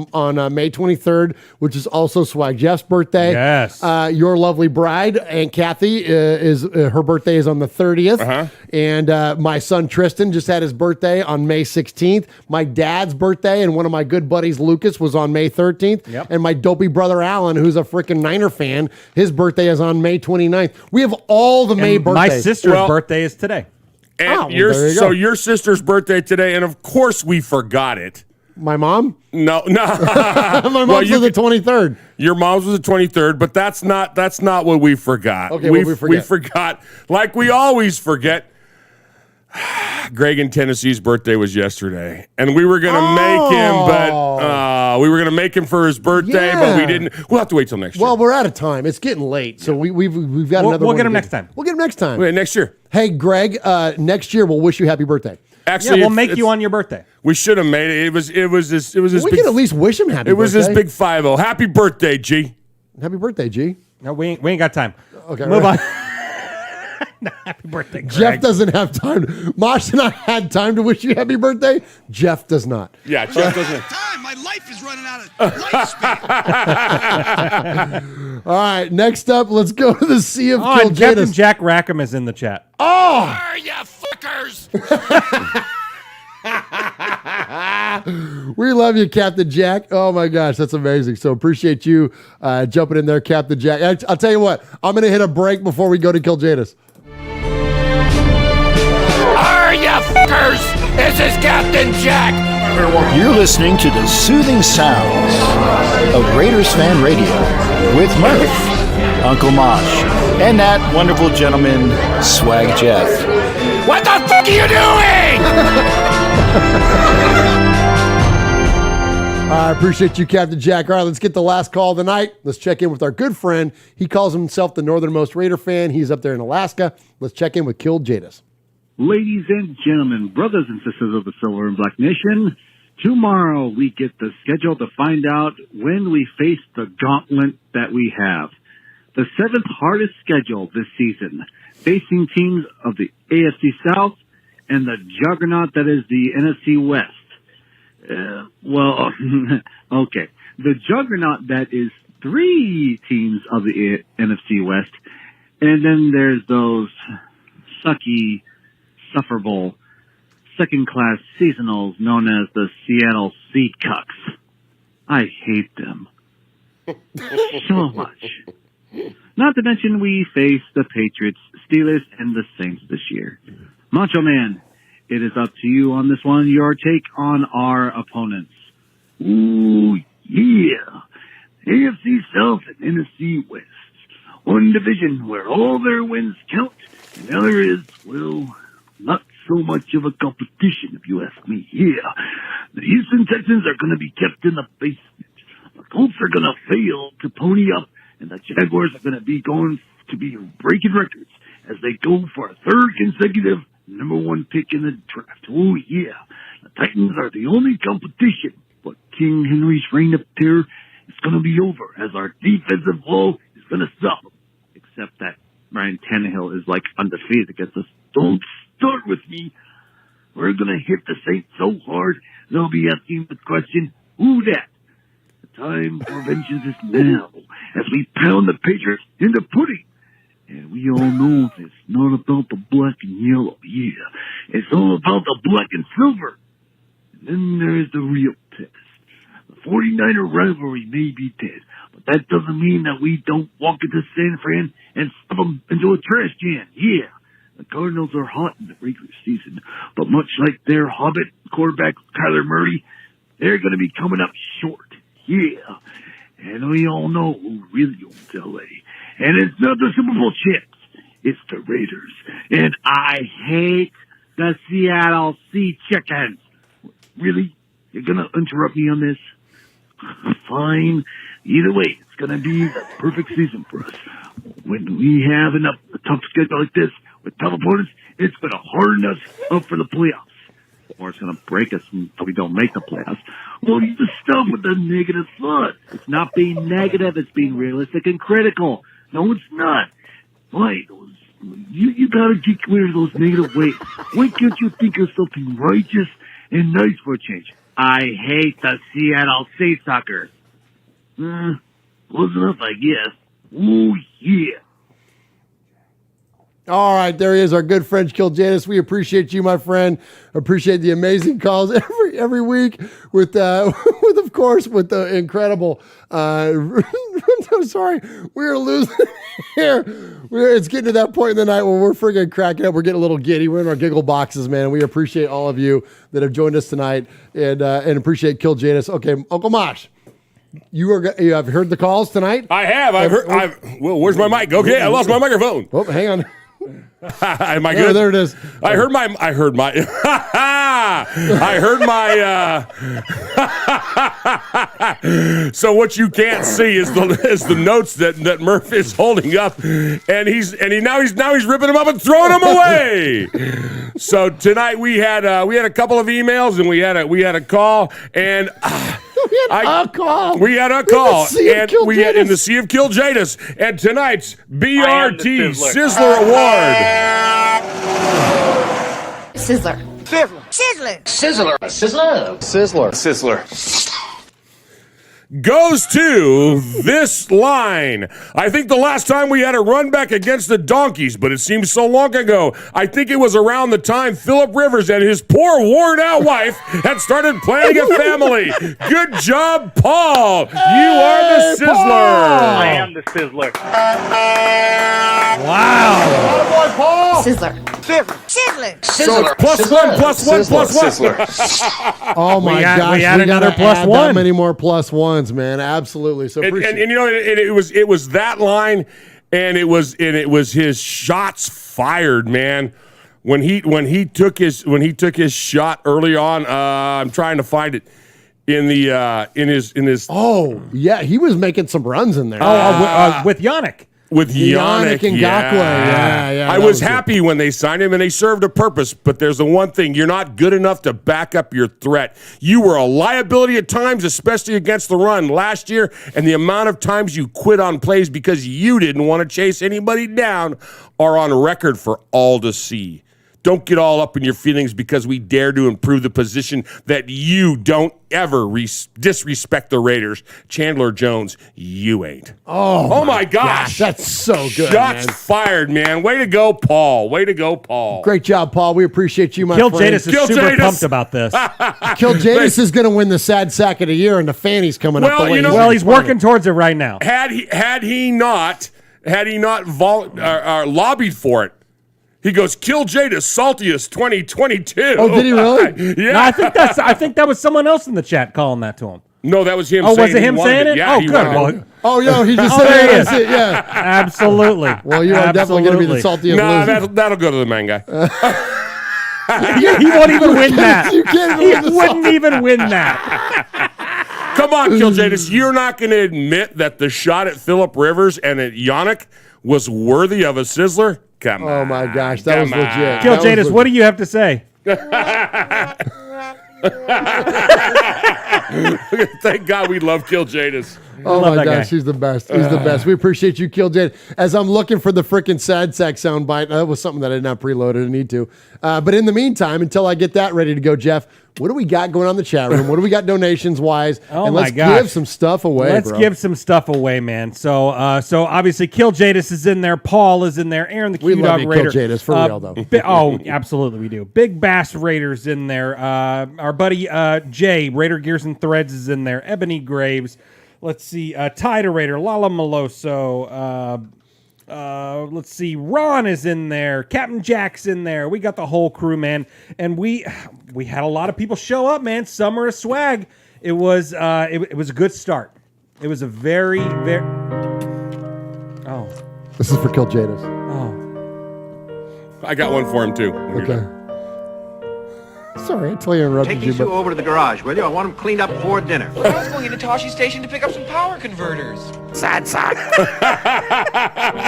May 23rd, which is also Swag Jeff's birthday. Yes. Your lovely bride, Aunt Kathy, is her birthday is on the 30th. Uh-huh. And my son Tristan just had his birthday on May 16th. My dad's birthday and one of my good buddies, Lucas, was on May 13th. Yep. And my dopey brother, Alan, who's a freaking Niner fan, his birthday is on May 29th. We have all the May And birthdays. my sister's birthday is today. And there you go. your sister's birthday today, and of course we forgot it. My mom? No. My mom's was the 23rd. Your mom's was the 23rd, but that's not what we forgot. Okay, what we forget? We forgot, like we always forget, Greg in Tennessee's birthday was yesterday, and we were gonna make him, but we were gonna make him for his birthday, but we didn't. We'll have to wait till next year. Well, we're out of time. It's getting late, so we've got another. We'll one get to him next time. We'll get him next time. Wait, next year. Hey, Greg, next year we'll wish you happy birthday. Actually, we'll make you on your birthday. We should have made it. It was this We big. can at least wish him happy. It was birthday. this big 5-0. Happy birthday, G. Happy birthday, G. No, we ain't got time. Okay, Move right. on. Happy birthday, Greg. Jeff doesn't have time. Mosh and I had time to wish you happy birthday. Jeff does not. Yeah, Jeff doesn't. Time. My life is running out of lifespan. All right, next up, let's go to the Sea of Oh, and Captain Kiljadas. Jack Rackham is in the chat. Oh! Are you fuckers? We love you, Captain Jack. Oh my gosh, that's amazing. So appreciate you jumping in there, Captain Jack. I'll tell you what, I'm going to hit a break before we go to Kiljadas. Are you fuckers? This is Captain Jack. You're listening to the soothing sounds of Raiders Fan Radio with Murph, Uncle Mosh, and that wonderful gentleman, Swag Jeff. What the fuck are you doing? I appreciate you, Captain Jack. All right, let's get the last call of the night. Let's check in with our good friend. He calls himself the northernmost Raider fan. He's up there in Alaska. Let's check in with Kiljadas. Ladies and gentlemen, brothers and sisters of the Silver and Black Nation, tomorrow we get the schedule to find out when we face the gauntlet that we have. The seventh hardest schedule this season, facing teams of the AFC South and the juggernaut that is the NFC West. Okay. The juggernaut that is three teams of the NFC West, and then there's those sucky, sufferable, second-class seasonals known as the Seattle Seacucks. I hate them so much. Not to mention we face the Patriots, Steelers, and the Saints this year. Macho Man, it is up to you on this one, your take on our opponents. Ooh, yeah. AFC South and NFC West. One division where all their wins count, and the other is, well, not so much of a competition, if you ask me. Yeah. The Houston Texans are going to be kept in the basement. The Colts are going to fail to pony up, and the Jaguars are going to be going to be breaking records as they go for a third consecutive number one pick in the draft. Oh, yeah. The Titans are the only competition, but King Henry's reign of terror is going to be over as our defensive wall is going to stop them. Except that Ryan Tannehill is like undefeated against us. Don't start with me. We're going to hit the Saints so hard, they'll be asking the question, who that? The time for vengeance is now, as we pound the Patriots into pudding. And we all know it's not about the black and yellow, yeah. It's all about the black and silver. And then there's the real test. The 49er rivalry may be dead, but that doesn't mean that we don't walk into San Fran and stuff them into a trash can, yeah. The Cardinals are hot in the regular season, but much like their Hobbit quarterback, Kyler Murray, they're going to be coming up short, yeah. And we all know who really owns L.A. And it's not the Super Bowl champs, it's the Raiders. And I hate the Seattle Sea Chickens. Really? You're going to interrupt me on this? Fine. Either way, it's going to be the perfect season for us. When we have a tough schedule like this with tough opponents, it's going to harden us up for the playoffs. Or it's going to break us until we don't make the playoffs. Well, you just stop with the negative thought. It's not being negative. It's being realistic and critical. No, it's not. Why? You got to get rid of those negative ways. Why can't you think of something righteous and nice for a change? I hate the Seattle Seahawkers. Close enough, I guess. Oh, yeah. All right, there he is, our good friend Kill Jadis. We appreciate you, my friend. Appreciate the amazing calls every week with of course with the incredible. I'm sorry, we're losing here. It's getting to that point in the night where we're friggin' cracking up. We're getting a little giddy. We're in our giggle boxes, man. We appreciate all of you that have joined us tonight, and appreciate Kill Jadis. Okay, Uncle Mosh. You have heard the calls tonight? I have. I've heard. Well, where's my mic? Okay, I lost my microphone. Oh, hang on. Am I good? There it is. I heard my. So what you can't see is the notes that Murph is holding up, and he's ripping them up and throwing them away. So tonight we had a couple of emails and we had a call and. We had a call. And we had in the Sea of Kill Jadis. And tonight's BRT Sizzler Award. Sizzler. Sizzler. Goes to this line. I think the last time we had a run back against the Donkeys, but it seems so long ago. I think it was around the time Phillip Rivers and his poor worn-out wife had started planning a family. Good job, Paul. You are the Sizzler. Paul. I am the Sizzler. Wow. Boy, Paul. Sizzler. So it's +1. Oh my gosh, we had another +1. That many more +1s, man. Absolutely. So and you know, it was that line, and it was his shots fired, man. When he took his shot early on, I'm trying to find it in his. Oh yeah, he was making some runs in there. With Yannick. With Yannick Ngakoue. Yeah. I was happy when they signed him, and they served a purpose. But there's the one thing: you're not good enough to back up your threat. You were a liability at times, especially against the run last year, and the amount of times you quit on plays because you didn't want to chase anybody down are on record for all to see. Don't get all up in your feelings because we dare to improve the position that you don't ever disrespect the Raiders. Chandler Jones, you ain't. Oh my gosh. That's so good, Shots man. fired, man. Way to go, Paul. Great job, Paul. We appreciate you, my Kill friend. Jadis is super pumped about this. Kill Jadis is going to win the sad sack of the year, and the fanny's coming up. Well, he's working towards it right now. Had he not lobbied for it, he goes, Kill Jadis, saltiest 2022. Oh, did he really? Yeah. No, I think that was someone else in the chat calling that to him. No, that was him. Oh, saying was it him saying it? Yeah, Oh, he good. wanted it. Oh, yo, he just there he said is. it. Yeah. Absolutely. Well, you are definitely going to be the saltiest. Nah, that'll go to the man guy. He won't even win that. You can't He win the wouldn't even win that. Come on, Kill Jadis. You're not going to admit that the shot at Phillip Rivers and at Yannick was worthy of a Sizzler? Come on. Oh, my gosh. That was legit. Kill Jadis, what do you have to say? Thank God we love Kill Jadis. Oh Love my that gosh, guy. he's the best. He's the best. We appreciate you, Kill Jadis. As I'm looking for the freaking sad sack soundbite, that was something that I did not preloaded. I need to. But in the meantime, until I get that ready to go, Jeff, what do we got going on in the chat room? What do we got donations wise? Oh and my let's gosh. give some stuff away. Let's give some stuff away, man. So obviously, Kill Jadis is in there. Paul is in there. Aaron the We love Q-Dog you, Raider. Kill Jadis, for real, though. Absolutely, we do. Big Bass Raiders in there. Our buddy Jay, Raider Gears and Threads is in there. Ebony Graves. Let's see. Tide Raider, Lala Meloso. Let's see. Ron is in there. Captain Jack's in there. We got the whole crew, man. And we had a lot of people show up, man. Summer of Swag. It was it was a good start. It was a very. Oh. This is for Kill Jadis. Oh. I got one for him, too. Okay. Sorry, I tell you, I interrupted Take you. these two But over to the garage, will you? I want them cleaned up before dinner. I was going into Toshi Station to pick up some power converters. Sad sack.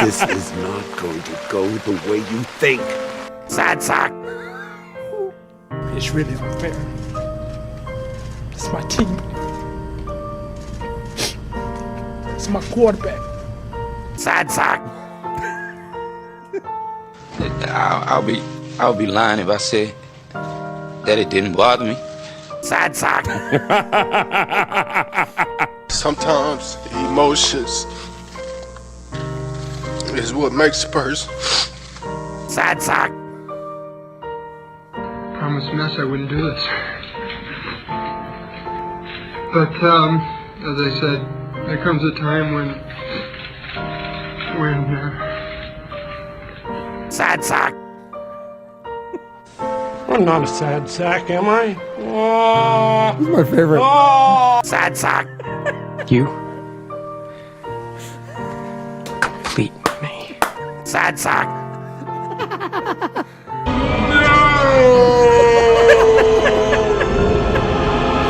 This is not going to go the way you think. Sad sack. It's really not fair. It's my team. It's my quarterback. Sad sack. I'll be lying if I say that it didn't bother me. Sad sack. Sometimes emotions is what makes a person. Sad sack. Promised Mess I wouldn't do this. But, as I said, there comes a time when Sad sack. I'm not a sad sack, am I? Oh, this is my favorite. Oh. Sad sack. You complete me. Sad sack.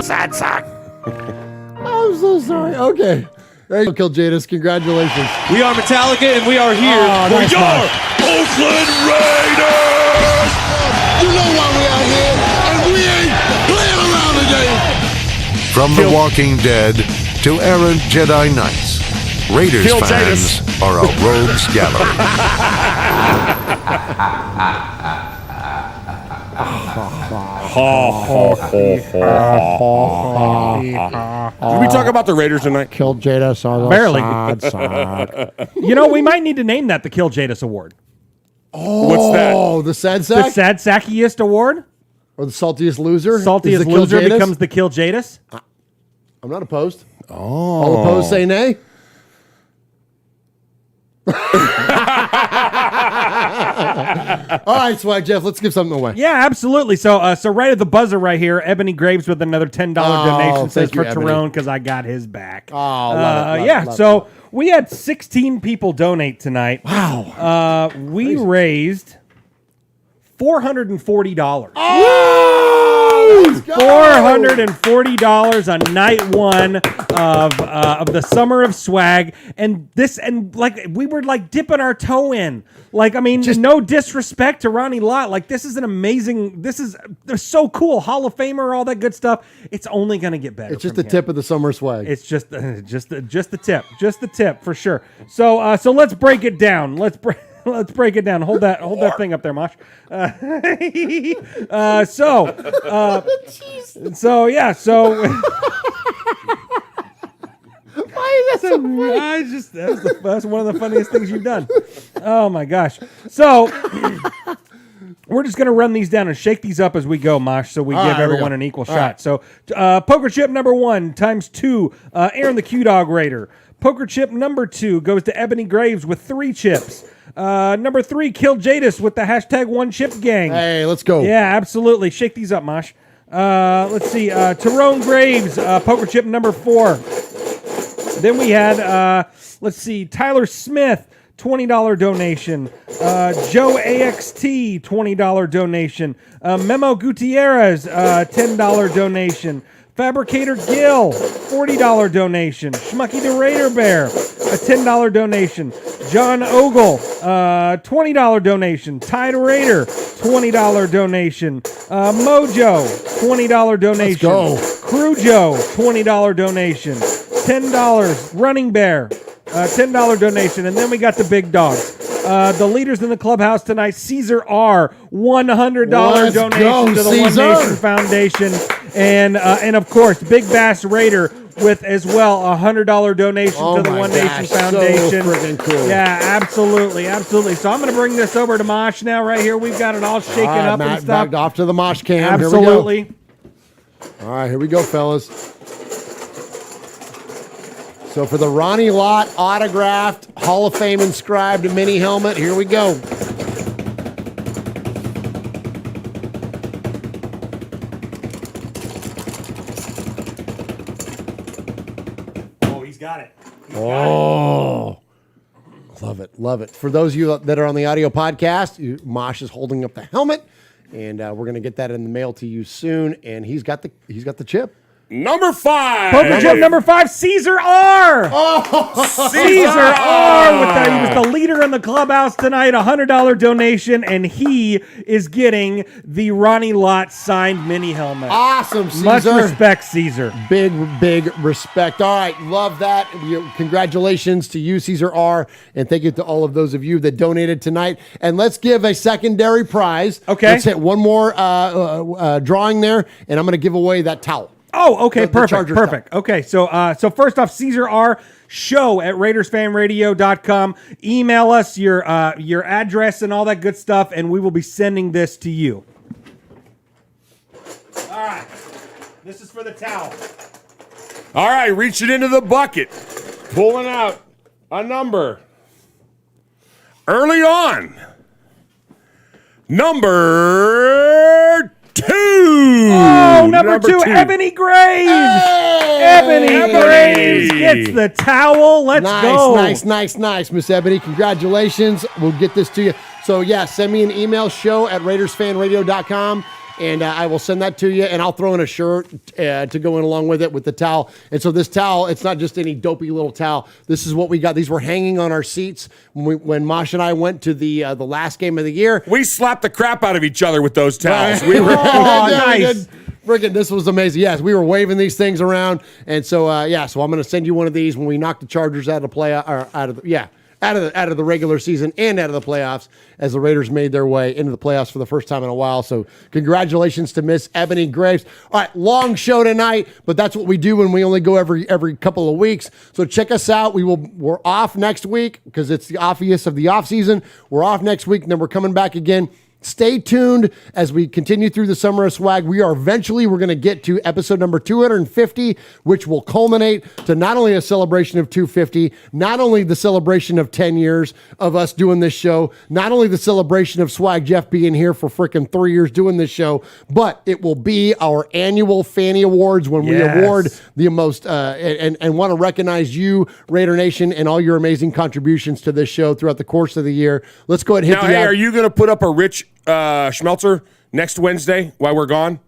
Sad sack. I'm so sorry. Okay. There you go, Kill Jadis. Congratulations. We are Metallica, and we are here for nice your one. Oakland Raiders! You know why we out here, and we ain't playing around today. From The Walking Dead to errant Jedi Knights, Raiders Kill fans Jadis. are a rogues gallery. Did we talk about the Raiders tonight? Kill Jadis on the Barely. sad. You know, we might need to name that the Kill Jadis Award. Oh, What's that? the sad The sack? sad sackiest award. Or the saltiest loser? Is the Saltiest Kill loser Jadis? becomes the Kill Jadis. I'm not opposed. Oh. All opposed say nay? All right, Swag Jeff, let's give something away. Yeah, absolutely. So right at the buzzer right here, Ebony Graves with another $10 donation says thank you, for Ebony. Tyrone because I got his back. Oh, love it. Yeah, love so it. we had 16 people donate tonight. Wow. We raised $440. Oh, let's go. $440 on night one of the Summer of Swag, and like we were like dipping our toe in. Like, I mean, just no disrespect to Ronnie Lott. Like, this is an amazing. They're so cool. Hall of Famer, all that good stuff. It's only gonna get better. It's just the tip of the summer swag. It's just the tip for sure. So let's break it down. Let's break it down. Hold that thing up there, Mosh. Why is that so funny? That's one of the funniest things you've done. Oh my gosh. So we're just gonna run these down and shake these up as we go, Mosh, so we All give right, here we everyone go. an equal All shot. So poker chip number 1 times 2, Aaron the Q Dog Raider. Poker chip number 2 goes to Ebony Graves with 3 chips. Number 3, Kill Jadis with the hashtag 1 chip gang. Hey, let's go. Yeah, absolutely. Shake these up, Mosh. Let's see. Tyrone Graves, poker chip number 4. Then we had, let's see, Tyler Smith, $20 donation. Joe AXT, $20 donation. Memo Gutierrez, $10 donation. Fabricator Gill, $40 donation. Schmucky the Raider Bear, a $10 donation. John Ogle, $20 donation. Tide Raider, $20 donation. Mojo, $20 donation. Let's go. Crew Joe, $20 donation. $10. Running Bear, $10 donation. And then we got the big dogs. The leaders in the clubhouse tonight, Caesar R, $100 Let's donation go, to the Caesar. One Nation Foundation. And of course, Big Bass Raider with as well a $100 donation to the my One gosh, Nation Foundation. So freaking cool. Yeah, absolutely. So I'm going to bring this over to Mosh now. Right here, we've got it all shaken All right, up Matt, and stuff. back off to the mosh cam. Absolutely. Here we go. All right, here we go, fellas. So for the Ronnie Lott autographed Hall of Fame inscribed mini helmet, here we go. Oh, he's got it. Oh, love it, love it. For those of you that are on the audio podcast, Mosh is holding up the helmet, and we're going to get that in the mail to you soon. And he's got the chip. Number 5. Poker chip number 5, Caesar R. Caesar R. He was the leader in the clubhouse tonight. $100 donation, and he is getting the Ronnie Lott signed mini helmet. Awesome, Caesar. Much respect, Caesar. Big respect. All right, love that. Congratulations to you, Caesar R, and thank you to all of those of you that donated tonight. And let's give a secondary prize. Okay. Let's hit one more drawing there, and I'm going to give away that towel. Oh, okay, perfect. Towel. Okay, so first off, Caesar R, show at RaidersFanRadio.com. Email us your address and all that good stuff, and we will be sending this to you. All right, this is for the towel. All right, reaching into the bucket, pulling out a number. Early on, number 2. Oh, number two, Ebony Graves. Hey! Ebony Graves gets the towel. Let's go. Nice, Miss Ebony. Congratulations. We'll get this to you. So, yeah, send me an email, show at RaidersFanRadio.com, and I will send that to you, and I'll throw in a shirt to go in along with it with the towel. And so this towel, it's not just any dopey little towel. This is what we got. These were hanging on our seats when Mosh and I went to the last game of the year. We slapped the crap out of each other with those towels. We were nice. Friggin', this was amazing. Yes, we were waving these things around, and so so I'm going to send you one of these when we knock the Chargers out of the out of the regular season and out of the playoffs, as the Raiders made their way into the playoffs for the first time in a while. So congratulations to Miss Ebony Graves. All right, long show tonight, but that's what we do when we only go every couple of weeks. So check us out. We're off next week because it's the obvious of the off season. We're off next week, and then we're coming back again. Stay tuned as we continue through the Summer of Swag. We're going to get to episode number 250, which will culminate to not only a celebration of 250, not only the celebration of 10 years of us doing this show, not only the celebration of Swag Jeff being here for freaking 3 years doing this show, but it will be our annual Fanny Awards when we award the most and want to recognize you, Raider Nation, and all your amazing contributions to this show throughout the course of the year. Let's go ahead and hit are you going to put up a Rich Schmelzer next Wednesday while we're gone?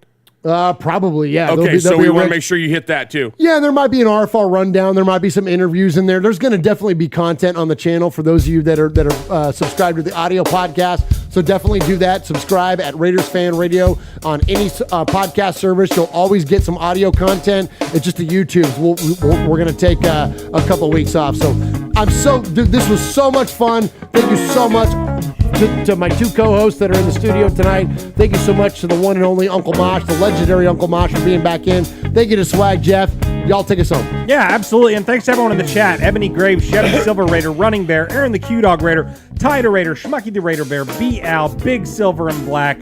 Probably, yeah. Okay, so we want to make sure you hit that too. Yeah, there might be an RFR rundown. There might be some interviews in there. There's going to definitely be content on the channel for those of you that are subscribed to the audio podcast. So definitely do that. Subscribe at Raiders Fan Radio on any podcast service. You'll always get some audio content. It's just the YouTubes. We're going to take a couple of weeks off. So this was so much fun. Thank you so much to my two co-hosts that are in the studio tonight. Thank you so much to the one and only Uncle Mosh, the legendary Uncle Mosh, for being back in. Thank you to Swag Jeff. Y'all take us home. Yeah, absolutely. And thanks to everyone in the chat. Ebony Graves, Shadow Silver Raider, Running Bear, Aaron the Q-Dog Raider, Tider Raider, Schmucky the Raider Bear, B-Al, Big Silver and Black.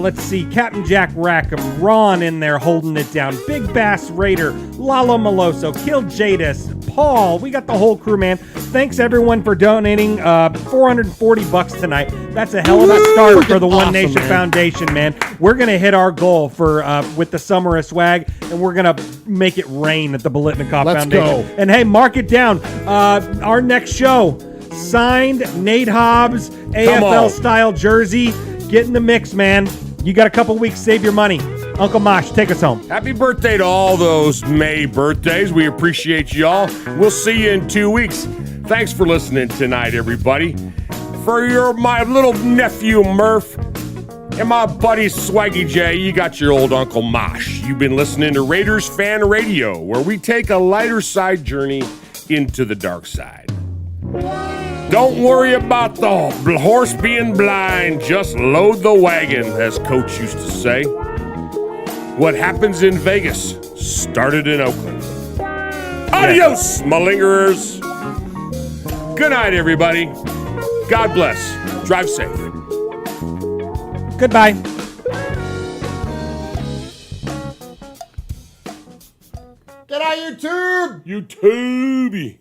Let's see, Captain Jack Rackham, Ron in there holding it down, Big Bass Raider, Lalo Meloso, Kill Jadis, Paul. We got the whole crew, man. Thanks everyone for donating $440 tonight. That's a hell of a start for the One Nation Foundation, man. We're going to hit our goal for with the Summer of Swag, and we're going to make it rain at the Bolitnikoff Foundation. Go. And hey, mark it down. Our next show, signed Nate Hobbs, AFL-style jersey. Get in the mix, man. You got a couple weeks. Save your money. Uncle Mosh, take us home. Happy birthday to all those May birthdays. We appreciate y'all. We'll see you in 2 weeks. Thanks for listening tonight, everybody. For my little nephew Murph and my buddy Swaggy J, you got your old Uncle Mosh. You've been listening to Raiders Fan Radio, where we take a lighter side journey into the dark side. Don't worry about the horse being blind, just load the wagon, as Coach used to say. What happens in Vegas started in Oakland. Adios, malingerers. Good night, everybody. God bless. Drive safe. Goodbye. Get out, YouTube! YouTubey.